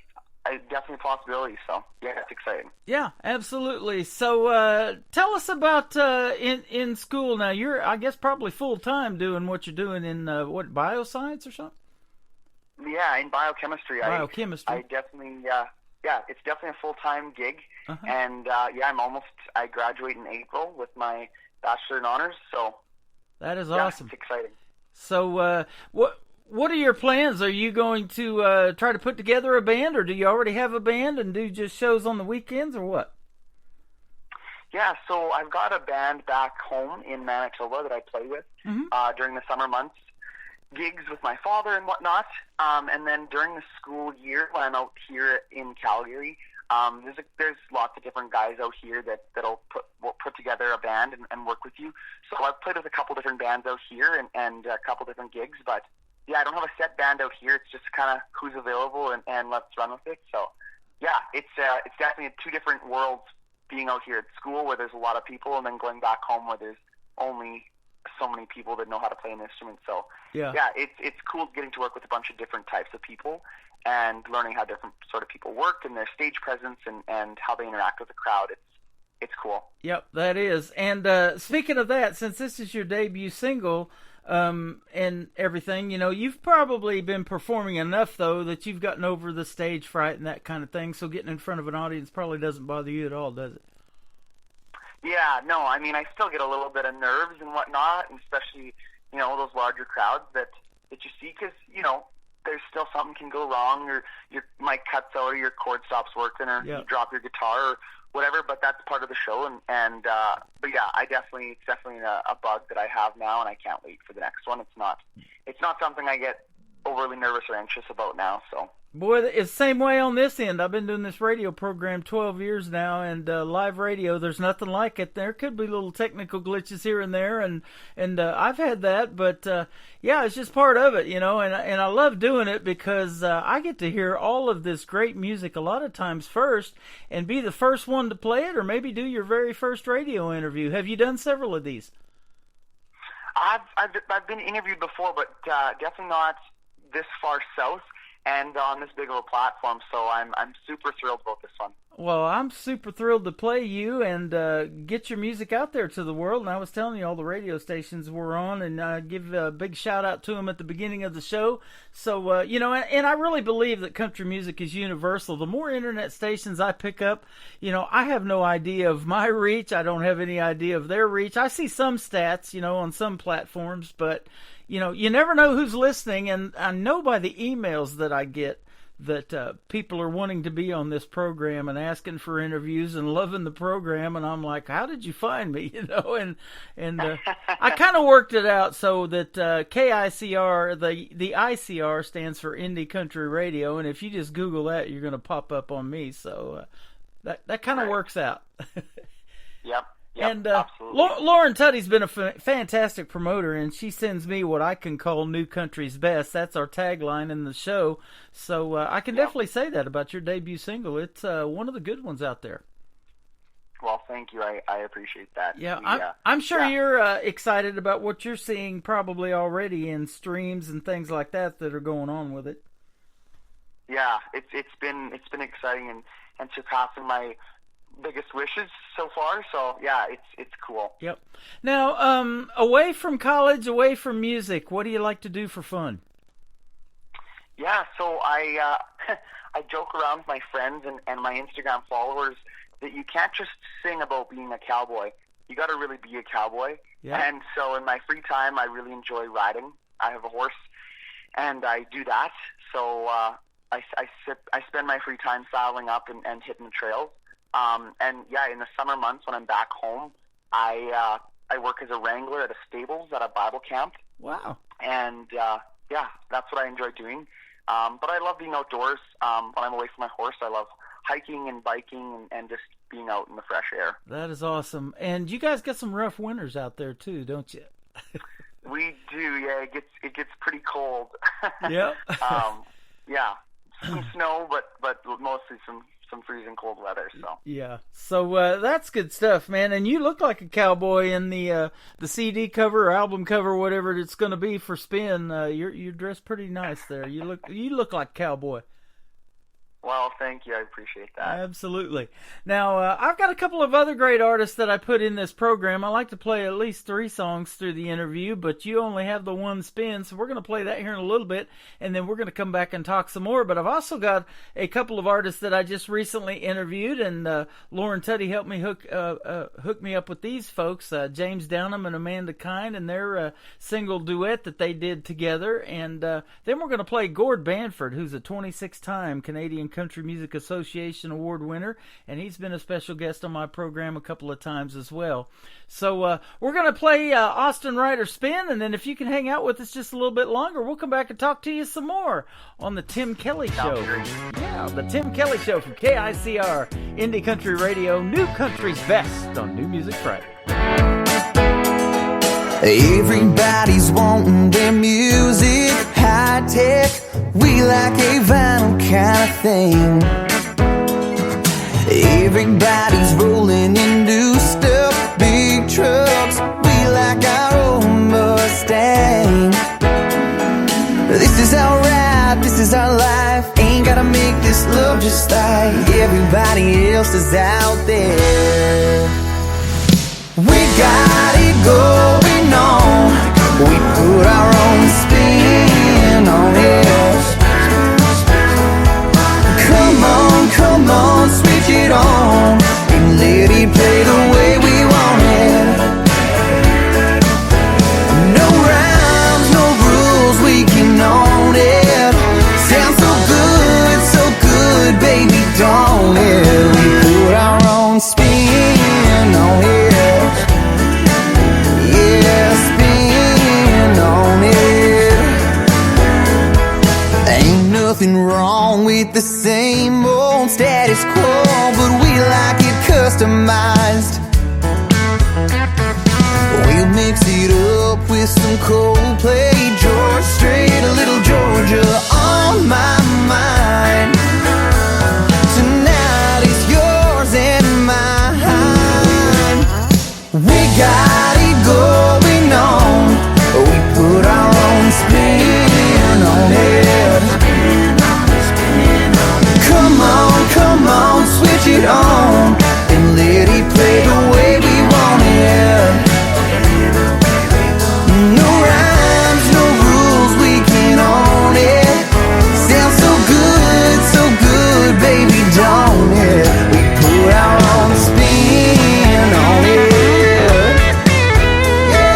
a possibility, so yeah, it's exciting. Yeah, absolutely. So tell us about in school now. You're, I guess, probably full-time doing what you're doing in, bioscience or something? Yeah, in biochemistry. Biochemistry. I definitely, it's definitely a full-time gig. Uh-huh. And, I graduate in April with my Bachelor in Honors, so. That is awesome. It's exciting. So what are your plans? Are you going to try to put together a band, or do you already have a band and do just shows on the weekends, or what? Yeah, so I've got a band back home in Manitoba that I play with during the summer months, gigs with my father and whatnot, and then during the school year when I'm out here in Calgary, there's lots of different guys out here that'll put together a band and work with you. So I've played with a couple different bands out here and a couple different gigs, but yeah, I don't have a set band out here. It's just kind of who's available and let's run with it. So yeah, it's definitely 2 different worlds, being out here at school where there's a lot of people, and then going back home where there's only so many people that know how to play an instrument. So yeah, it's cool getting to work with a bunch of different types of people and learning how different sort of people work and their stage presence and how they interact with the crowd. It's cool. Yep, that is. And speaking of that, since this is your debut single and everything, you've probably been performing enough, though, that you've gotten over the stage fright and that kind of thing, so getting in front of an audience probably doesn't bother you at all, does it? Yeah, no, I mean, I still get a little bit of nerves and whatnot, and especially, those larger crowds that you see, because, there's still something can go wrong, or your mic cuts out, or your chord stops working, or you drop your guitar, or whatever. But that's part of the show, but yeah, it's definitely a bug that I have now, and I can't wait for the next one. It's not something I get overly nervous or anxious about now. So. Boy, it's the same way on this end. I've been doing this radio program 12 years now, and live radio, there's nothing like it. There could be little technical glitches here and there, and I've had that, but yeah, it's just part of it, and I love doing it because I get to hear all of this great music a lot of times first, and be the first one to play it, or maybe do your very first radio interview. Have you done several of these? I've been interviewed before, but definitely not this far south and on this big of a platform, so I'm super thrilled about this one. Well, I'm super thrilled to play you and get your music out there to the world. And I was telling you all the radio stations we're on, and give a big shout out to them at the beginning of the show. So, and I really believe that country music is universal. The more internet stations I pick up, I have no idea of my reach. I don't have any idea of their reach. I see some stats, on some platforms, but you never know who's listening, and I know by the emails that I get that people are wanting to be on this program and asking for interviews and loving the program, and I'm like, how did you find me? And I kind of worked it out so that KICR, the ICR stands for Indie Country Radio, and if you just Google that, you're going to pop up on me. So that kind of works out. Yep. And absolutely. Lauren Tutty's been a fantastic promoter, and she sends me what I can call New Country's Best. That's our tagline in the show. So I can definitely say that about your debut single. It's one of the good ones out there. Well, thank you. I appreciate that. Yeah, I'm sure you're excited about what you're seeing probably already in streams and things like that are going on with it. yeah, it's been exciting and surpassing my biggest wishes so far. So yeah, it's cool. Yep. Now, away from college, away from music, what do you like to do for fun? Yeah, so I I joke around with my friends and my Instagram followers that you can't just sing about being a cowboy. You got to really be a cowboy. Yeah. And so in my free time, I really enjoy riding. I have a horse, and I do that. So I spend my free time saddling up and hitting the trails. And yeah, in the summer months when I'm back home, I work as a wrangler at a stables at a Bible camp. Wow. And yeah, that's what I enjoy doing. But I love being outdoors. When I'm away from my horse, I love hiking and biking and just being out in the fresh air. That is awesome. And you guys get some rough winters out there too, don't you? We do, yeah. It gets pretty cold. Yep. Yeah, some snow, but mostly some freezing cold weather. So yeah, so that's good stuff, man. And you look like a cowboy in the CD cover or album cover, whatever it's going to be for Spin. You're dressed pretty nice there. You look like a cowboy. Well, thank you. I appreciate that. Absolutely. Now, I've got a couple of other great artists that I put in this program. I like to play at least 3 songs through the interview, but you only have the one spin, so we're going to play that here in a little bit, and then we're going to come back and talk some more. But I've also got a couple of artists that I just recently interviewed, and Lauren Tuddy helped me hook me up with these folks, James Downham and Amanda Kind, and their single duet that they did together. And then we're going to play Gord Banford, who's a 26-time Canadian Country Music Association Award winner, and he's been a special guest on my program a couple of times as well. So we're going to play Austin Ryder Spin, and then if you can hang out with us just a little bit longer, we'll come back and talk to you some more on the Tim Kelly Show. Yeah, the Tim Kelly Show from KICR, Indie Country Radio, New Country's Best on New Music Friday. Everybody's wanting their music high tech. We like a vinyl kind of thing. Everybody's rolling in new stuff, big trucks. We like our own Mustang. This is our ride, this is our life. Ain't gotta make this love just like everybody else is out there. We got it going on. We put our own spin on it. Come on, switch it on and let it play the way we want it. No rhymes, no rules, we can own it. Sounds so good, baby, don't it? We put our own spin on it. Yeah, spin on it. Ain't nothing wrong with the same old status quo, but we like it customized. We'll mix it up with some Coldplay, George Strait, a little Georgia on my mind. Tonight is yours and mine. We got it going on. We put our own spin on it. Come on, switch it on and let it play the way we want it. No rhymes, no rules, we can own it. Sounds so good, baby, don't it? We put our own spin on it. Yeah.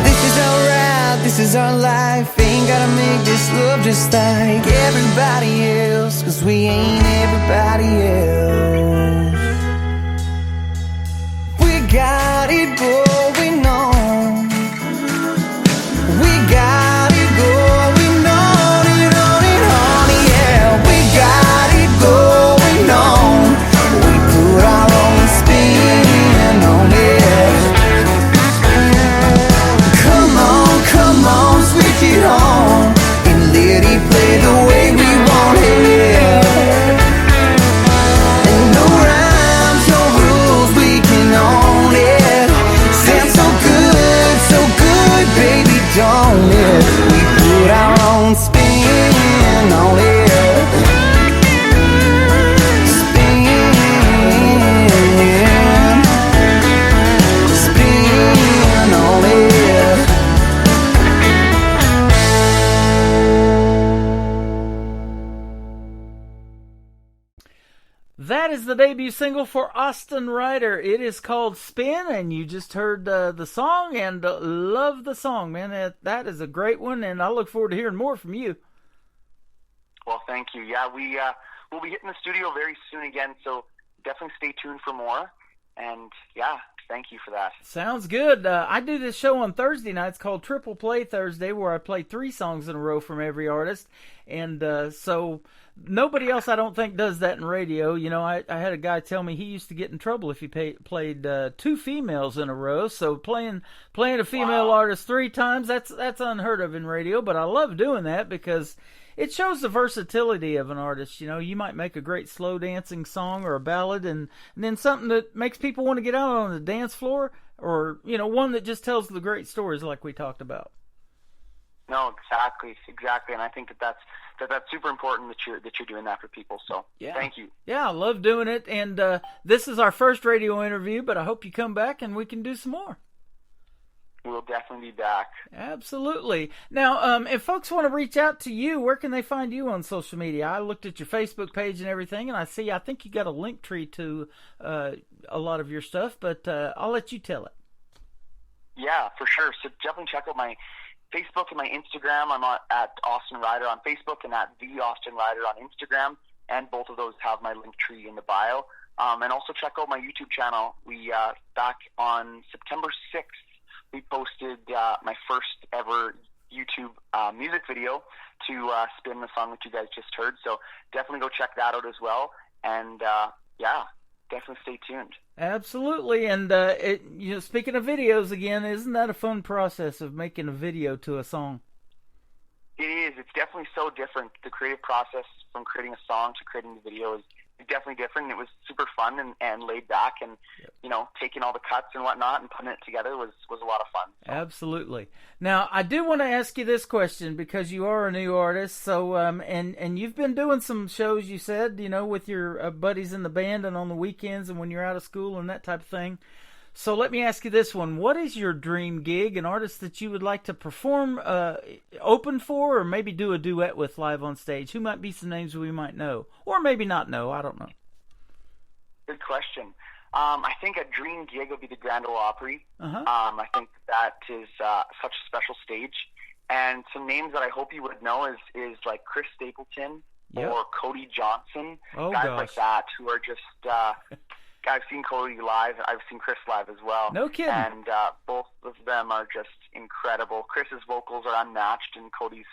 This is our ride, this is our life. Ain't gotta make this love just like everybody else, 'cause we ain't everybody else. We got it going on. We got it going on and on and on, yeah. We got it going on. We put our own spin on it. Come on, switch it on and let it play the way we want it. And no rhymes, no rules, we can own it. Sounds so good, That is the debut single for Austin Ryder. It is called Spin, and you just heard the song, and love the song, man. That is a great one, and I look forward to hearing more from you. Well, thank you. Yeah, we'll be hitting the studio very soon again, so definitely stay tuned for more. And yeah, thank you for that. Sounds good. I do this show on Thursday nights called Triple Play Thursday, where I play 3 songs in a row from every artist. And so nobody else, I don't think, does that in radio. You know, I had a guy tell me he used to get in trouble if he played 2 females in a row. So playing a female artist 3 times, that's unheard of in radio. But I love doing that because it shows the versatility of an artist. You know, you might make a great slow dancing song or a ballad, and then something that makes people want to get out on the dance floor, or, you know, one that just tells the great stories like we talked about. No, exactly, and I think that's super important that you're doing that for people. So yeah. Thank you. Yeah, I love doing it, and this is our first radio interview, but I hope you come back and we can do some more. We'll definitely be back. Absolutely. Now, if folks want to reach out to you, where can they find you on social media? I looked at your Facebook page and everything, and I think you got a link tree to a lot of your stuff, but I'll let you tell it. Yeah, for sure. So definitely check out my Facebook and my Instagram. I'm at Austin Ryder on Facebook and at The Austin Ryder on Instagram, and both of those have my link tree in the bio. And also check out my YouTube channel. We back on September 6th, we posted my first ever YouTube music video to Spin, the song that you guys just heard. So definitely go check that out as well. And yeah, definitely stay tuned. Absolutely. And speaking of videos again, isn't that a fun process of making a video to a song? It is. It's definitely so different. The creative process from creating a song to creating the video is definitely different. It was super fun and laid back, and you know, taking all the cuts and whatnot and putting it together was a lot of fun. So. Absolutely. Now, I do want to ask you this question because you are a new artist. So, and you've been doing some shows. You said, you know, with your buddies in the band and on the weekends and when you're out of school and that type of thing. So let me ask you this one. What is your dream gig, an artist that you would like to perform, open for, or maybe do a duet with live on stage? Who might be some names we might know? Or maybe not know, I don't know. Good question. I think a dream gig would be the Grand Ole Opry. Uh-huh. I think that is such a special stage. And some names that I hope you would know is like Chris Stapleton or Cody Johnson. Oh, guys gosh. like that who are just... I've seen Cody live. I've seen Chris live as well. No kidding. And both of them are just incredible. Chris's vocals are unmatched, and Cody's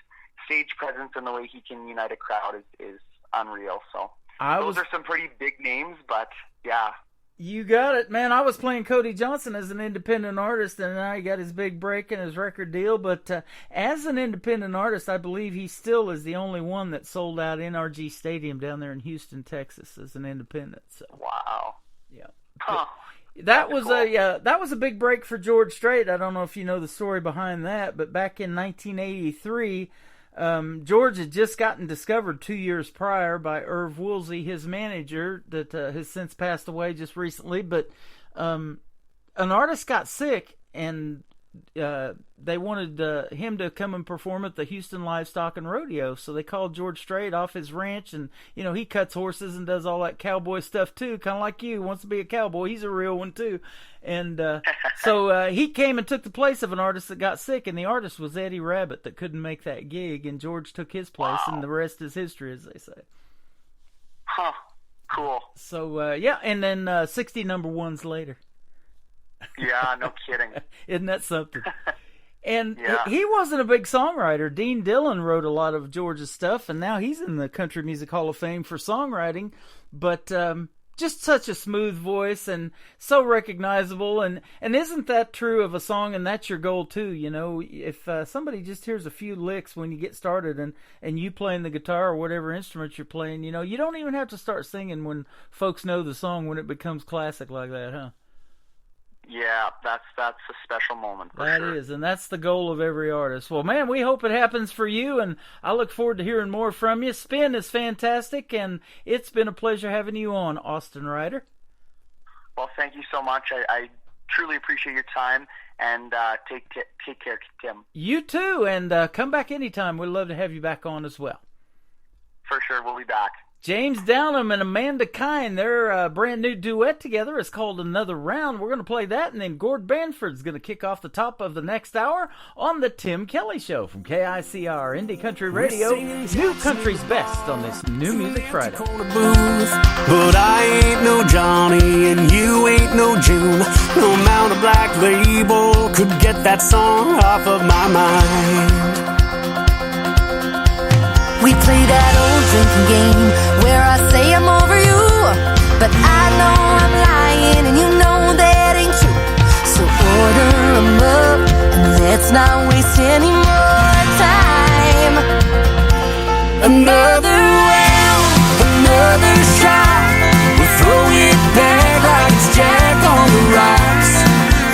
stage presence and the way he can unite a crowd is unreal. So those are some pretty big names, but yeah. You got it, man. I was playing Cody Johnson as an independent artist, and now he got his big break and his record deal. But as an independent artist, I believe he still is the only one that sold out NRG Stadium down there in Houston, Texas, as an independent. So. Wow. Yeah. Huh. That was a big break for George Strait. I don't know if you know the story behind that, but back in 1983, George had just gotten discovered 2 years prior by Irv Woolsey, his manager, that has since passed away just recently. But an artist got sick, and they wanted him to come and perform at the Houston Livestock and Rodeo. So they called George Strait off his ranch, and you know, he cuts horses and does all that cowboy stuff too, kind of like you. Wants to be a cowboy. He's a real one too. And so he came and took the place of an artist that got sick, and the artist was Eddie Rabbitt that couldn't make that gig, and George took his place, and the rest is history, as they say. Huh. Cool. So yeah, and then 60 number ones later. Yeah, no kidding. Isn't that something? And he wasn't a big songwriter. Dean Dillon wrote a lot of George's stuff, and now he's in the Country Music Hall of Fame for songwriting. But just such a smooth voice and so recognizable. And isn't that true of a song? And that's your goal too. You know, if somebody just hears a few licks when you get started, and you playing the guitar or whatever instrument you're playing, you know, you don't even have to start singing when folks know the song, when it becomes classic like that, huh? Yeah, that's a special moment for sure. That is, and that's the goal of every artist. Well, man, we hope it happens for you, and I look forward to hearing more from you. Spin is fantastic, and it's been a pleasure having you on, Austin Ryder. Well, thank you so much. I truly appreciate your time, and take care, Tim. You too, and come back anytime. We'd love to have you back on as well. For sure, we'll be back. James Downham and Amanda Kine, their brand new duet together is called Another Round. We're going to play that, and then Gord Banford's going to kick off the top of the next hour on the Tim Kelly Show from KICR Indie Country Radio. New country's best on this New Music Friday. But I ain't no Johnny and you ain't no June. No amount of Black Label could get that song off of my mind. We play that old drinking game where I say I'm over you, but I know I'm lying and you know that ain't true. So order 'em up and let's not waste any more time. Another round, another shot. We'll throw it back like it's Jack on the rocks.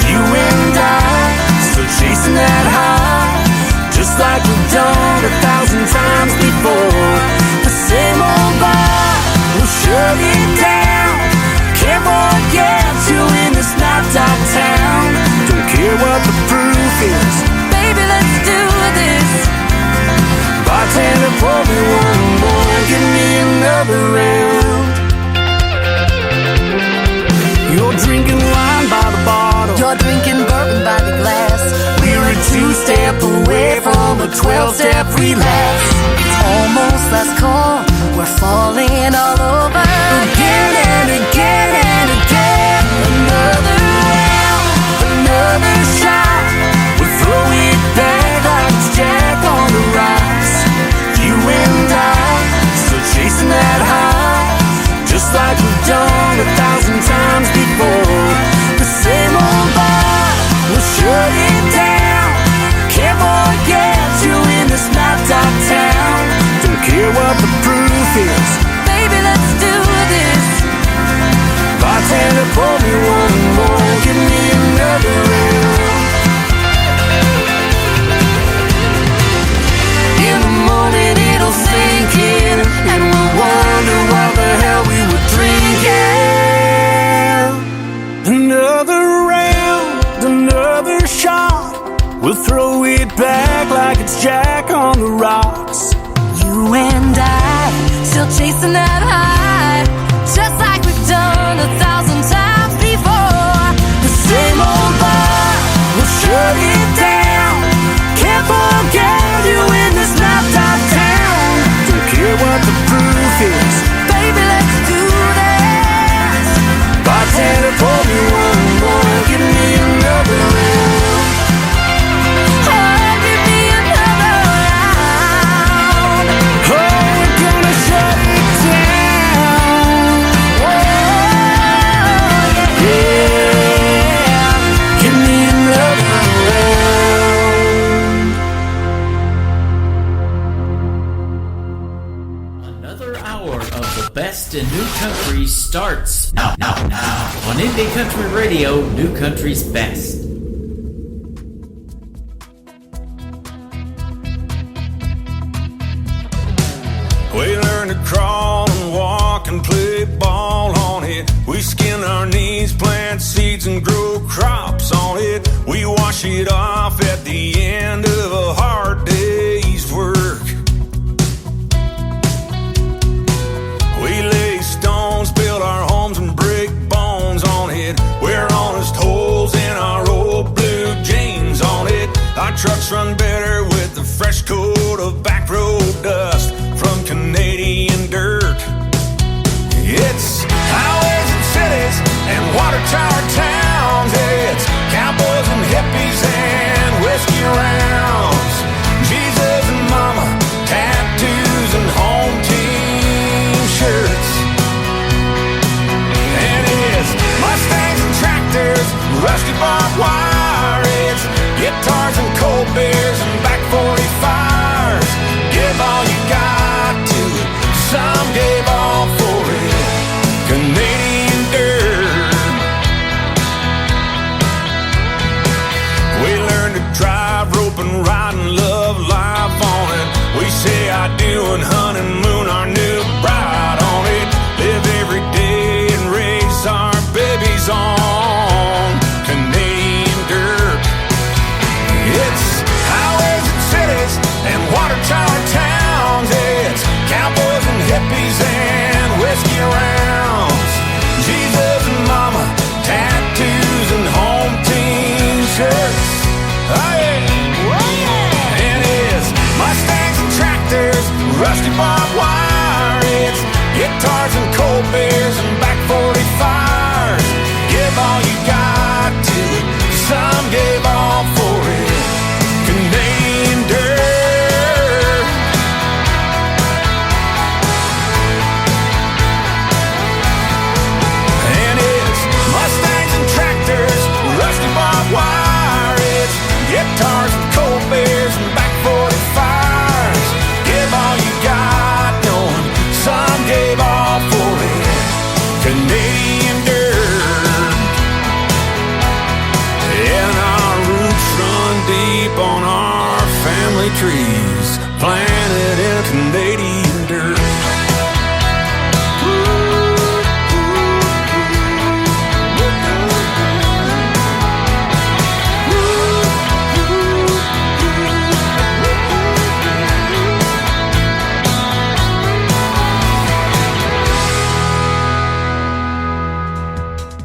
You and I, still chasing that high, just like we've done 1,000 times before. The same old bar, we'll shut it down. Can't forget you in this knocked-out town. Don't care what the proof is, baby, let's do this. Bartender, pour me one more, give me another round. You're drinking wine by the bottle, you're drinking bourbon by the glass. We're a two-step away from a 12-step relapse. It's almost last call, we're falling all over again and again and again. Another round, another shot. We'll throw it back like it's Jack on the rocks. You and I, still chasing that high, just like we've done 1,000 times before. The same old bar, we'll shut it down. Can't forget you in this knocked-out town. Don't care what the proof is, baby, let's do this. Bartender, pour me one more, give me another round. In the morning it'll sink in, and we'll wonder what the hell we were drinking. Another round, another shot. We'll throw it back like it's Jack on the rocks. You and I, still chasing that high, just like we've done 1,000 times before. The same old bar, we'll shut it down. Can't forget you in this knocked-out town. Don't care what the proof is, baby, let's do this. Bartender, pour me one more, give me another round. Best in New Country starts now on Indie Country Radio, New Country's Best. We learn to crawl and walk and play ball on it. We skin our knees, plant seeds and grow crops on it. We wash it off at the end of a hard day's work. We lay stones, build our homes and break bones on it. Wear honest holes in our old blue jeans on it. Our trucks run better with the fresh coat of back road dust from Canadian dirt. It's highways and cities and water tower towns. It's cowboys and hippies and whiskey rounds. Jesus and mama, tattoos and home team shirts. And it's Mustangs and tractors, rusty barbed wire. It's guitars and cold beers and back 45s. Give all you got to it, some gave all for it. Canadian dirt. We learned to drive, rope and ride and love life on it. We say I do and honeymoon our new bride on it. Live every day and raise our babies on Canadian dirt. It's highways and cities and water tower towns. It's cowboys and hippies and rusty barbed wire. It's guitars and cold beers and back 45s. Give all you got to it, some gave all for it. Canadian dirt. And it's Mustangs and tractors, rusty barbed wire. It's guitars and cold beers and back 45s. Give all you got, knowing some gave all for it. Canadian dirt. And our roots run deep on our family trees, planted in Canadian dirt.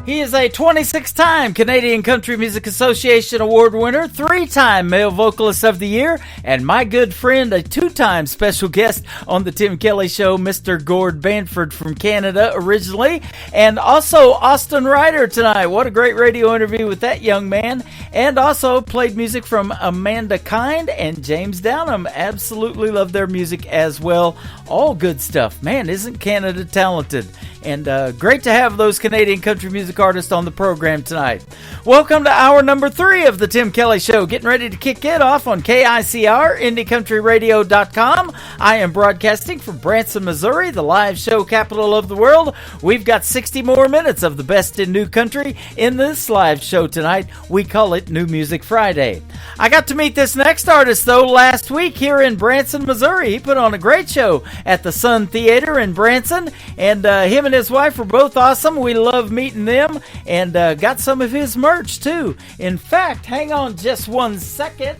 He is a 26-time Canadian Country Music Association Award winner, 3-time Male Vocalist of the Year, and my good friend, a 2-time special guest on the Tim Kelly Show, Mr. Gord Banford from Canada originally, and also Austin Ryder tonight. What a great radio interview with that young man, and also played music from Amanda Kind and James Downham. Absolutely love their music as well. All good stuff. Man, isn't Canada talented? And great to have those Canadian country music artists on the program tonight. Welcome to hour number 3 of the Tim Kelly Show. Getting ready to kick it off on KICR, IndieCountryRadio.com. I am broadcasting from Branson, Missouri, the live show capital of the world. We've got 60 more minutes of the best in new country in this live show tonight. We call it New Music Friday. I got to meet this next artist, though, last week here in Branson, Missouri. He put on a great show at the Sun Theater in Branson, and him and his wife were both awesome. We love meeting them, and got some of his merch too. In fact, hang on just one second.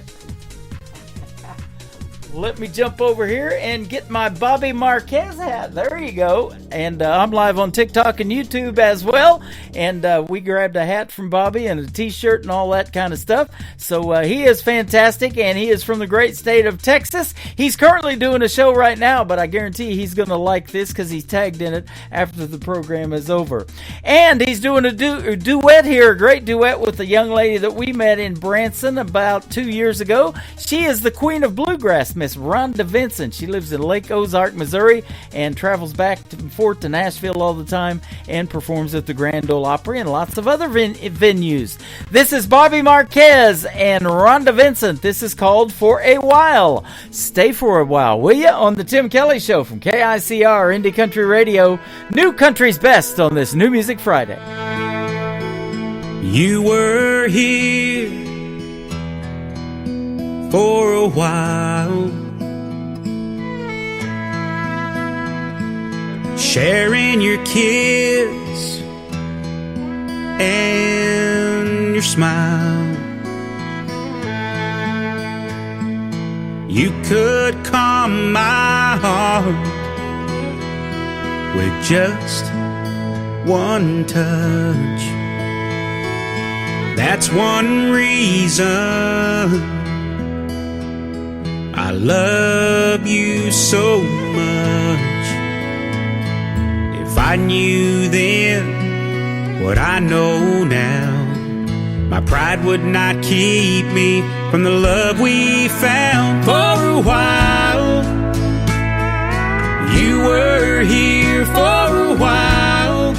Let me jump over here and get my Bobby Marquez hat. There you go. And I'm live on TikTok and YouTube as well. And we grabbed a hat from Bobby and a t-shirt and all that kind of stuff. So he is fantastic, and he is from the great state of Texas. He's currently doing a show right now, but I guarantee he's going to like this because he's tagged in it after the program is over. And he's doing a duet here, a great duet with a young lady that we met in Branson about 2 years ago. She is the queen of bluegrass, Miss Rhonda Vincent. She lives in Lake Ozark, Missouri, and travels back and forth to Nashville all the time and performs at the Grand Ole Opry and lots of other venues. This is Bobby Marquez and Rhonda Vincent. This is called For a While. Stay for a while, will you? On the Tim Kelly Show from KICR Indie Country Radio. New country's best on this New Music Friday. You were here for a while, sharing your kiss and your smile. You could calm my heart with just one touch. That's one reason I love you so much. If I knew then what I know now, my pride would not keep me from the love we found. For a while, you were here for a while.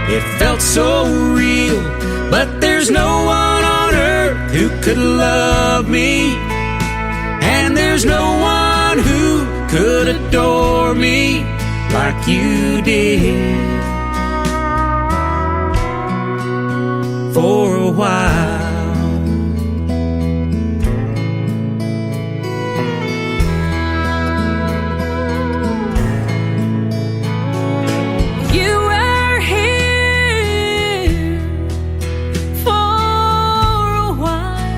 It felt so real, but there's no one on earth who could love me, and there's no one who could adore me like you did. For a while, You were here for a while,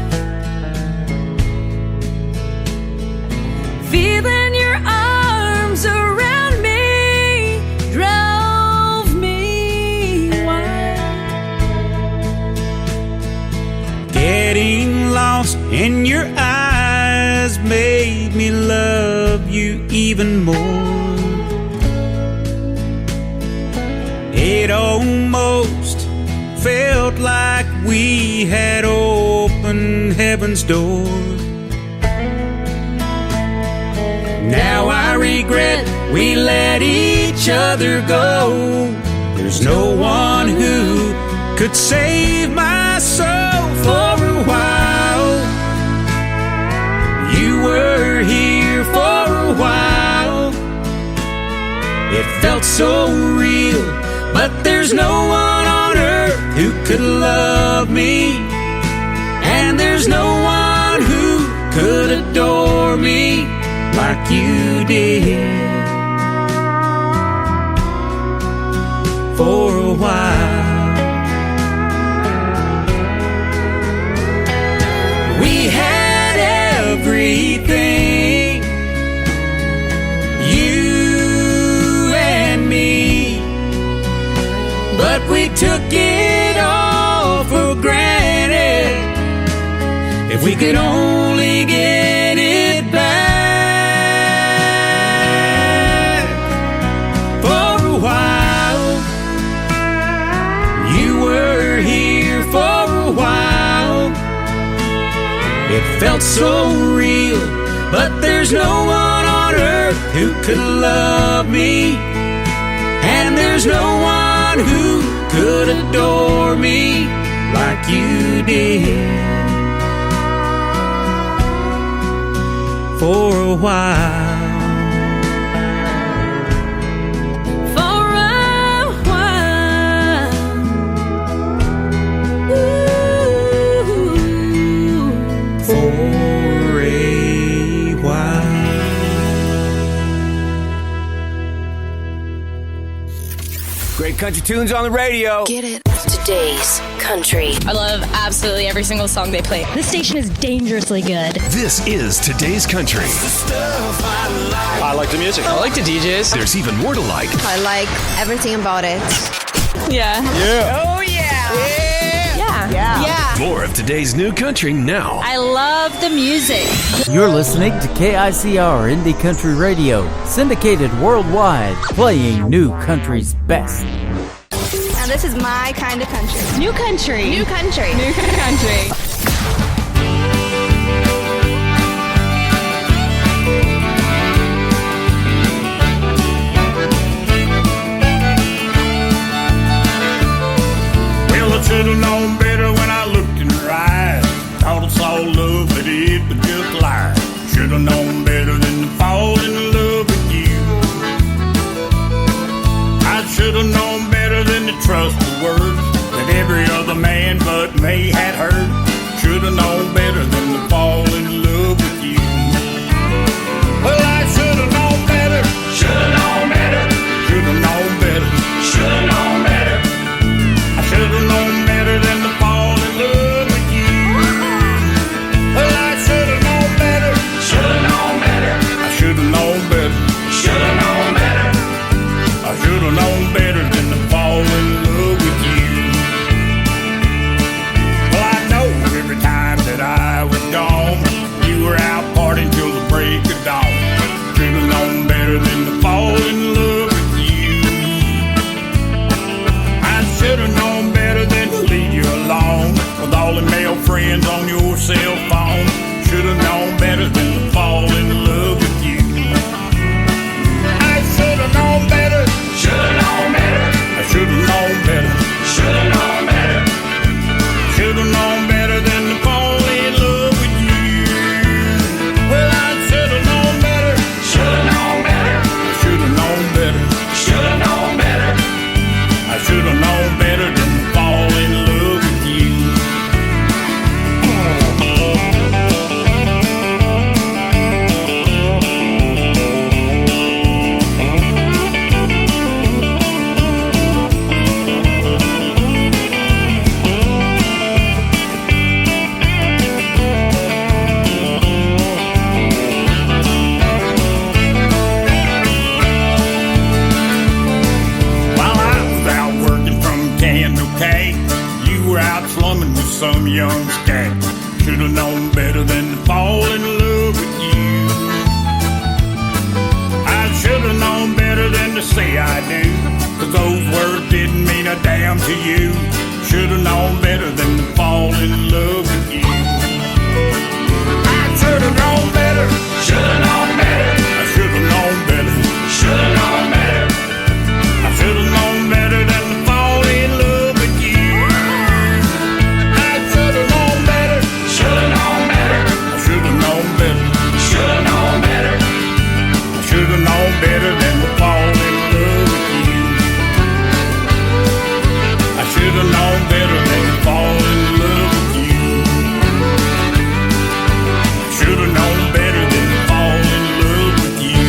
feeling your arms around me drove me wild. getting lost in your eyes made me love love you even more. It almost felt like we had opened heaven's door. Now I regret we let each other go. There's no one who could save my soul for a while. You were here for a while. It felt so real, but there's no one on earth who could love me. And there's no one who could adore me like you did. For a while we had everything, you and me, but we took it all for granted. If we could only get it back. For a while you were here for a while. It felt so real, but there's no one on earth who could love me. And there's no one who could adore me like you did. For a while. Great country tunes on the radio. Get it. Today's country. I love absolutely every single song they play. This station is dangerously good. This is Today's Country. I like the music. I like the DJs. There's even more to like. I like everything about it. Yeah. Yeah. Oh, yeah. Yeah. More of today's new country now. I love the music. You're listening to KICR Indie Country Radio, syndicated worldwide, playing new country's best. Now this is my kind of country. New country. New country. New country. Well, I should have known better when I looked in her eyes. Thought I saw love, but it was just lies. Should have known better than to fall in love with you. I should have known better than to trust the words that every other man but me had heard. Should have known better than to fall in love with you. Well, I should have known better. Should have known better. Should have known better. Should have known better. I should have known better than to fall in love with you. Well, I should have known better. Should have known better. I should have known better. Should have known better. I should have known better than to fall in love with you. Well, I know every time that I was gone, you were out partying till the break of dawn. Should have known better than to fall in love with you. I should have known better than to leave you alone with all the male friends on your cell phone. Should have known better than to fall in love with you. I should have known better. Should have known better. I should have known better. Should have known better. Should have known better than to fall in love with you. Well, I should have known better. Should have known better. I should have known better. Should have known better. I should have known better than to fall in love with you. While I was out working from Candle Cake, you were out slumming with some young scat. Should have known better than to fall in love with you. say I do, 'cause those words didn't mean a damn to you. Should've known better than to fall in love with you. I should've known better. Should've known better. I should've known better. Should've known better. I should've known better than to fall in love with you. I should've known better. Should've known better. I should've known better. Should've known better. I should've known better than to fall in love with you. I should've known better than to fall in love with you. I should've known better than to fall in love with you.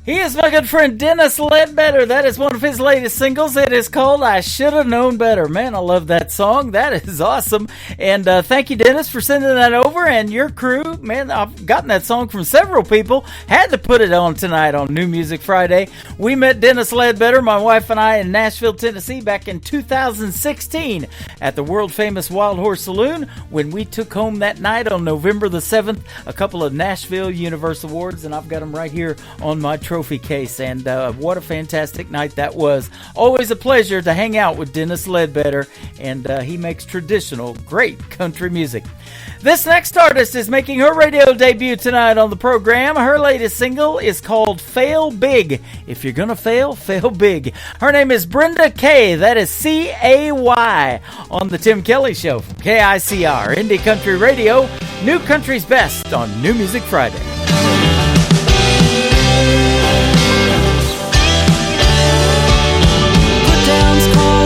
He is my good friend Dennis Ledbetter. That is one of his latest singles. It is called I Should've Known Better. Man, I love that song. That is awesome. And thank you, Dennis, for sending that over. And your crew, man, I've gotten that song from several people. Had to put it on tonight on New Music Friday. We met Dennis Ledbetter, my wife and I, in Nashville, Tennessee back in 2016 at the world-famous Wild Horse Saloon when we took home that night on November the 7th a couple of Nashville Universe Awards, and I've got them right here on my trophy case. And what a fantastic night that was. Always a pleasure to hang out with Dennis Ledbetter, and he makes traditional great country music. This next artist is making her radio debut tonight on the program. Her latest single is called Fail Big. If you're gonna fail, fail big. Her name is Brenda Kay. That is C-A-Y on the Tim Kelly Show from KICR Indie Country Radio. New Country's Best on New Music Friday.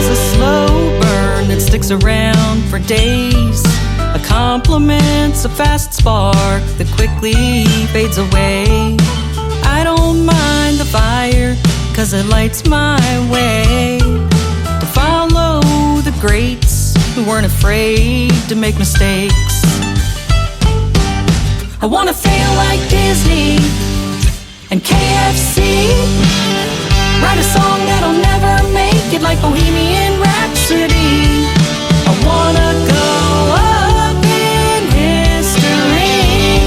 A slow burn that sticks around for days. A compliment's a fast spark that quickly fades away. I don't mind the fire, 'cause it lights my way to follow the greats who weren't afraid to make mistakes. I wanna fail like Disney and KFC. Write a song that'll never make it like Bohemian Rhapsody. I wanna go up in history.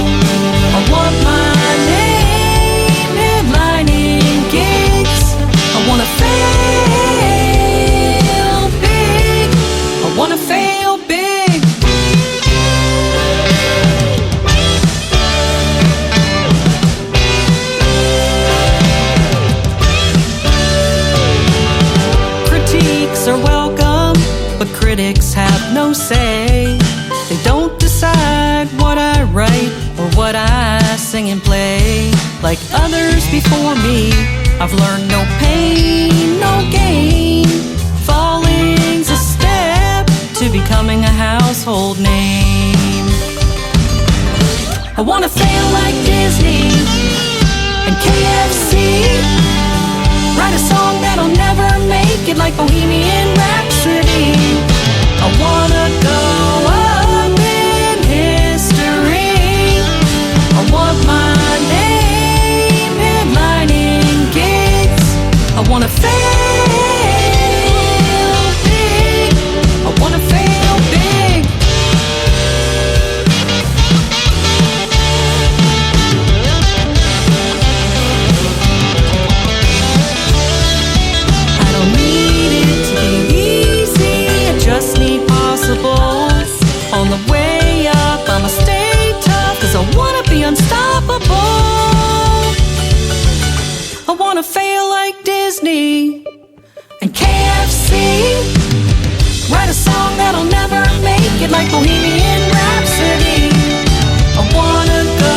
I want my name headlining gigs. I wanna fail big. I wanna fail big. Are welcome, but critics have no say. They don't decide what I write or what I sing and play. Like others before me, I've learned no pain, no gain. Falling's a step to becoming a household name. I wanna fail like Disney and KFC. Write a song that'll never make it like Bohemian Rhapsody. I wanna go up in history. I want my name headlining gigs. I wanna fail big. I wanna fail big. Just need possible. On the way up, I'ma stay tough, 'cause I wanna be unstoppable. I wanna fail like Disney and KFC. Write a song that'll never make it like Bohemian Rhapsody. I wanna go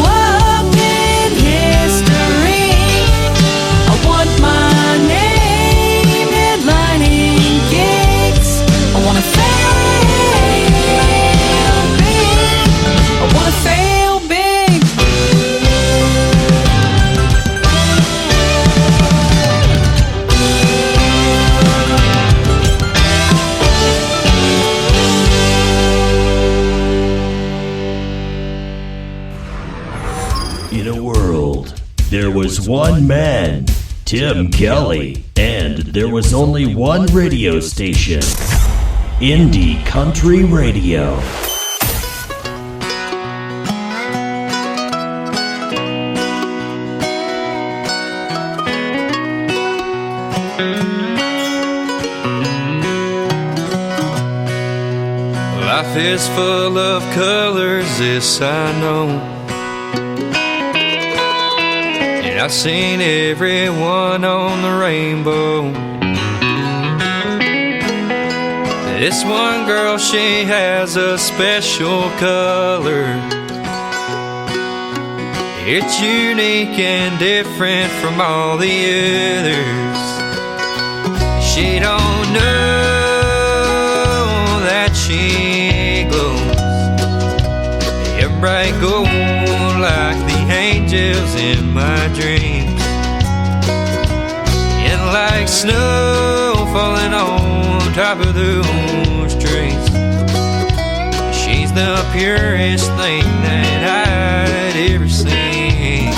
up in history. I want my name headlining gigs. I wanna fail big. I wanna fail big. In a world, there was one man, Tim Kelly, and there was only one radio station. Indie Country Radio. Life is full of colors, this I know. And I've seen every one on the rainbow. This one girl, she has a special color. It's unique and different from all the others. She don't know that she glows. A bright gold like the angels in my dreams. And like snow falling on top of those trees. She's the purest thing that I'd ever seen.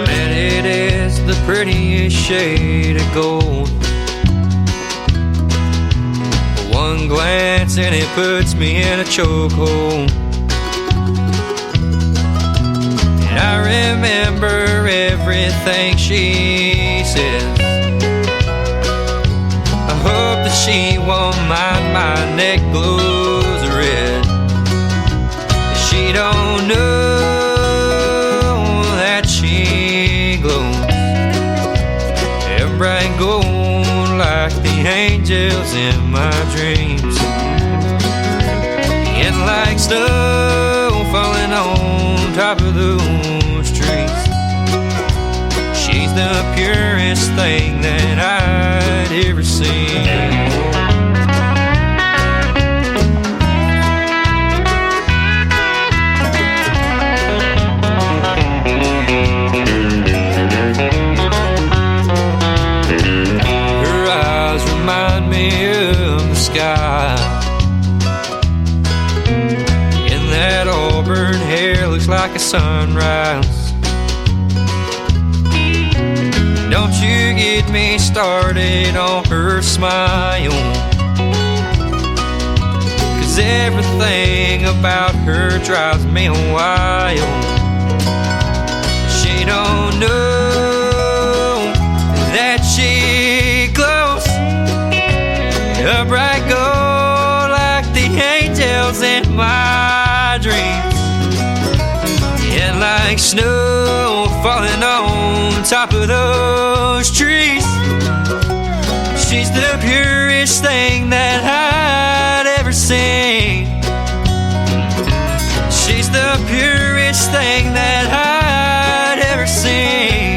Man, it is the prettiest shade of gold. One glance and it puts me in a chokehold. And I remember everything she says. I hope that she won't mind my neck glows red. She don't know that she glows. And bright gold like the angels in my dreams. And like snow falling on top of those trees. She's the purest thing that I'd ever seen. Remind me of the sky. And that auburn hair looks like a sunrise. Don't you get me started on her smile, 'cause everything about her drives me wild. She don't know that she glows. A bright gold like the angels in my dreams. And like snow falling on top of those trees. She's the purest thing that I'd ever seen. She's the purest thing that I'd ever seen.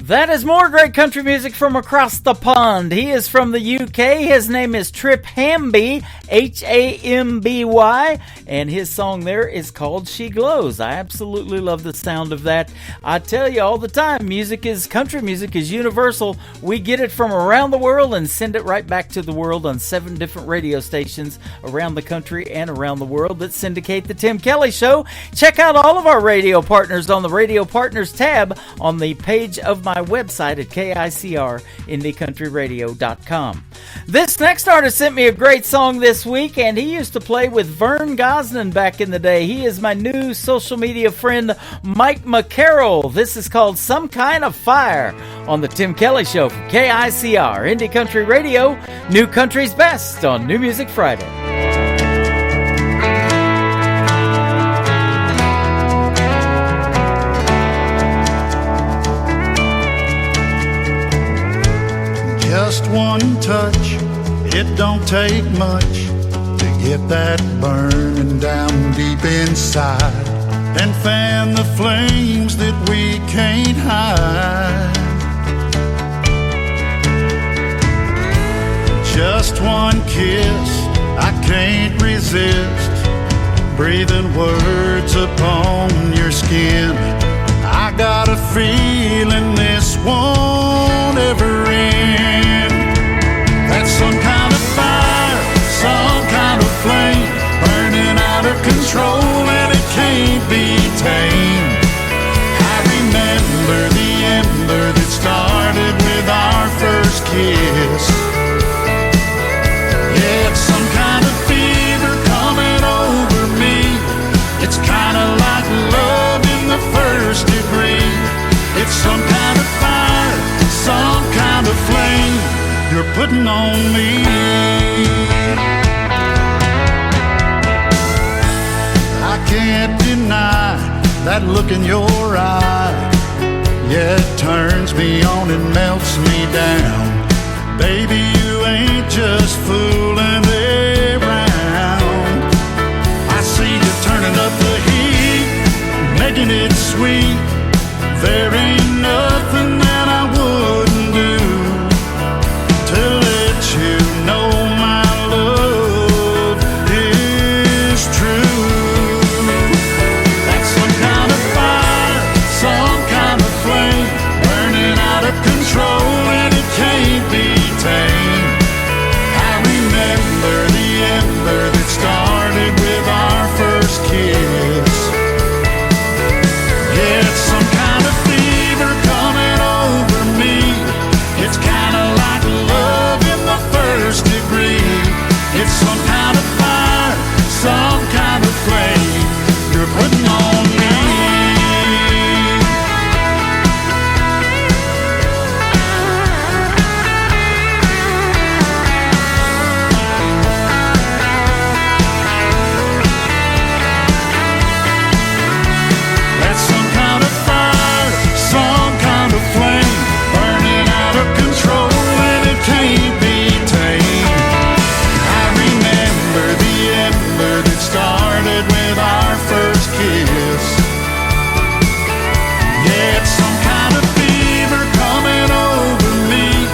That is more great country music from across the pond. He is from the UK. His name is Trip Hamby, Hamby, and his song there is called She Glows. I absolutely love the sound of that. I tell you all the time, country music is universal. We get it from around the world and send it right back to the world on 7 different radio stations around the country and around the world that syndicate the Tim Kelly Show. Check out all of our radio partners on the Radio Partners tab on the page of my website at KICRIndieCountryRadio.com. This next artist sent me a great song this week, and he used to play with Vern Gosdin back in the day. He is my new social media friend, Mike McCarroll. This is called Some Kind of Fire on the Tim Kelly Show from KICR Indie Country Radio, New Country's Best on New Music Friday. Just one touch, it don't take much to get that burning down deep inside and fan the flames that we can't hide. Just one kiss, I can't resist, breathing words upon your skin. I got a feeling this won't ever end. That's some kind of fire, some kind of flame, burning out of control, and it can't tame. I remember the ember that started with our first kiss. Yeah, it's some kind of fever coming over me. It's kind of like love in the first degree. It's some kind of fire, some kind of flame you're putting on me. I can't deny that look in your eye. Yeah, it turns me on and melts me down. Baby, you ain't just fooling around. I see you turning up the heat, making it sweet. There ain't nothing that I wouldn't do to let you know my love is true. That's some kind of fire, some kind of flame, burning out of control and it can't be tamed. I remember the ember that started with our first kiss. Yeah, it's some kind of fever coming over me. It's kind of like love in the first degree. It's some kind of fire, some kind of flame you're putting on me. That's some kind of fire, some kind of flame, burning out of control and it can't be tamed. I remember the ember that started with our first kiss. Yeah, it's some kind of fever coming over me.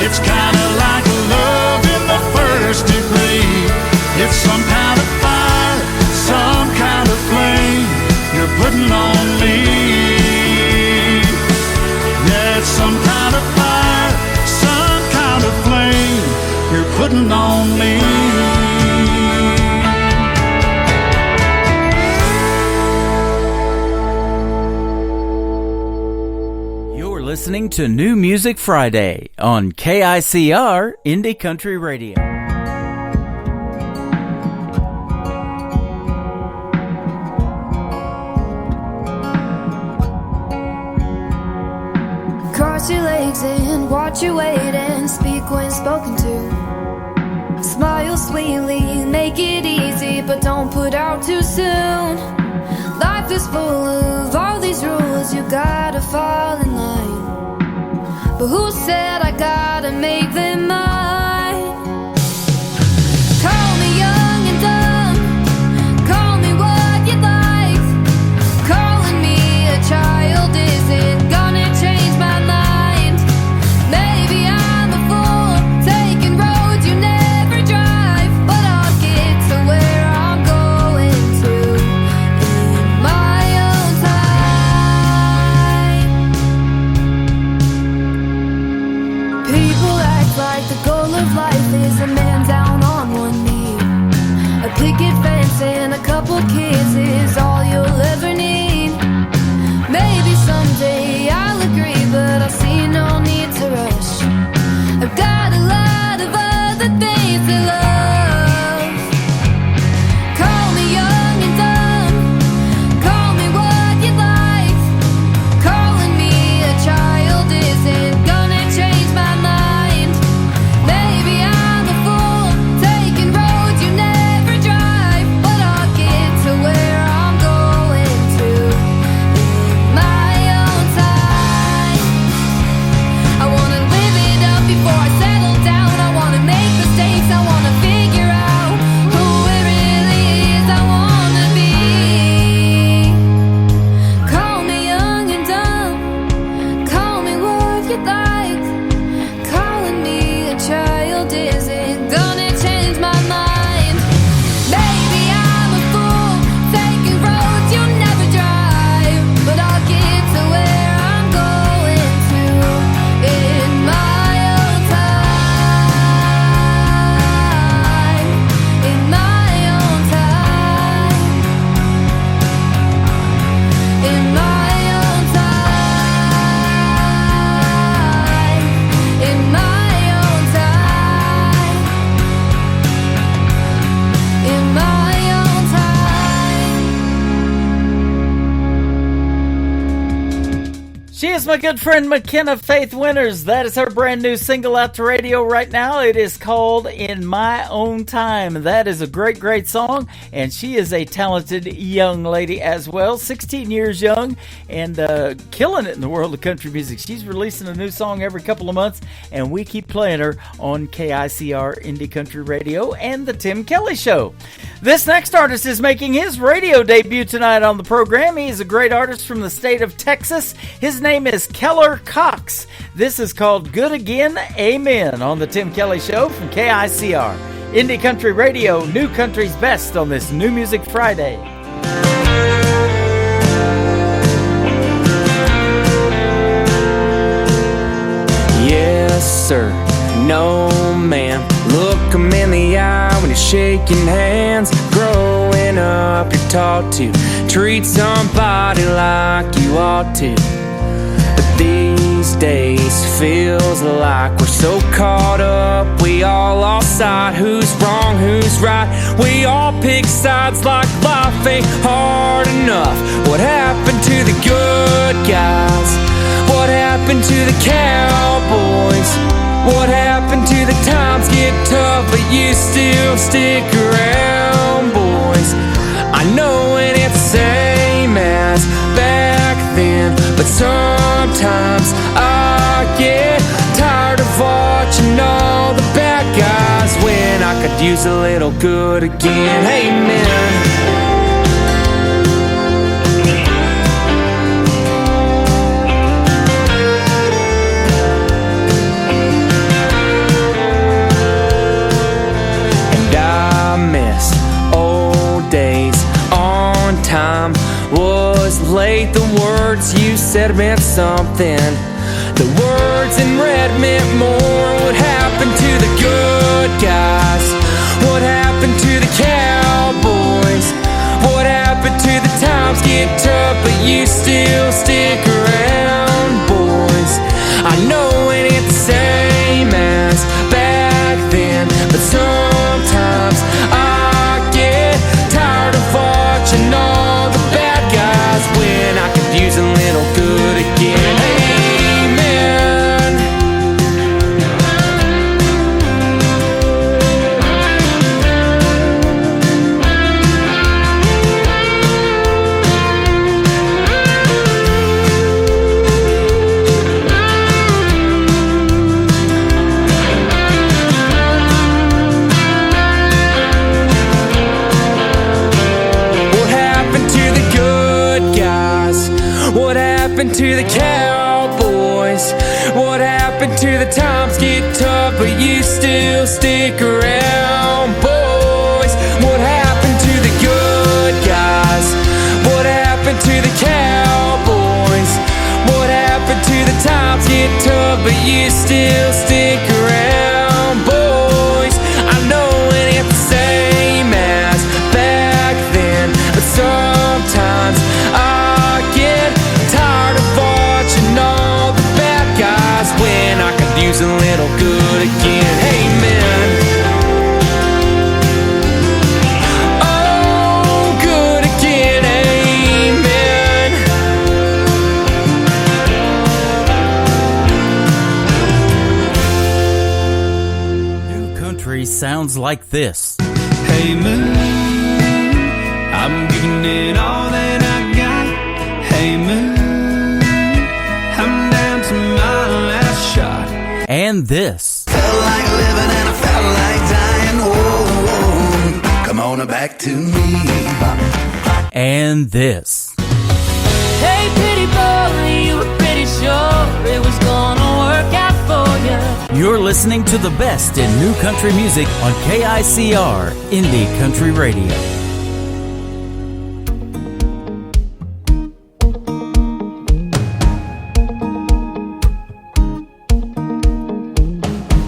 It's kind of like love in the first degree. It's some kind of fire, some kind of flame you're putting on me. Yeah, it's some kind of fire, some kind of flame you're putting on me. You're listening to New Music Friday on KICR Indie Country Radio. Cross your legs and watch your weight and speak when spoken to. Smile sweetly, make it easy, but don't put out too soon. Life is full of all these rules, you gotta fall in line. But who said I gotta make them mine? Call me young and dumb, call me what you like. Calling me a child isn't gonna change my mind. Maybe I'm a fool, taking roads you never drive, but I'll get to where I'm going to She is my good friend McKenna Faith Winters. That is her brand new single out to radio right now. It is called In My Own Time. That is a great, great song, and she is a talented young lady as well, 16 years young, and killing it in the world of country music. She's releasing a new song every couple of months, and we keep playing her on KICR Indie Country Radio and The Tim Kelly Show. This next artist is making his radio debut tonight on the program. He is a great artist from the state of Texas. His name is Keller Cox. This is called Good Again, Amen on the Tim Kelly Show from KICR. Indie Country Radio, New Country's Best on this New Music Friday. Yes, sir. No, ma'am. Look him in the eye when you're shaking hands. Growing up, you're taught to treat somebody like you ought to. But these days feels like we're so caught up, we all lost sight. Who's wrong, who's right? We all pick sides like life ain't hard enough. What happened to the good guys? What happened to the cowboys? What happened to the times get tough, but you still stick around, boys? I know it ain't the same as back then, but sometimes I get tired of watching all the bad guys when I could use a little good again. Amen. Time was late. The words you said meant something. The words in red meant more. What happened to the good guys? What happened to the cowboys? What happened to the times get tough, but you still stick around, boys? I know it ain't the same as back then, but sometimes I get tired of watching all the bad guys when I could use a little good again. Amen. To the cowboys, what happened to the times get tough, but you still stick around, boys? What happened to the good guys? What happened to the cowboys? What happened to the times get tough, but you still stick around, boys? I know it ain't the same as back then, but sometimes I get tired of watching all the bad guys when I could use a little good again. Amen. Oh, good again. Amen. New country sounds like this. Hey moon, I'm giving it all that I got. Hey moon, I'm down to my last shot. And this. Felt like living and I felt like dying. Oh, come on back to me. And this. Hey pretty boy, you were pretty sure it was gonna work out for you. You're listening to the best in new country music on KICR Indie Country Radio.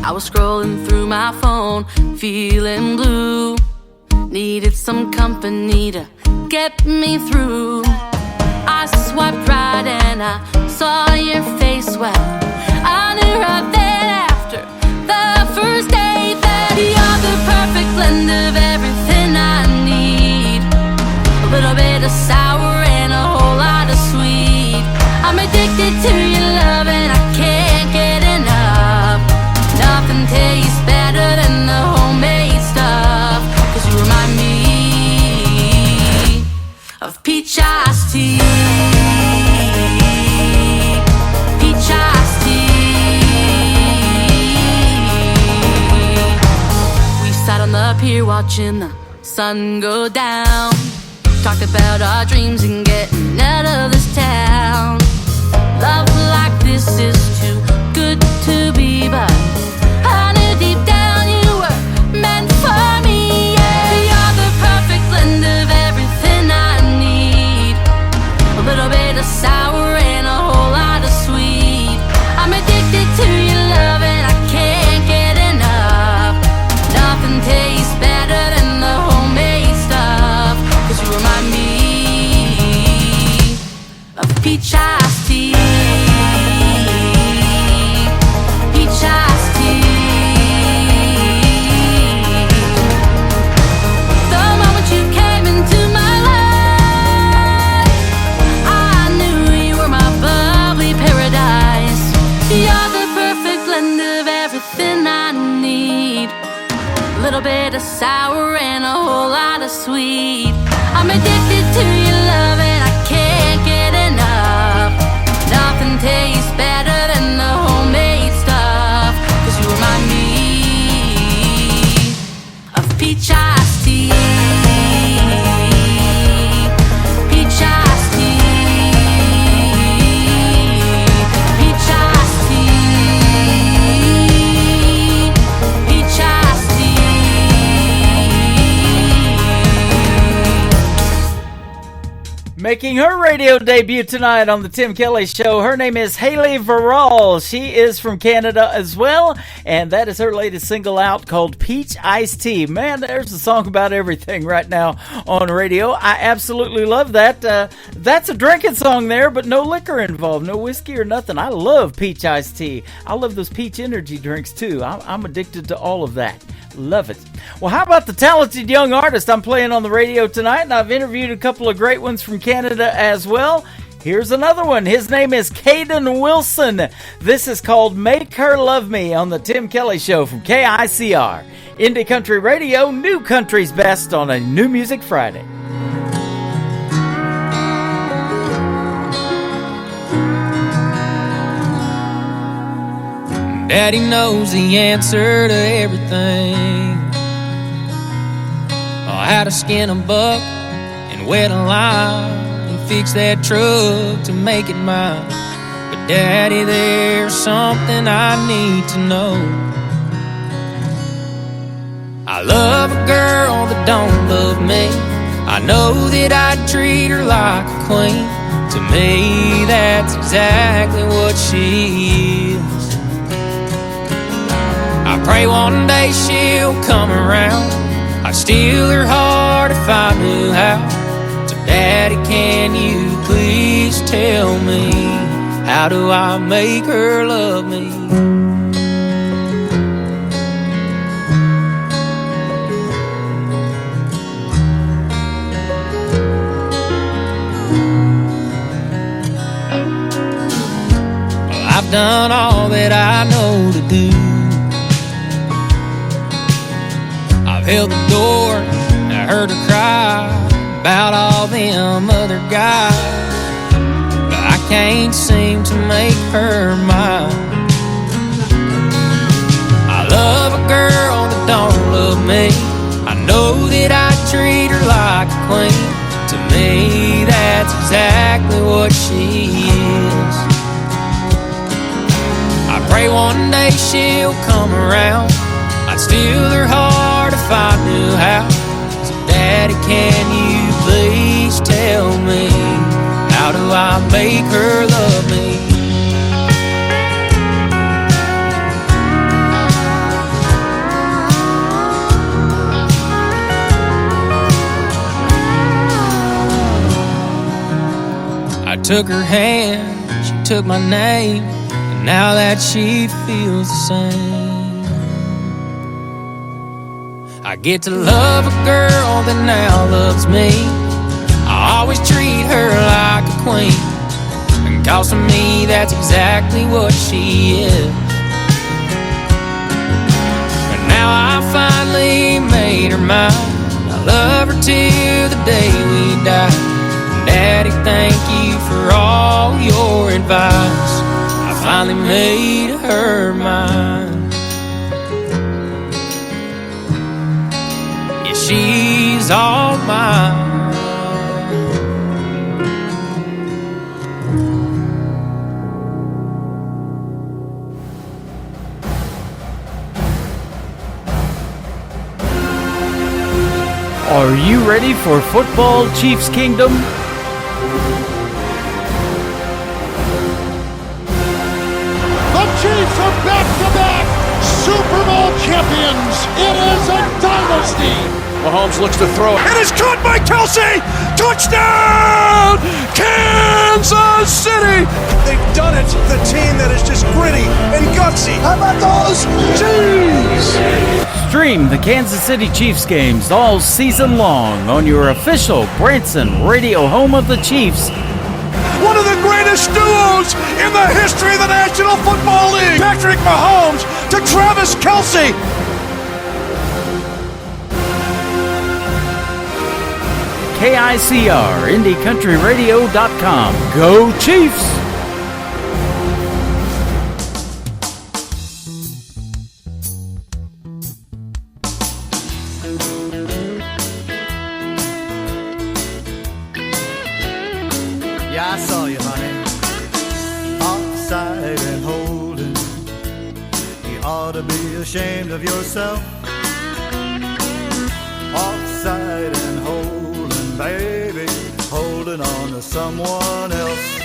I was scrolling through my phone, feeling blue. Needed some company to get me through. I swiped right and I saw your face. Well, I knew right then after the first date that you're the perfect blend of everything I need. A little bit of sour and a whole lot of sweet. I'm addicted to you. peach iced tea. Peach iced tea. We sat on the pier watching the sun go down. Talked about our dreams and getting out of this town. Love like this is too good to be, but I knew deep down you were meant for me. Yeah, you're the perfect blend of everything I need. A little bit of sour and a whole lot of sweet. I'm addicted to your love and I can't get enough. Nothing tastes better than the homemade stuff. 'Cause you remind me of peach iced tea. Peach iced tea. The moment you came into my life, I knew you were my bubbly paradise. You're the perfect blend of everything I need. A little bit of sour and a whole lot of sweet. I'm addicted to your love and I can't get enough. Nothing tastes better than the homemade stuff. 'Cause you remind me of peach iced tea. Peach iced tea. Peach iced tea. Peach iced Making her radio debut tonight on the Tim Kelly Show, her name is Haley Verall. She is from Canada as well, and that is her latest single out called Peach Iced Tea. Man, there's a song about everything right now on radio. I absolutely love that. That's a drinking song there, but no liquor involved, no whiskey or nothing. I love Peach Iced Tea. I love those peach energy drinks too. I'm addicted to all of that. Love it. Well, how about the talented young artist I'm playing on the radio tonight? And I've interviewed a couple of great ones from Canada as well. Here's another one. His name is Caden Wilson. This is called Make Her Love Me on the Tim Kelly Show from KICR. Indie Country Radio, new country's best on a New Music Friday. Daddy knows the answer to everything. How to skin a buck and wet a lime and fix that truck to make it mine. But Daddy, there's something I need to know. I love a girl that don't love me. I know that I'd treat her like a queen. To me, that's exactly what she is. I pray one day she'll come around. I'd steal her heart if I knew how. So Daddy, can you please tell me, how do I make her love me? Well, I've done all that I know to do. Held the door, I heard her cry about all them other guys, but I can't seem to make her mine. I love a girl that don't love me. I know that I treat her like a queen. To me, that's exactly what she is. I pray one day she'll come around. I'd steal her heart if I knew how. So Daddy, can you please tell me, how do I make her love me? I took her hand, she took my name, and now that she feels the same. I get to love a girl that now loves me. I always treat her like a queen, and 'cause to me that's exactly what she is. But now I finally made her mine. I love her till the day we die. thank you for all your advice. I finally made her mine. Yeah, she's all mine. Are you ready for Football Chiefs Kingdom? The Chiefs are back-to-back Super Bowl champions. It is a dynasty. Mahomes looks to throw. It is caught by Kelsey. Touchdown, Kansas City. They've done it. The team that is just gritty and gutsy. How about those Chiefs? Stream the Kansas City Chiefs games all season long on your official Branson radio home of the Chiefs. One of the greatest duos in the history of the National Football League. Patrick Mahomes to Travis Kelce. KICR, IndyCountryRadio.com. Go Chiefs! Yeah, I saw you, honey. Offside and holding. You ought to be ashamed of yourself. Offside and holding, baby, holding on to someone else.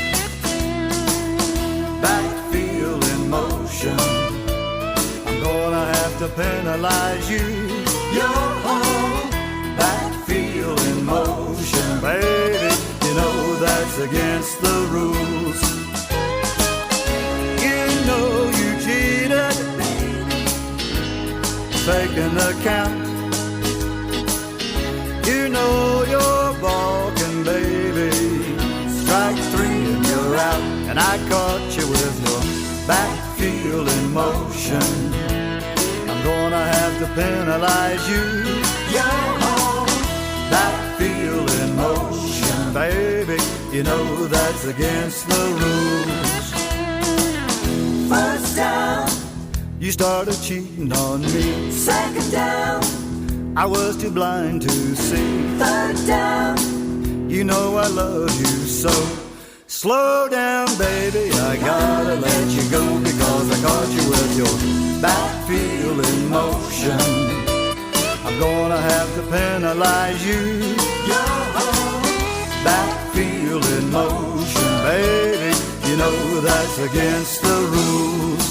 Backfield in motion. I'm gonna have to penalize you. You're home. Backfield in motion, baby. You know that's against the rules. You know you cheated, faking the count. You know you're balking, baby. Strike three and you're out. And I caught you with your backfield in motion. I'm gonna have to penalize you. You're home. Backfield in motion, baby. You know that's against the rules. First down. You started cheating on me. Second down. I was too blind to see. Third down. You know I love you so. Slow down, baby. I gotta let you go because I caught you with your backfield in motion. I'm gonna have to penalize you. Backfield in motion, baby. You know that's against the rules.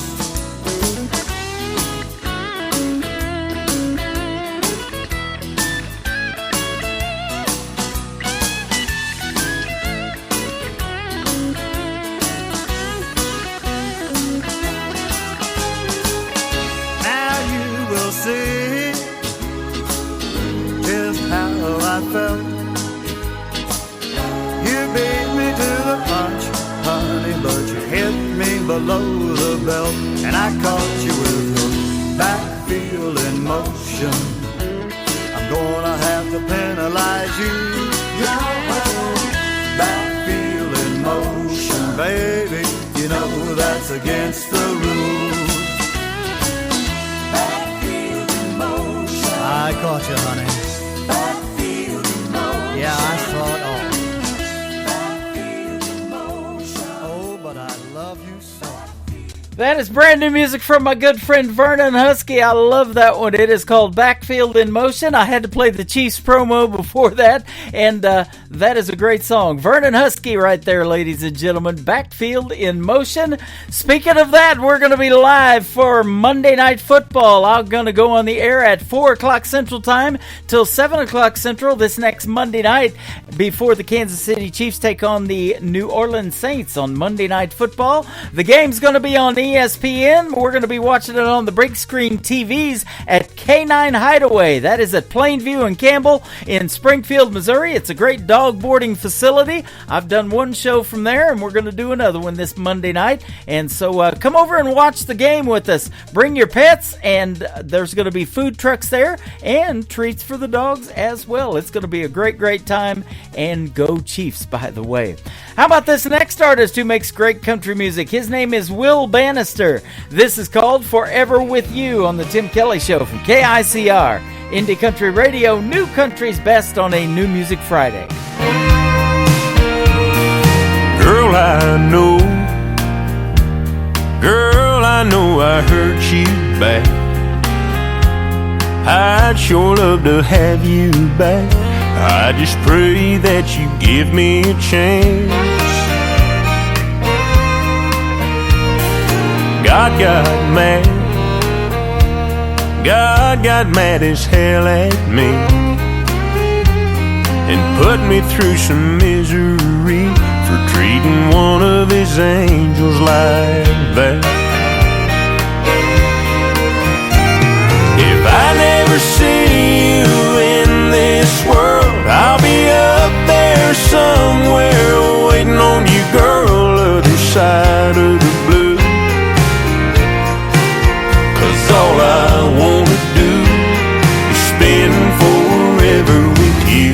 Now you will see just how I felt. You beat me to the punch, honey, but you hit me below the belt. And I caught you with your backfield in motion. I'm gonna have to penalize you. Backfield in motion, baby. You know that's against the rules. Backfield in motion. I caught you, honey. Backfield in motion. Yeah, I saw it all. But I love you so. That is brand new music from my good friend Vernon Husky. I love that one. It is called Backfield in Motion. I had to play the Chiefs promo before that, and that is a great song. Vernon Husky right there, ladies and gentlemen. Backfield in Motion. Speaking of that, we're going to be live for Monday Night Football. I'm going to go on the air at 4 o'clock Central Time till 7 o'clock Central this next Monday night before the Kansas City Chiefs take on the New Orleans Saints on Monday Night Football. The game's going to be on ESPN. We're going to be watching it on the big screen TVs at K9 Hideaway. That is at Plainview and Campbell in Springfield, Missouri. It's a great dog boarding facility. I've done one show from there, and we're going to do another one this Monday night. And so come over and watch the game with us. Bring your pets, and there's going to be food trucks there and treats for the dogs as well. It's going to be a great, great time. And go Chiefs, by the way. How about this next artist who makes great country music? His name is Will Bannister. This is called Forever With You on the Tim Kelly Show from KICR. Indie Country Radio, New Country's Best on a New Music Friday. Girl, I know I hurt you bad. I'd sure love to have you back. I just pray that you give me a chance. God got mad as hell at me and put me through some misery for treating one of his angels like that. If I never see you in this world, I'll be up there somewhere waiting on you, girl, other side of the blue. 'Cause all I wanna do is spend forever with you.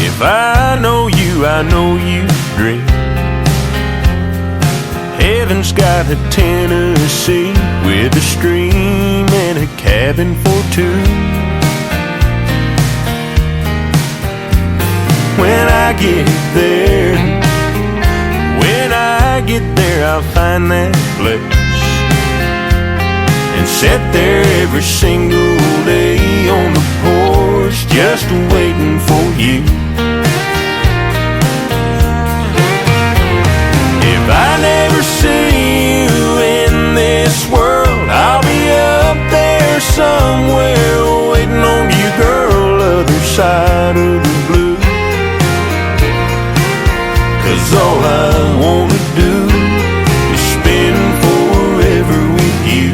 If I know you, I know you dream. Heaven's got a Tennessee with a stream and a cabin for two. When I get there, I'll find that place and sit there every single day on the porch just waiting for you. If I never see you in this world, I'll be up there somewhere waiting on you, girl, other side of the blue. 'Cause all I wanna do is spend forever with you.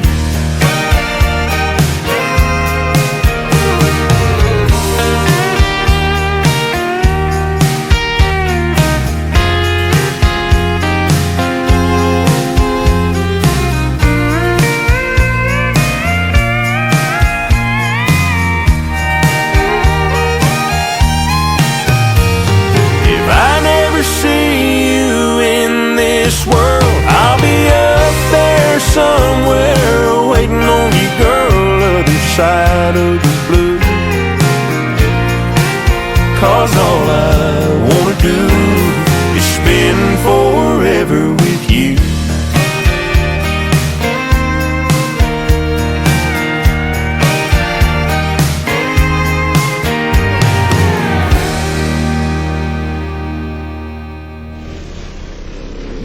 Somewhere waiting on you, girl, other side of the blue. 'Cause all I wanna do is spend forever with you.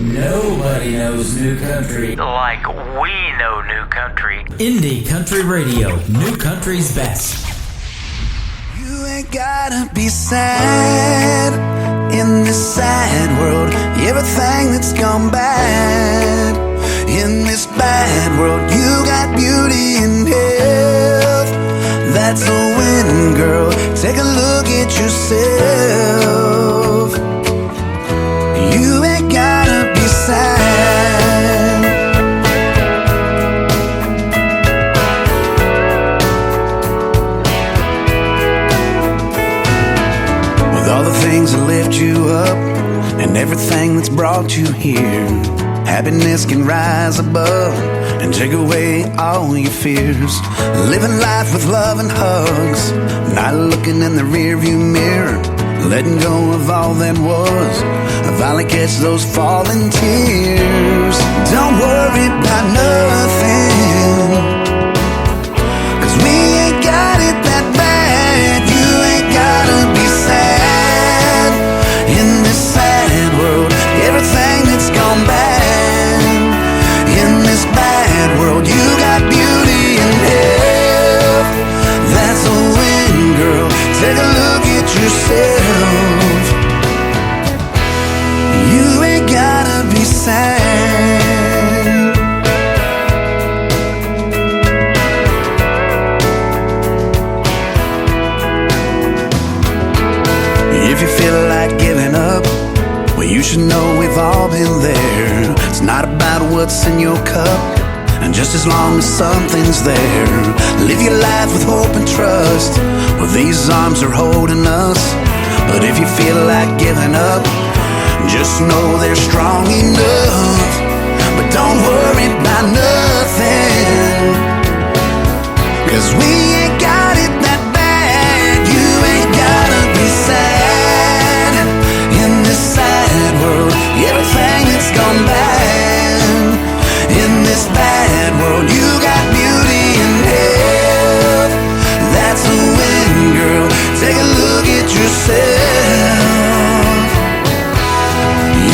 Nobody knows new country like we know new country. Indie Country Radio, New Country's Best. You ain't gotta be sad in this sad world. Everything that's gone bad in this bad world. You got beauty and health. That's a win, girl. Take a look at yourself. You ain't gotta be sad. With all the things that lift you up and everything that's brought you here, happiness can rise above and take away all your fears. Living life with love and hugs, not looking in the rearview mirror, letting go of all that was. I finally catch those falling tears. Don't worry about nothing, 'cause we ain't got it that bad. You ain't gotta be sad in this sad world. Everything that's gone bad in this bad world. You got beauty and health. about what's in your cup. And just as long as something's there, live your life with hope and trust. Well, these arms are holding us. But if you feel like giving up, just know they're strong enough. But don't worry about nothing, 'cause we ain't got it that bad. You ain't gotta be sad in this sad world. Everything that's gone bad in this bad world, you got beauty and health. That's a win, girl. Take a look at yourself.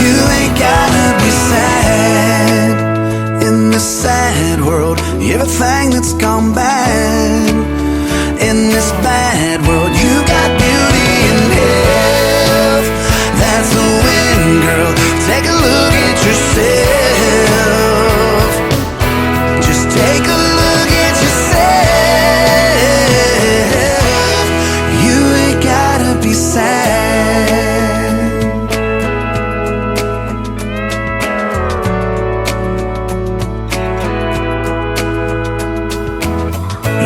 You ain't gotta be sad in this sad world. Everything that's gone bad in this bad world, you got beauty and health. That's a win, girl. Take a look at yourself. Just take a look at yourself. You ain't gotta be sad.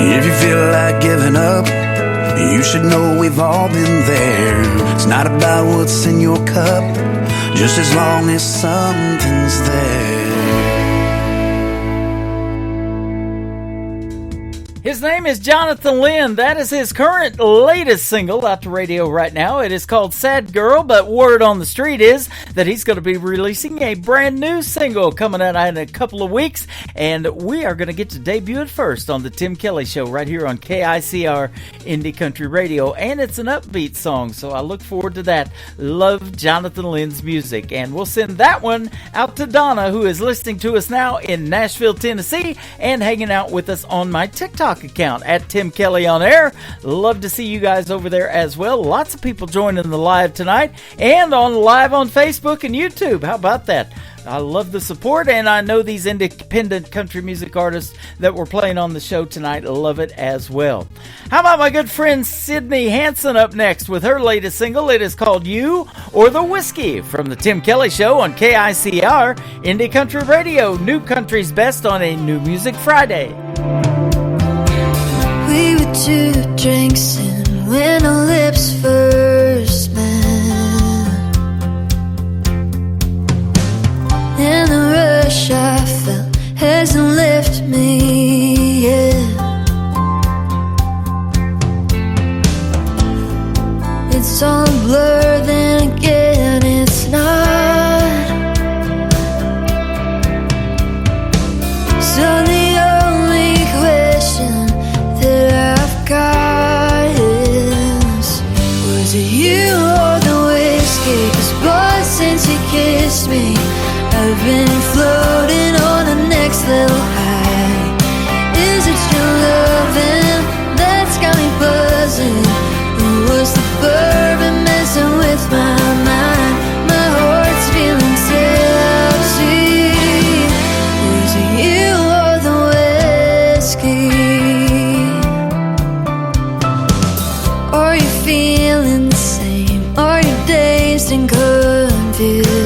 If you feel like giving up, you should know we've all been there. It's not about what's in your cup, just as long as something's there. His name is Jonathan Lynn. That is his current latest single out to radio right now. It is called Sad Girl, but word on the street is that he's going to be releasing a brand new single coming out in a couple of weeks, and we are going to get to debut it first on the Tim Kelly Show right here on KICR Indie Country Radio, and it's an upbeat song, so I look forward to that. Love Jonathan Lynn's music, and we'll send that one out to Donna, who is listening to us now in Nashville, Tennessee, and hanging out with us on my TikTok account at Tim Kelly on Air. Love to see you guys over there as well. Lots of people joining the live tonight and live on Facebook and YouTube. How about that? I love the support, and I know these independent country music artists that we're playing on the show tonight love it as well. How about my good friend Sydney Hansen up next with her latest single? It is called You or the Whiskey from the Tim Kelly Show on KICR Indie Country Radio. New country's best on a New Music Friday. We were 2 drinks in when our lips first met. In the rush I felt hasn't left me yet. It's all a blur, then again it's not. So the only question that I've got is, was it you or the whiskey? 'Cause boy, since you kissed me, I've been floating on the next little high. Is it your loving that's got me buzzing? Or was the bourbon messing with my mind? My heart's feeling tipsy. Was it you or the whiskey? Are you feeling the same? Are you dazed and confused?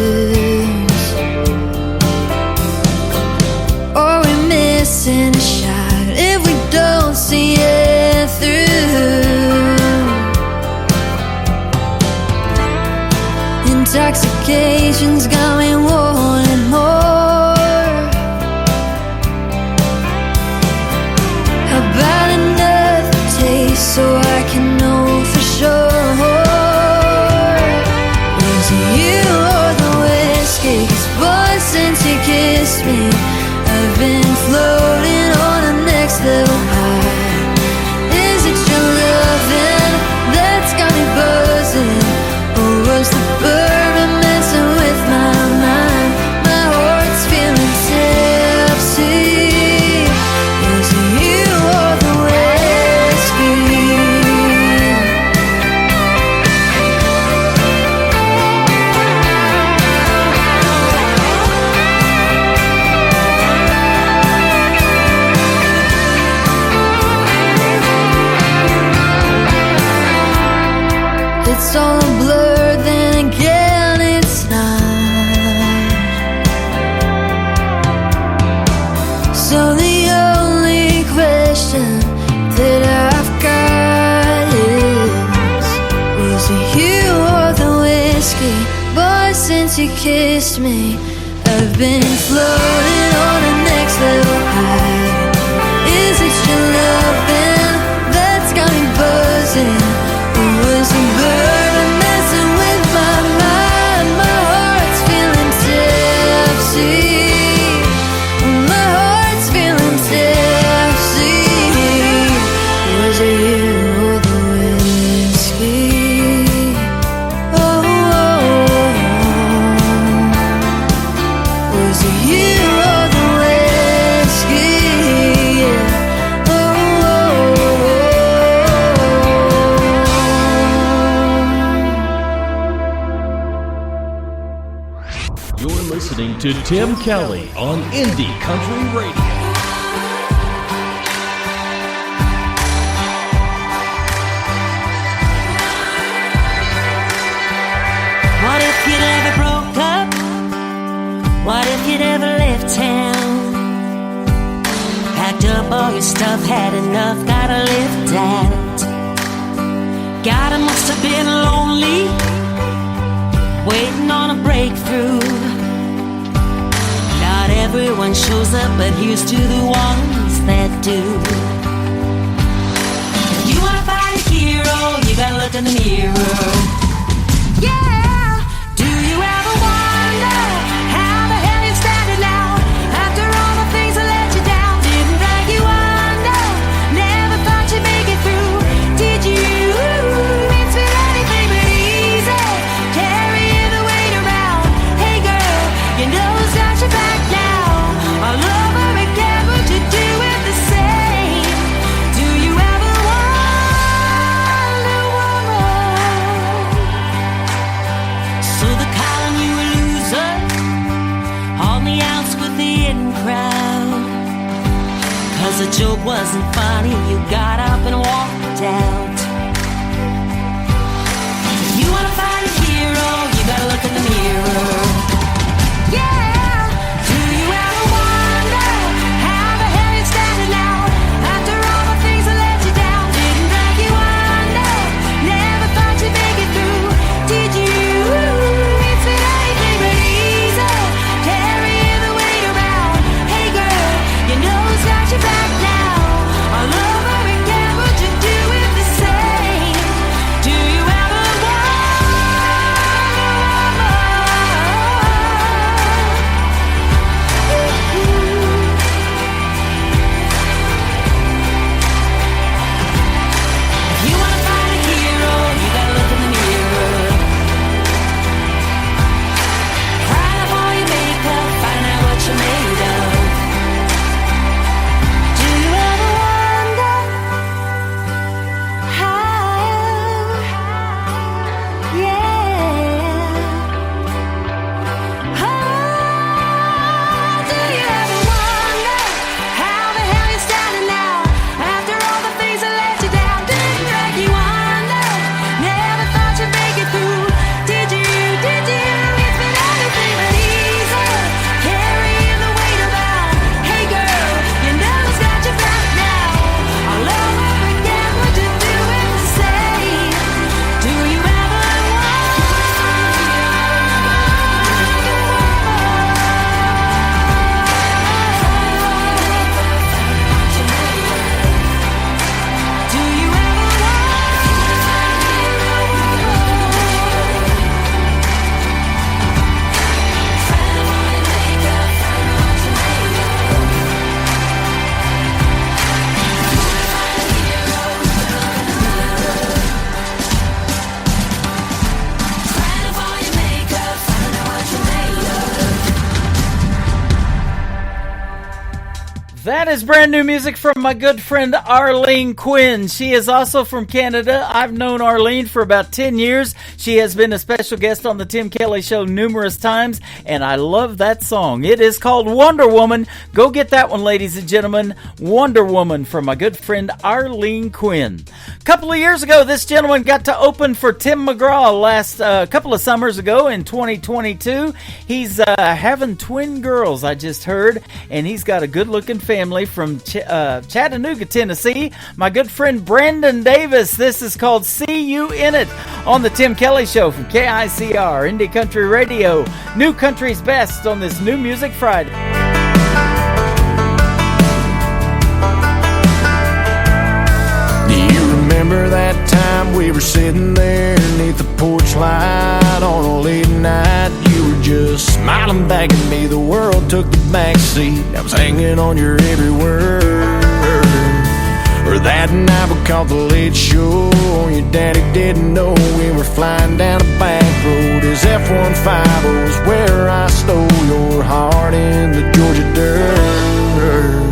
Are we missing a shot if we don't see it through? Intoxication's got me wanting more. How about another taste so I can know for sure? Was it you or the whiskey? 'Cause boy, since you kissed me, I've been floating on the next level high. Is it your loving that's got me buzzing? Or was the bourbon messing with my So the only question that I've got is, was it you or the whiskey? Boy, since you kissed me, I've been floating on the next level high. Is it your loving that's got me buzzing? Or was the bird messing with my mind? My heart's feeling tipsy. My heart's feeling tipsy. Was it you or the whiskey? Was it you or the whiskey? You're listening to Tim Kelly on Indie Country Radio. What if you never broke up? What if you never left town? Packed up all your stuff, had enough, gotta live that. God, it must have been lonely, waiting on a breakthrough. Not everyone shows up, but here's to the ones that do. If you wanna find a hero, you gotta look in the mirror. Yeah! Do you ever wonder how the hell you're standing now? After all the things that let you down, didn't drag you under, never thought you'd make it through, did you? It's been anything but easy, carrying the weight around. Hey girl, you know who's got your back now? All over again, would you do it the same? Do you ever wonder, woman? So they're calling you a loser, on the outs with the in crowd. 'Cause the joke wasn't funny, you got up and walked out. If you wanna find a hero, you gotta look in the mirror. Yeah! Do you ever wonder how the hell you're standing now? After all the things that let you down, didn't drag you under, never thought you'd make it through, did you? It's been anything but easy, carrying the weight around. Hey girl, you know who's got your back now? All over again, would you do it the same? Do you ever If you wanna find a hero, you gotta look in the mirror. Cry up all your makeup, find out what you're made of. Do you ever wonder how? Yeah. Do you ever wonder how the hell you're standing now? After all the things that let you down, didn't drag you under, never thought you'd make it through, did you? Did you? It's been anything but easy, carrying the weight around. Hey girl, you know who's got your back now? All over again, would you do it the same? Do you ever Do you That is brand new music from my good friend Arlene Quinn. She is also from Canada. I've known Arlene for about 10 years. She has been a special guest on the Tim Kelly Show numerous times, and I love that song. It is called Wonder Woman. Go get that one, ladies and gentlemen. Wonder Woman from my good friend Arlene Quinn. A couple of years ago, this gentleman got to open for Tim McGraw last couple of summers ago in 2022. He's having twin girls, I just heard, and he's got a good-looking family. family from Chattanooga, Tennessee. My good friend Brandon Davis. This is called See You In It on the Tim Kelly Show from KICR, Indie Country Radio. New Country's Best on this New Music Friday. Do you remember that time we were sitting there beneath the porch light on a late night? You were just smiling back at me. The world took the back seat. I was hanging on your every word. Or that night we caught the late show. Your daddy didn't know we were flying down a back road. His F-150 was where I stole your heart in the Georgia dirt.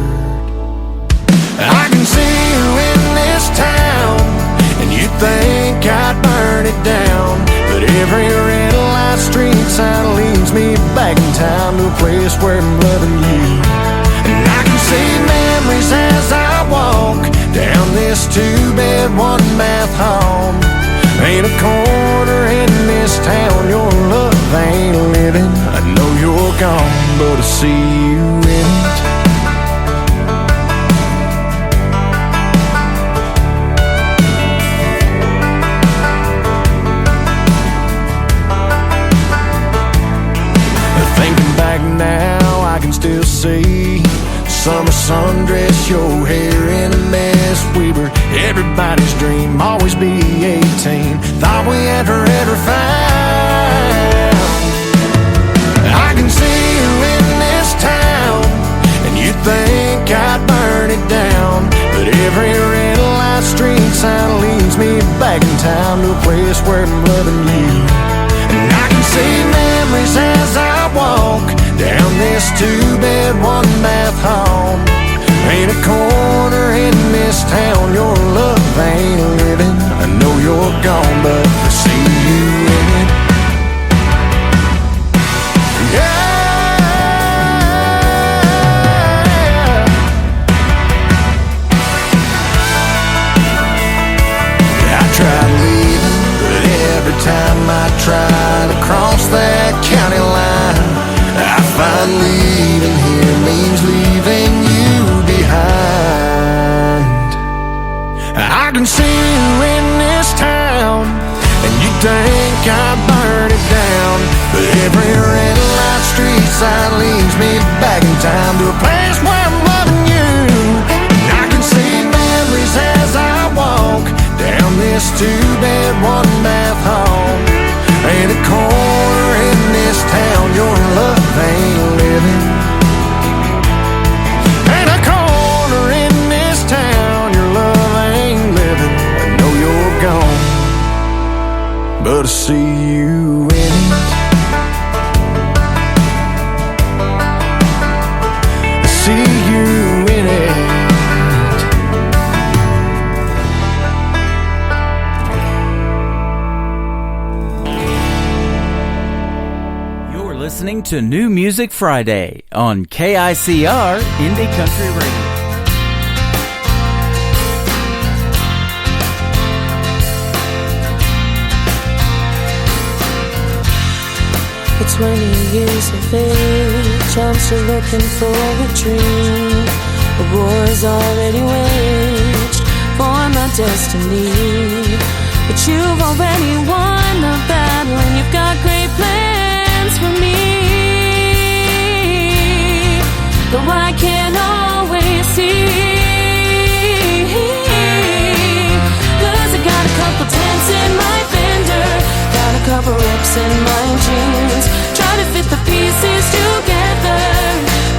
I can see you in this town, and you think I'd burn it down. But every red light street sign leads me back in time to a place where I'm loving you. And I can see memories as I walk down this 2-bed, 1-bath home. Ain't a corner in this town your love ain't living. I know you're gone, but I see you in it. Thinking back now, I can still see summer sundress, your hair in a mess. We were everybody's dream, always be 18. Thought we had forever found. I can see you in this town, and you think I'd burn it down. But every red light street sign leads me back in time to a place where I'm loving you. And I can see memories as I walk down this 2-bed, 1-bath home. Ain't a corner in this town your love ain't living. I know you're gone, but I see you in it. I tried leaving, but every time I try to cross that county line, I find leaving here means leaving you behind. I can see you in this town, and you think I burn it down. But every red light street sign leads me back in time to a place where I'm loving you. And I can see memories as I walk down this 2-bed, 1-bath home. Ain't a corner in this town your love ain't living. Ain't a corner in this town your love ain't living. I know you're gone, but I see you in it. I see you in it. Listening to New Music Friday on KICR Indie Country Radio. At 20 years of age, I'm still looking for a dream. The war's already waged for my destiny. But you've already won the battle, and you've got great plans for me. Though I can't always see, 'cause I got a couple dents in my fender, got a couple rips in my jeans, try to fit the pieces together.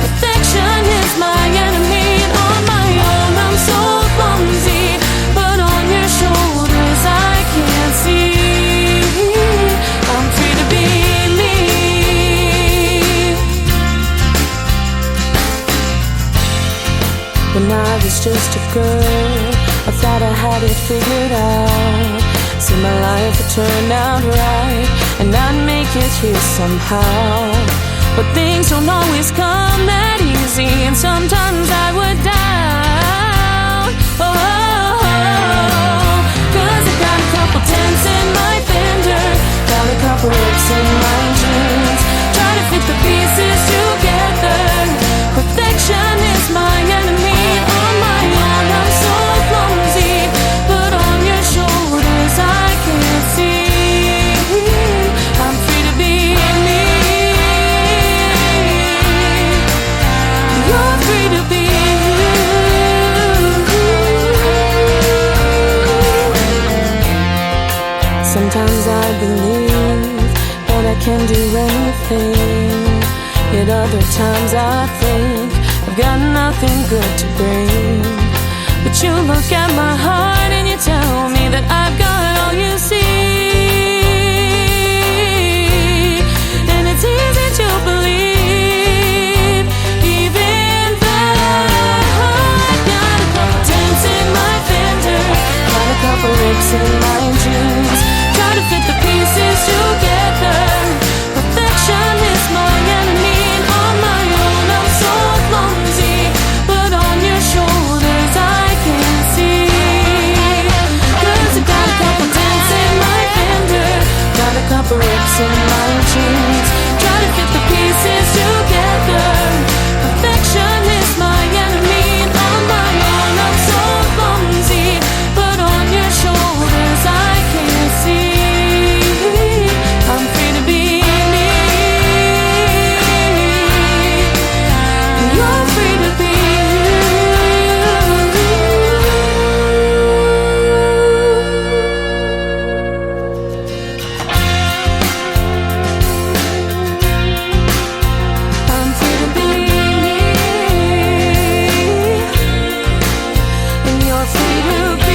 Perfection is my enemy, and on my own I'm so clumsy, but on your shoulders I can't see. I'm free to be me. When I was just a girl, I thought I had it figured out. See, my life would turn out right, and I'd make it here somehow. But things don't always come that easy, and sometimes I would doubt. Oh, 'cause I got a couple dents in my fender, got a couple rips in my jeans, try to fit the pieces together. Perfection is my can do anything. Yet other times I think I've got nothing good to bring. But you look at my heart and you tell me that I've got all you see. And it's easy to believe, even though I've got a couple dents in my fender, got a couple rips in my jeans, try to fit the pieces together. Perfection is my enemy, and on my own I'm so clumsy, but on your shoulders I can see. 'Cause I got a couple dents in my fender, got a couple rips in my jeans, try to fit the pieces together. Perfection is my enemy, and on my own I'm so clumsy, but on your shoulders I can see. I'm free to be me, and you're free to be I'm free to be me, and you're free to be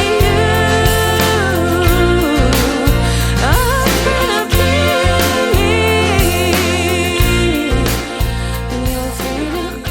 you. I'm free to be me, and you're free to be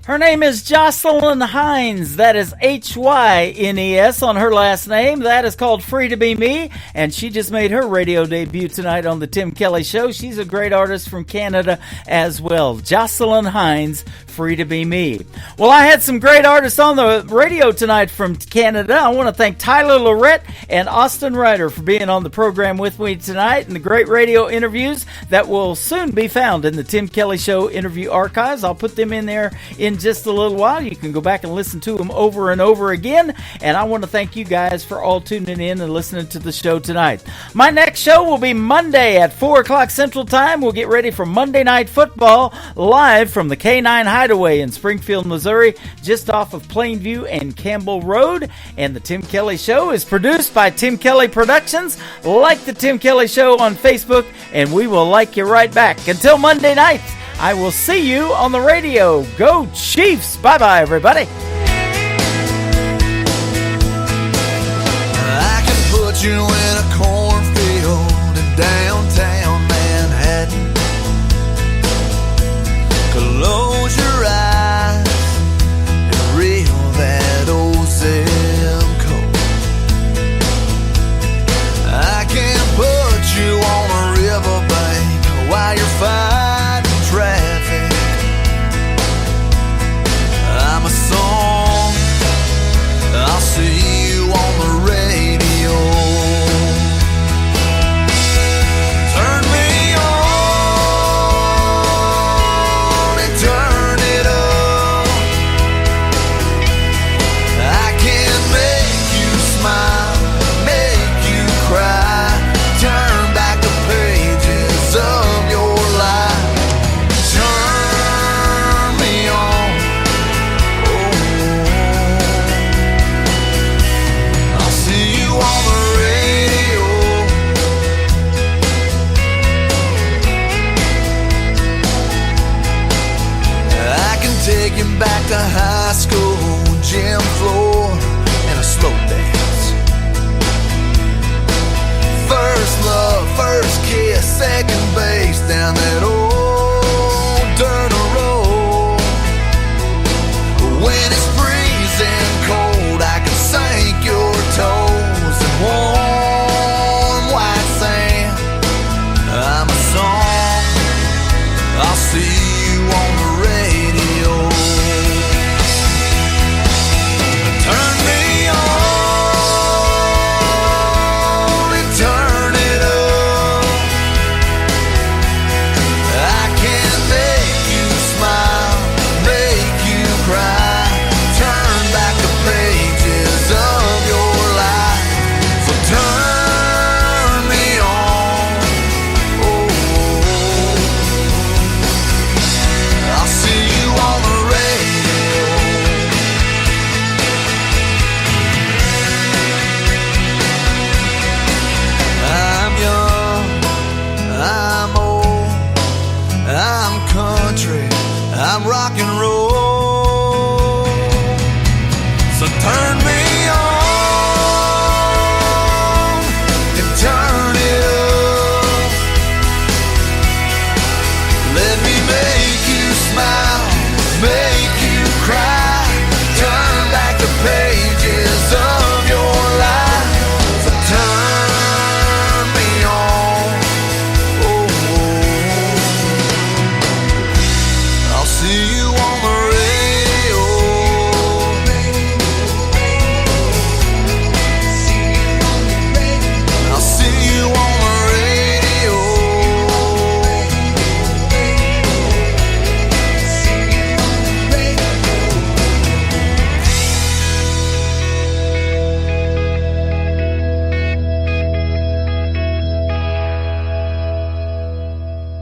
Her name is Jocelyn Hines. That is Hynes on her last name. That is called Free to Be Me, and she just made her radio debut tonight on the Tim Kelly Show. She's a great artist from Canada as well. Jocelyn Hines, Free to Be Me. Well, I had some great artists on the radio tonight from Canada. I want to thank Tyler Lorette and Austin Ryder for being on the program with me tonight, and the great radio interviews that will soon be found in the Tim Kelly Show interview archives. I'll put them in there in just a little while. You can go back and listen to them over and over again. And I want to thank you guys for all tuning in and listening to the show tonight. My next show will be Monday at 4 o'clock Central Time. We'll get ready for Monday Night Football live from the K9 Hideaway in Springfield, Missouri, just off of Plainview and Campbell Road. And the Tim Kelly Show is produced by Tim Kelly Productions. Like the Tim Kelly Show on Facebook, and we will like you right back. Until Monday night, I will see you on the radio. Go Chiefs! Bye-bye, everybody. I can put you in a cornfield in downtown Manhattan. Close your eyes and reel that old zip code. I can put you on a riverbank while you're fighting traffic. I'm a song, I'll see you on the radio. Turn me on and turn it up. I can make you smile, make you cry, turn back the pages of your life. Turn me on. I'll see you on the radio. I can take you back to high school, gym floor, and a slow dance. First love, first kiss, second base down that old dirt road. When it's freezing cold, I can sink your toes in warm white sand. I'm a song, I'll see you on the radio. country. I'm rock and roll.